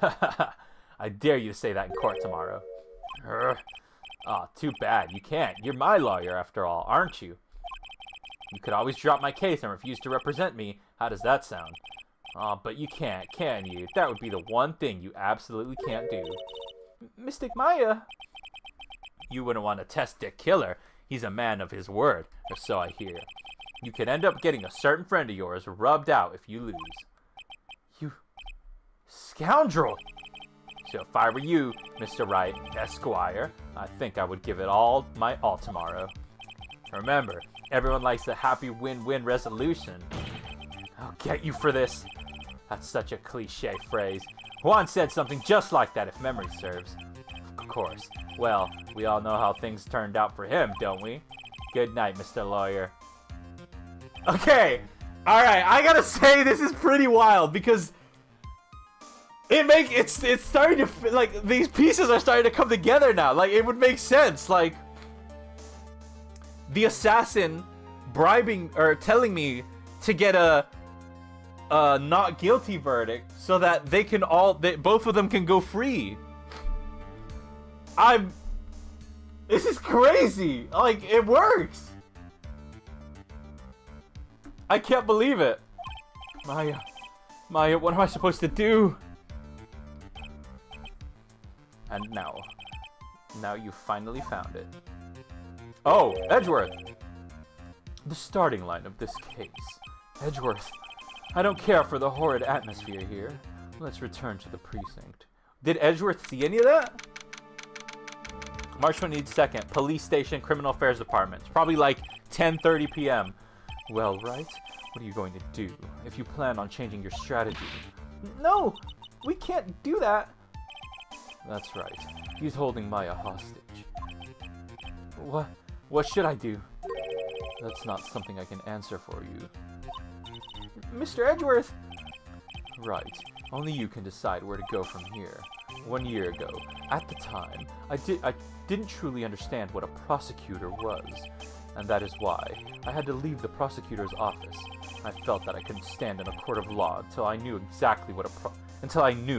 I dare you to say that in court tomorrow. Aw, too bad. You can't. You're my lawyer after all, aren't you? You could always drop my case and refuse to represent me. How does that sound? Aw, but you can't, can you? That would be the one thing you absolutely can't do. Mystic Maya? You wouldn't want to test Dick Killer. He's a man of his word, or so I hear. You could end up getting a certain friend of yours rubbed out if you lose. You scoundrel! So if I were you, Mr. Wright, Esquire, I think I would give it all my all tomorrow. Remember, everyone likes a happy win-win resolution. I'll get you for this. That's such a cliche phrase. Juan said something just like that, if memory serves. Of course. Well, we all know how things turned out for him, don't we? Good night, Mr. Lawyer. Okay. Alright, I gotta say this is pretty wild because it's starting to, like, these pieces are starting to come together now. Like, it would make sense. Like, the assassin bribing or telling me to get a not guilty verdict so that they can both of them can go free. This is crazy. Like, it works. I can't believe it. Maya, what am I supposed to do? And now you finally found it. Oh, Edgeworth. The starting line of this case. Edgeworth. I don't care for the horrid atmosphere here. Let's return to the precinct. Did Edgeworth see any of that? March 22nd, Police Station, Criminal Affairs Department. It's probably like 10:30 p.m. Well, right? What are you going to do? If you plan on changing your strategy, No! We can't do that! That's right. He's holding Maya hostage. What should I do? That's not something I can answer for you. Mr. Edgeworth! Right. Only you can decide where to go from here. 1 year ago, at the time, I didn't truly understand what a prosecutor was. And that is why I had to leave the prosecutor's office. I felt that I couldn't stand in a court of law until I knew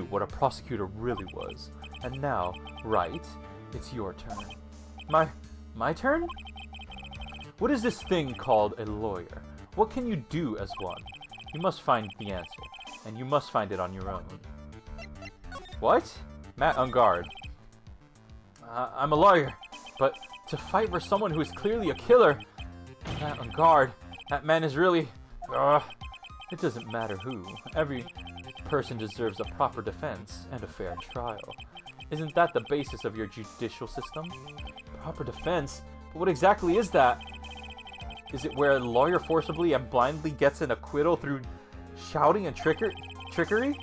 what a prosecutor really was. And now, right, it's your turn. My turn? What is this thing called a lawyer? What can you do as one? You must find the answer, and you must find it on your own. What? Matt Ungard. I'm a lawyer, but to fight for someone who is clearly a killer, Matt Ungard, that man is really... It doesn't matter who. Every person deserves a proper defense and a fair trial. Isn't that the basis of your judicial system? Proper defense? But what exactly is that? Is it where a lawyer forcibly and blindly gets an acquittal through shouting and trickery?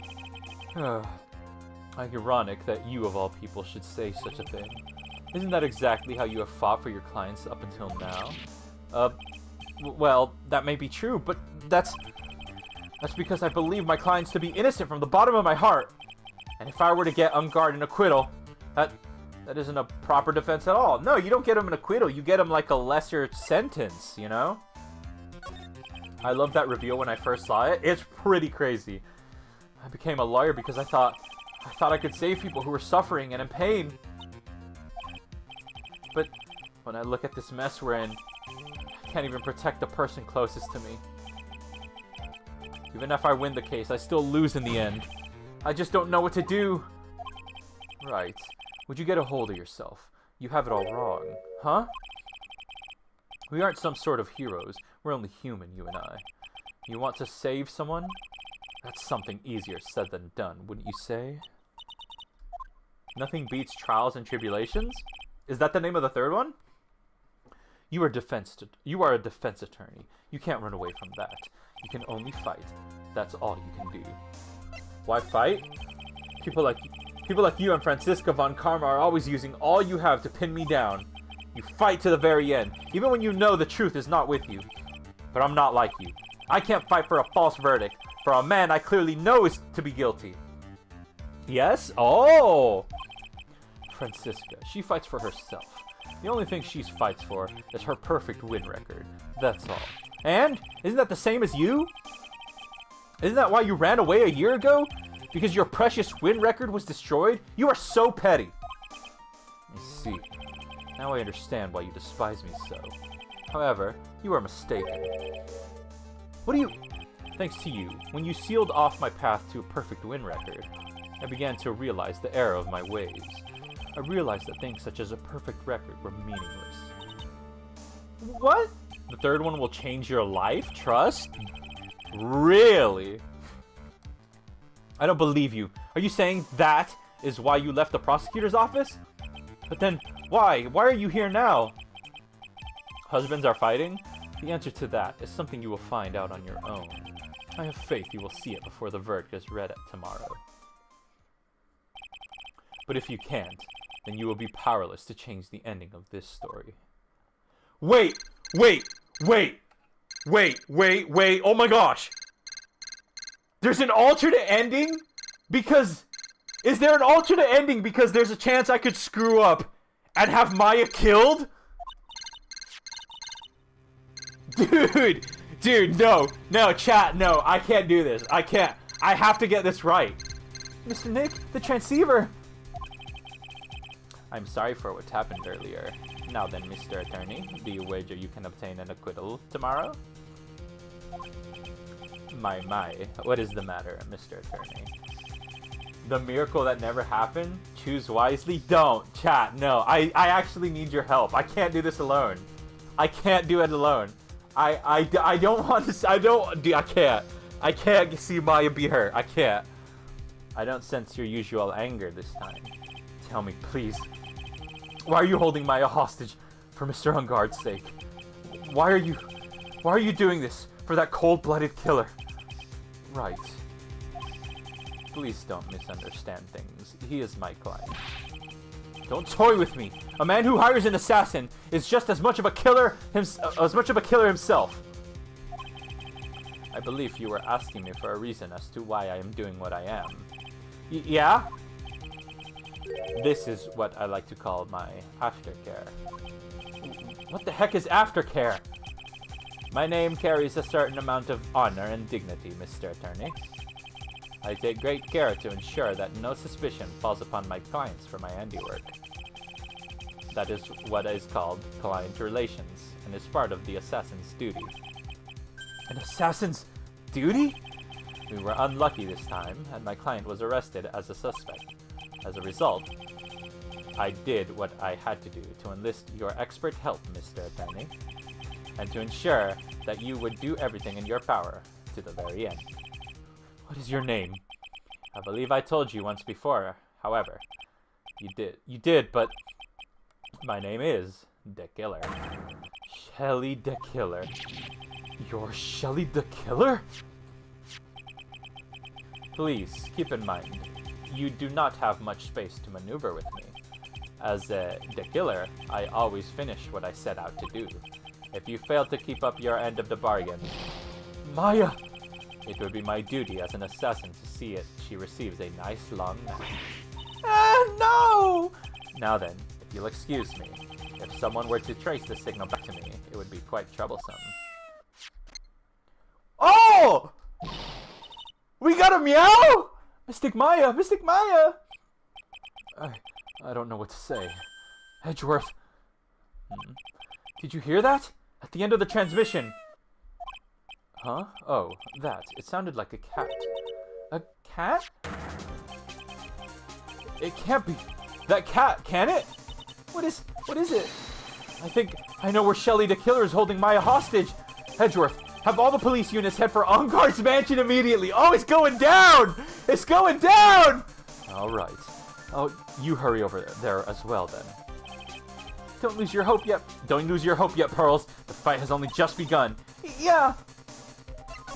Ironic that you, of all people, should say such a thing. Isn't that exactly how you have fought for your clients up until now? Well, that may be true, but that's because I believe my clients to be innocent from the bottom of my heart. And if I were to get Ungard an acquittal, that isn't a proper defense at all. No, you don't get him an acquittal. You get him like a lesser sentence, you know? I love that reveal when I first saw it. It's pretty crazy. I became a lawyer because I thought I could save people who were suffering and in pain. But when I look at this mess we're in, I can't even protect the person closest to me. Even if I win the case, I still lose in the end. I just don't know what to do. Right. Would you get a hold of yourself? You have it all wrong. Huh? We aren't some sort of heroes. We're only human, you and I. You want to save someone? That's something easier said than done, wouldn't you say? Nothing beats trials and tribulations? Is that the name of the third one? You are a defense attorney. You can't run away from that. You can only fight. That's all you can do. Why fight? People like you and Franziska von Karma are always using all you have to pin me down. You fight to the very end, even when you know the truth is not with you. But I'm not like you. I can't fight for a false verdict, for a man I clearly know is to be guilty. Yes? Oh! Franziska, she fights for herself. The only thing she fights for is her perfect win record. That's all. And? Isn't that the same as you? Isn't that why you ran away a year ago? Because your precious win record was destroyed? You are so petty. I see. Now I understand why you despise me so. However, you are mistaken. What do you... Thanks to you, when you sealed off my path to a perfect win record, I began to realize the error of my ways. I realized that things such as a perfect record were meaningless. What? The third one will change your life? Trust? Really? I don't believe you. Are you saying that is why you left the prosecutor's office? But then, why? Why are you here now? Husbands are fighting? The answer to that is something you will find out on your own. I have faith you will see it before the verdict is read tomorrow. But if you can't, then you will be powerless to change the ending of this story. Wait! Oh my gosh! There's an alternate ending? Because... Is there an alternate ending because there's a chance I could screw up and have Maya killed? Dude, no, chat, no, I can't do this. I can't. I have to get this right. Mr. Nick, the transceiver. I'm sorry for what happened earlier. Now then, Mr. Attorney, do you wager you can obtain an acquittal tomorrow? My, what is the matter, Mr. Attorney? The miracle that never happened? Choose wisely? Don't, chat, no. I actually need your help. I can't do this alone. I can't do it alone. I don't want to, I can't see Maya be hurt. I can't. I don't sense your usual anger this time. Tell me, please. Why are you holding Maya hostage for Mr. Ungard's sake? Why are you doing this for that cold-blooded killer? Right. Please don't misunderstand things. He is my client. Don't toy with me. A man who hires an assassin is just as much of a killer himself. I believe you were asking me for a reason as to why I am doing what I am. Yeah? This is what I like to call my aftercare. What the heck is aftercare? My name carries a certain amount of honor and dignity, Mr. Attorney. I take great care to ensure that no suspicion falls upon my clients for my handiwork. That is what is called client relations, and is part of the assassin's duty. An assassin's duty? We were unlucky this time, and my client was arrested as a suspect. As a result, I did what I had to do to enlist your expert help, Mr. Attorney, and to ensure that you would do everything in your power to the very end. What is your name? I believe I told you once before, however. You did, but my name is the Killer. Shelly the Killer. You're Shelly the Killer? Please, keep in mind, you do not have much space to maneuver with me. As the Killer, I always finish what I set out to do. If you fail to keep up your end of the bargain, Maya! It would be my duty as an assassin to see it she receives a nice long nap. No! Now then, if you'll excuse me, if someone were to trace the signal back to me, it would be quite troublesome. Oh! We got a meow? Mystic Maya! Mystic Maya! I don't know what to say. Edgeworth. Did you hear that? At the end of the transmission. Huh? Oh, that. It sounded like a cat. A cat? It can't be that cat, can it? What is it? I think I know where Shelly the Killer is holding Maya hostage. Edgeworth, have all the police units head for Onguard's mansion immediately. Oh, it's going down! It's going down! All right. Oh, you hurry over there as well, then. Don't lose your hope yet. Don't lose your hope yet, Pearls. The fight has only just begun. Yeah.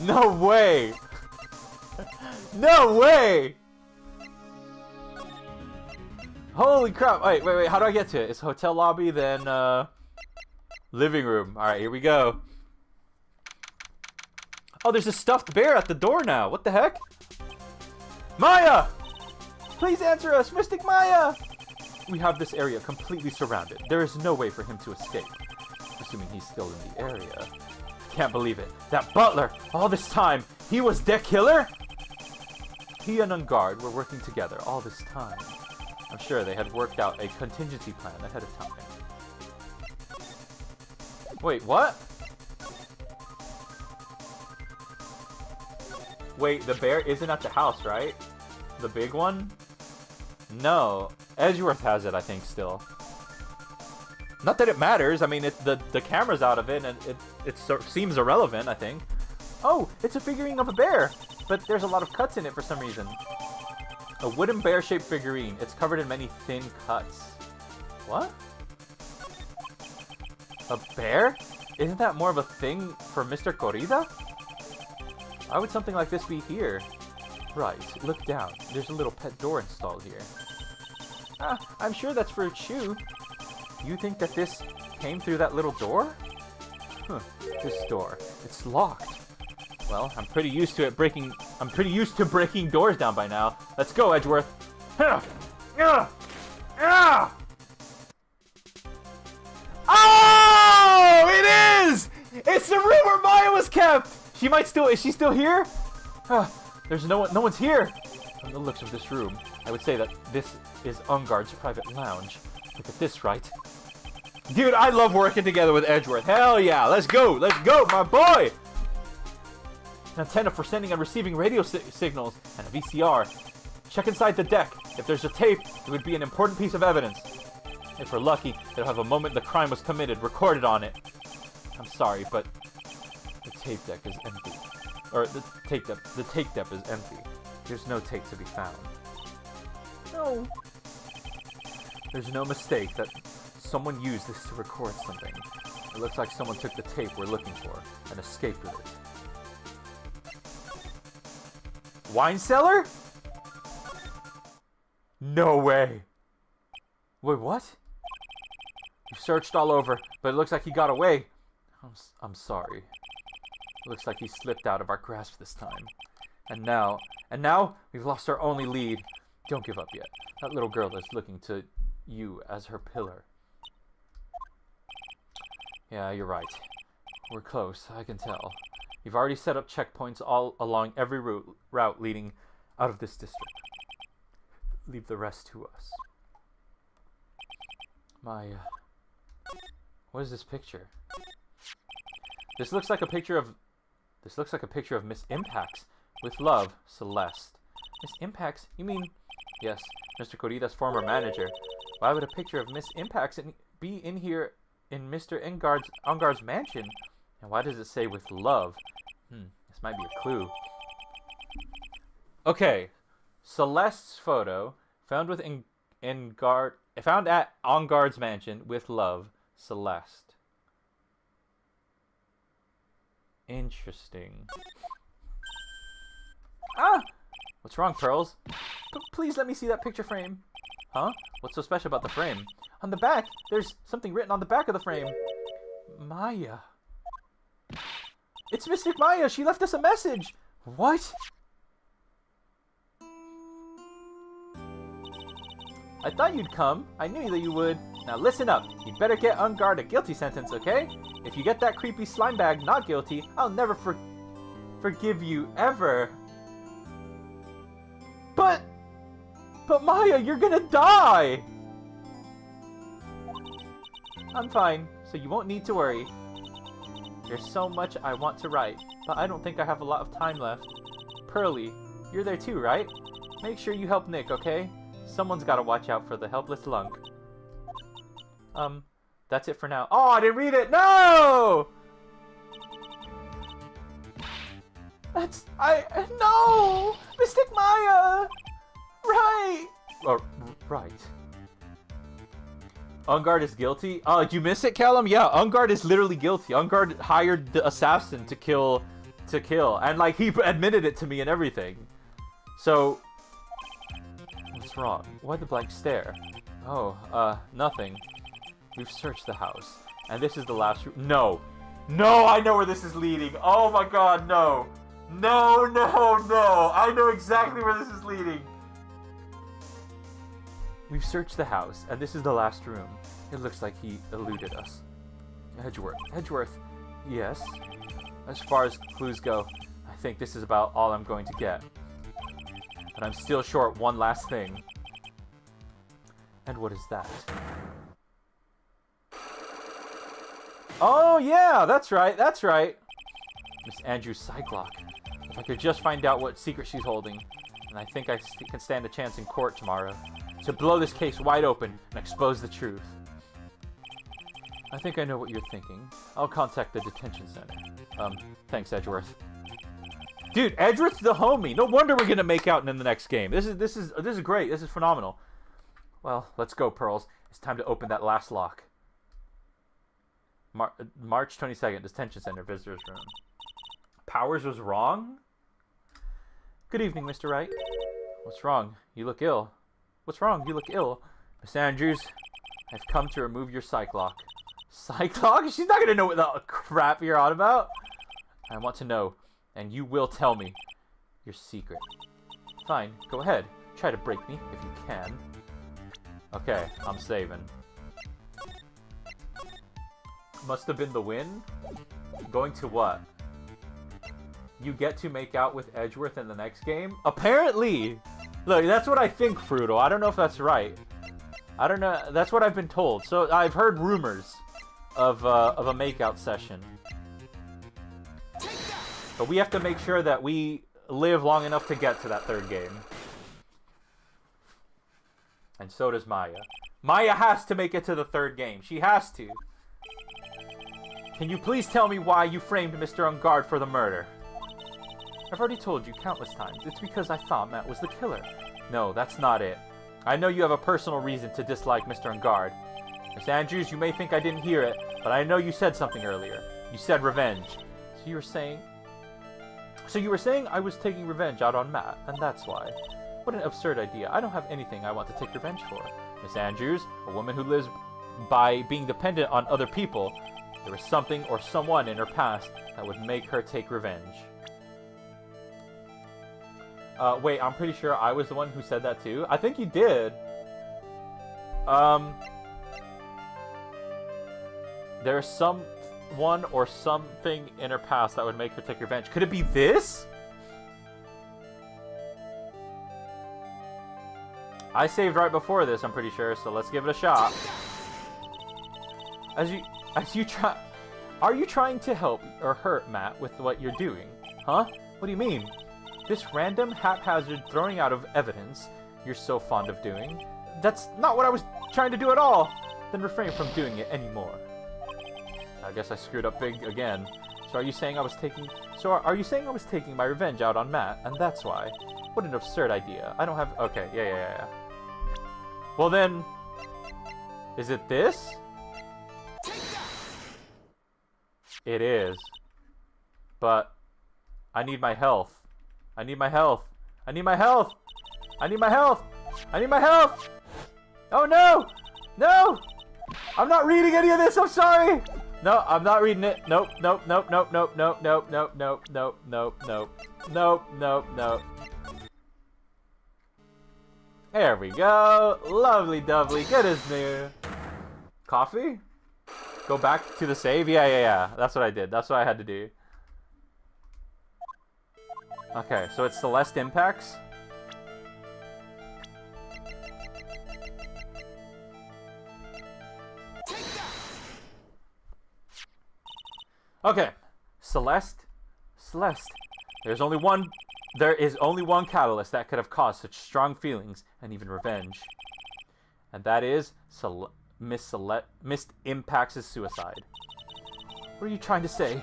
No way. No way. Holy crap. Wait. How do I get to it? It's hotel lobby, then, living room. All right, here we go. Oh, there's a stuffed bear at the door now. What the heck? Maya! Please answer us, Mystic Maya! We have this area completely surrounded. There is no way for him to escape. Assuming he's still in the area. Can't believe it. That butler, all this time, he was the killer? He and Onguard were working together all this time. I'm sure they had worked out a contingency plan ahead of time. Wait, what? Wait, the bear isn't at the house, right? The big one? No. Edgeworth has it, I think, still. Not that it matters. I mean, the camera's out of it, and it seems irrelevant, I think. Oh, it's a figurine of a bear! But there's a lot of cuts in it for some reason. A wooden bear-shaped figurine. It's covered in many thin cuts. What? A bear? Isn't that more of a thing for Mr. Corrida? Why would something like this be here? Right, look down. There's a little pet door installed here. Ah, I'm sure that's for Chu. You think that this came through that little door? Huh, this door. It's locked. Well, I'm pretty used to breaking doors down by now. Let's go, Edgeworth. Oh! It is! It's the room where Maya was kept! Is she still here? There's no one's here. From the looks of this room, I would say that this is Onguard's private lounge. Look at this, right? Dude, I love working together with Edgeworth. Hell yeah, let's go, my boy! An antenna for sending and receiving radio signals, and a VCR. Check inside the deck. If there's a tape, it would be an important piece of evidence. If we're lucky, it'll have a moment the crime was committed recorded on it. I'm sorry, but the tape deck is empty. Or the tape deck is empty. There's no tape to be found. No. There's no mistake that someone used this to record something. It looks like someone took the tape we're looking for and escaped with it. Wine cellar? No way. Wait, what? We've searched all over, but it looks like he got away. I'm sorry. Looks like he slipped out of our grasp this time. And now we've lost our only lead. Don't give up yet. That little girl is looking to you as her pillar. Yeah, you're right. We're close, I can tell. You've already set up checkpoints all along every route leading out of this district. Leave the rest to us. What is this picture? This looks like a picture of Miss Impacts. With love, Celeste. Miss Impacts? You mean... Yes, Mr. Corrida's former manager. Why would a picture of Miss Impacts be in here in Mr. Engarde's mansion? And why does it say with love? This might be a clue. Okay. Celeste's photo found at Engarde's mansion with love, Celeste. Interesting. Ah! What's wrong, Pearls? Please let me see that picture frame. Huh? What's so special about the frame? On the back, there's something written on the back of the frame. Maya. It's Mystic Maya! She left us a message! What? I thought you'd come. I knew that you would. Now listen up. You'd better get Engarde a guilty sentence, okay? If you get that creepy slime bag not guilty, I'll never forgive you, ever. But Maya, you're gonna die! I'm fine, so you won't need to worry. There's so much I want to write, but I don't think I have a lot of time left. Pearly, you're there too, right? Make sure you help Nick, okay? Someone's gotta watch out for the helpless lunk. That's it for now. Oh, I didn't read it! No! No! Mystic Maya! Right! Right. Engarde is guilty? Oh, did you miss it, Callum? Yeah, Engarde is literally guilty. Engarde hired the assassin to kill. And, like, he admitted it to me and everything. So... What's wrong? Why the blank stare? Oh, nothing. We've searched the house. And this is the last room. No! No, I know where this is leading! Oh my god, no! No, no, no! I know exactly where this is leading! We've searched the house, and this is the last room. It looks like he eluded us. Edgeworth. Yes? As far as clues go, I think this is about all I'm going to get. But I'm still short one last thing. And what is that? Oh, yeah! That's right, that's right! Miss Andrews' Cyclock. If I could just find out what secret she's holding, and I think I can stand a chance in court tomorrow to blow this case wide open and expose the truth. I think I know what you're thinking. I'll contact the detention center. Thanks, Edgeworth. Dude, Edgeworth's the homie. No wonder we're gonna make out in the next game. This is great. This is phenomenal. Well, let's go, Pearls. It's time to open that last lock. March 22nd, detention center, visitors room. Powers was wrong? Good evening, Mr. Wright. What's wrong? You look ill. What's wrong? You look ill. Miss Andrews, I've come to remove your Cyclock. Cyclock? She's not gonna know what the crap you're on about. I want to know, and you will tell me your secret. Fine, go ahead. Try to break me, if you can. Okay, I'm saving. Must have been the win? Going to what? You get to make out with Edgeworth in the next game? Apparently! Look, that's what I think, Frutal. I don't know if that's right. I don't know. That's what I've been told. So I've heard rumors of a makeout session. But we have to make sure that we live long enough to get to that third game. And so does Maya. Maya has to make it to the third game. She has to. Can you please tell me why you framed Mr. Engarde for the murder? I've already told you countless times. It's because I thought Matt was the killer. No, that's not it. I know you have a personal reason to dislike Mr. Engarde. Miss Andrews, you may think I didn't hear it, but I know you said something earlier. You said revenge. So you were saying I was taking revenge out on Matt, and that's why. What an absurd idea. I don't have anything I want to take revenge for. Miss Andrews, a woman who lives by being dependent on other people. There was something or someone in her past that would make her take revenge. Wait, I'm pretty sure I was the one who said that too. I think you did. There's someone or something in her past that would make her take revenge. Could it be this? I saved right before this, I'm pretty sure, so let's give it a shot. As you try... Are you trying to help or hurt Matt with what you're doing? Huh? What do you mean? This random, haphazard throwing out of evidence you're so fond of doing? That's not what I was trying to do at all! Then refrain from doing it anymore. I guess I screwed up big again. So are you saying I was taking my revenge out on Matt, and that's why? What an absurd idea. I don't have... Okay, yeah. Well then... Is it this? It is. But... I need my health. I need my health. I need my health! I need my health! I need my health! Oh no! No! I'm not reading any of this, I'm sorry! No, I'm not reading it. Nope. There we go. Lovely dovely. Good as new. Coffee? Go back to the save? Yeah. That's what I did. That's what I had to do. Okay, so it's Celeste Impacts. Okay, Celeste. There is only one catalyst that could have caused such strong feelings and even revenge. And that is Miss Impacts' suicide. What are you trying to say?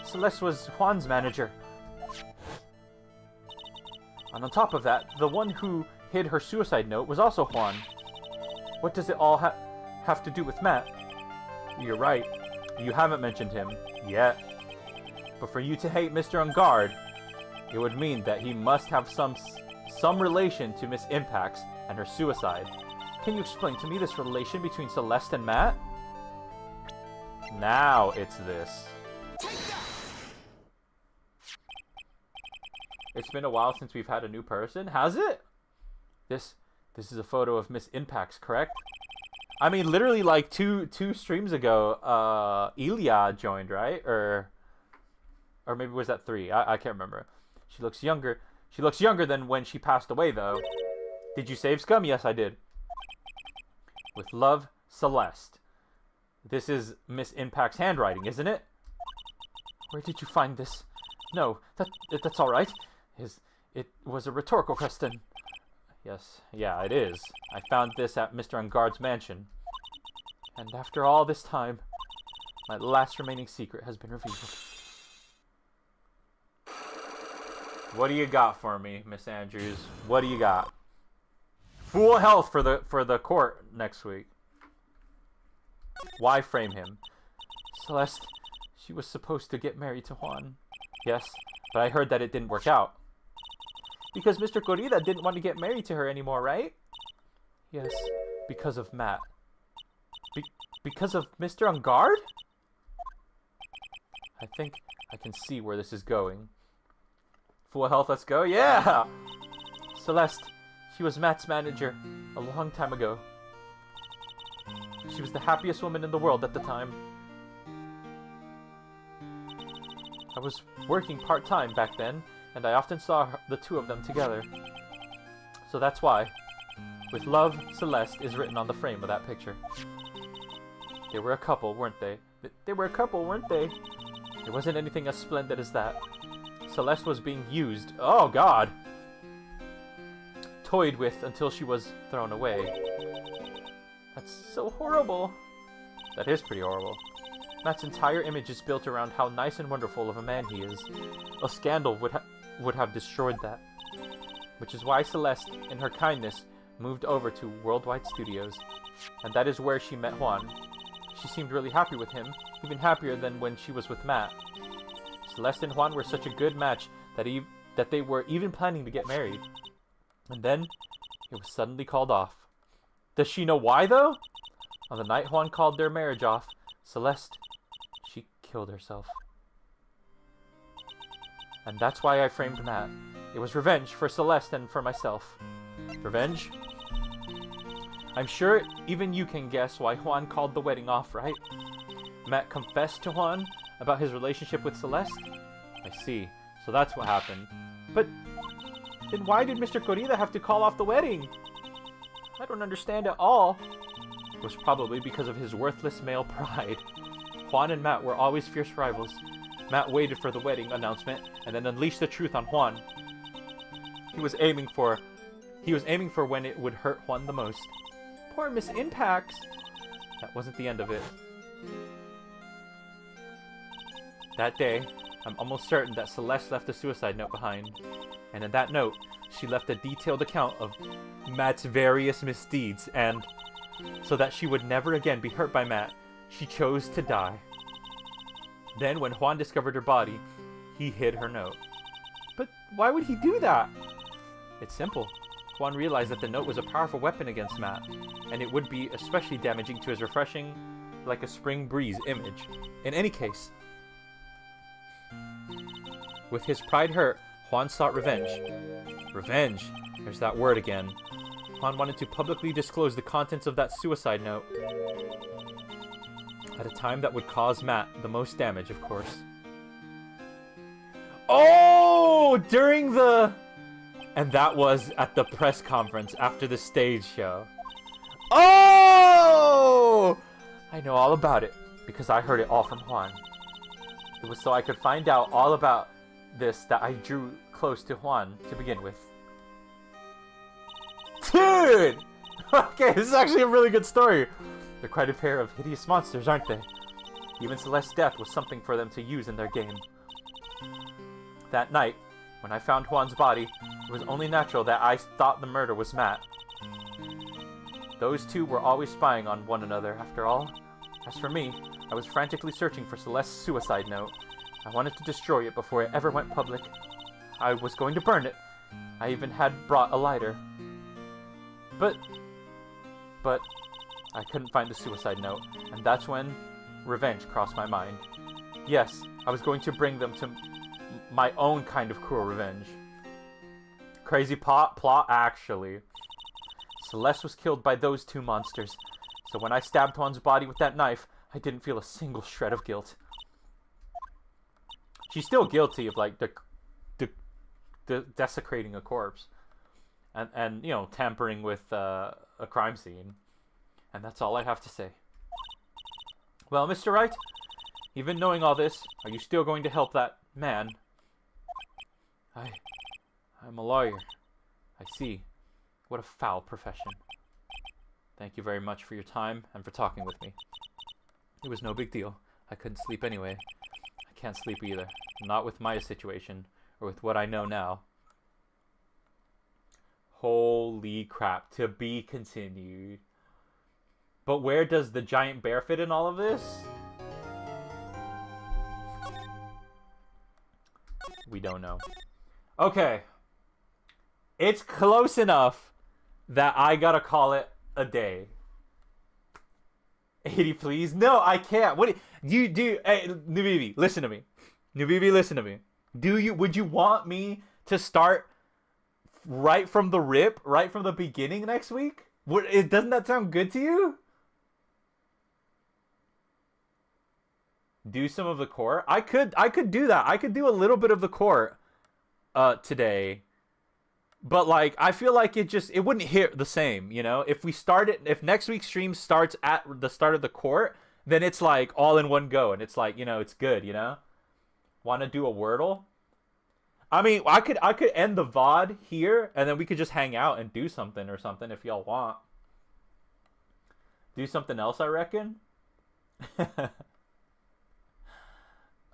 Celeste was Juan's manager. And on top of that, the one who hid her suicide note was also Juan. What does it all have to do with Matt? You're right. You haven't mentioned him yet. But for you to hate Mr. Ungard, it would mean that he must have some relation to Miss Impacts and her suicide. Can you explain to me this relation between Celeste and Matt? Now it's this. It's been a while since we've had a new person, has it? This is a photo of Miss Impacts, correct? I mean, literally like two streams ago, Ilya joined, right? Or maybe was that 3? I can't remember. She looks younger. She looks younger than when she passed away, though. Did you save Scum? Yes, I did. With love, Celeste. This is Miss Impact's handwriting, isn't it? Where did you find this? No, that's all right. It was a rhetorical question. Yes, yeah, it is. I found this at Mr. Ungard's mansion. And after all this time, my last remaining secret has been revealed. What do you got for me, Miss Andrews? What do you got? Full health for the court next week. Why frame him? Celeste, she was supposed to get married to Juan. Yes, but I heard that it didn't work out. Because Mr. Corrida didn't want to get married to her anymore, right? Yes, because of Matt. Because of Mr. Ungard? I think I can see where this is going. Full health, let's go. Yeah! Celeste, she was Matt's manager a long time ago. She was the happiest woman in the world at the time. I was working part-time back then, and I often saw the two of them together. So that's why, with love, Celeste is written on the frame of that picture. They were a couple, weren't they? They were a couple, weren't they? There wasn't anything as splendid as that. Celeste was being used. Oh, God! Toyed with until she was thrown away. That's so horrible. That is pretty horrible. Matt's entire image is built around how nice and wonderful of a man he is. A scandal would have destroyed that. Which is why Celeste, in her kindness, moved over to Worldwide Studios. And that is where she met Juan. She seemed really happy with him, even happier than when she was with Matt. Celeste and Juan were such a good match that they were even planning to get married. And then it was suddenly called off. Does she know why, though? On the night Juan called their marriage off, Celeste, she killed herself. And that's why I framed Matt. It was revenge for Celeste and for myself. Revenge? I'm sure even you can guess why Juan called the wedding off, right? Matt confessed to Juan about his relationship with Celeste? I see. So that's what happened. But then why did Mr. Corrida have to call off the wedding? I don't understand at all. It was probably because of his worthless male pride. Juan and Matt were always fierce rivals. Matt waited for the wedding announcement and then unleashed the truth on Juan. He was aiming for when it would hurt Juan the most. Poor Miss Impax. That wasn't the end of it. That day, I'm almost certain that Celeste left a suicide note behind. And in that note, she left a detailed account of Matt's various misdeeds, and so that she would never again be hurt by Matt, she chose to die. Then, when Juan discovered her body, he hid her note. But why would he do that? It's simple. Juan realized that the note was a powerful weapon against Matt, and it would be especially damaging to his refreshing, like a spring breeze image. In any case, with his pride hurt, Juan sought revenge. Revenge. There's that word again. Juan wanted to publicly disclose the contents of that suicide note. At a time that would cause Matt the most damage, of course. Oh! During the... And that was at the press conference after the stage show. Oh! I know all about it, because I heard it all from Juan. It was so I could find out all about this that I drew close to Juan to begin with. Dude! Okay, this is actually a really good story. They're quite a pair of hideous monsters, aren't they? Even Celeste's death was something for them to use in their game. That night, when I found Juan's body, it was only natural that I thought the murder was Matt. Those two were always spying on one another, after all. As for me, I was frantically searching for Celeste's suicide note. I wanted to destroy it before it ever went public. I was going to burn it. I even had brought a lighter. But I couldn't find the suicide note, and that's when revenge crossed my mind. Yes, I was going to bring them to my own kind of cruel revenge. Crazy plot, actually. Celeste was killed by those two monsters, so when I stabbed Juan's body with that knife, I didn't feel a single shred of guilt. She's still guilty of, like, desecrating a corpse. And you know, tampering with a crime scene. And that's all I have to say. Well, Mr. Wright, even knowing all this, are you still going to help that man? I'm a lawyer. I see. What a foul profession. Thank you very much for your time and for talking with me. It was no big deal. I couldn't sleep anyway. I can't sleep either. Not with my situation, or with what I know now. Holy crap. To be continued. But where does the giant bear fit in all of this? We don't know. Okay. It's close enough that I gotta call it a day. A-Dee, please. No, I can't. What do you do? Hey, Nubibi, listen to me. Nubibi, listen to me. Would you want me to start right from the rip, right from the beginning next week? Doesn't that sound good to you? Do some of the core? I could do that. I could do a little bit of the core today. But like I feel like it wouldn't hit the same, you know? If next week's stream starts at the start of the court, then it's like all in one go and it's like, you know, it's good, you know? Want to do a Wordle? I mean, I could end the VOD here and then we could just hang out and do something or something if y'all want. Do something else, I reckon.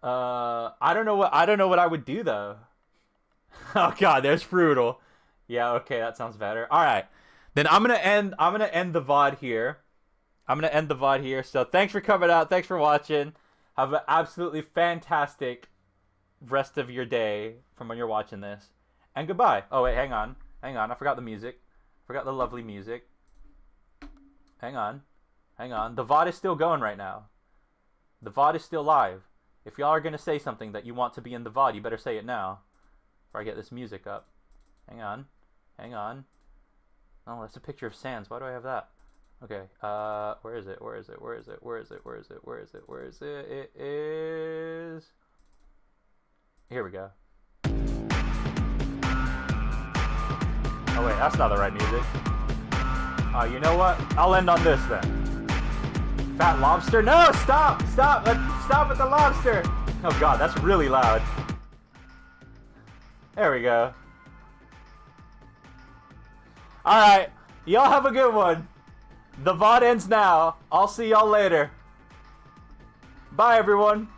I don't know what I would do though. Oh god, there's Fruital. Yeah, okay, that sounds better. All right. Then I'm going to end the VOD here. So, thanks for coming out. Thanks for watching. Have an absolutely fantastic rest of your day from when you're watching this. And goodbye. Oh, wait, hang on. Hang on, I forgot the music. Forgot the lovely music. Hang on. Hang on. The VOD is still going right now. The VOD is still live. If y'all are going to say something that you want to be in the VOD, you better say it now. Before I get this music up. Hang on. Hang on. Oh, that's a picture of Sans. Why do I have that? Okay. Where is it? Where is it? Where is it? Where is it? Where is it? Where is it? Where is it? It is... Here we go. Oh wait, that's not the right music. Oh, you know what? I'll end on this then. Fat lobster? No, stop! Stop! Stop with the lobster! Oh god, that's really loud. There we go. Alright, y'all have a good one. The VOD ends now. I'll see y'all later. Bye everyone.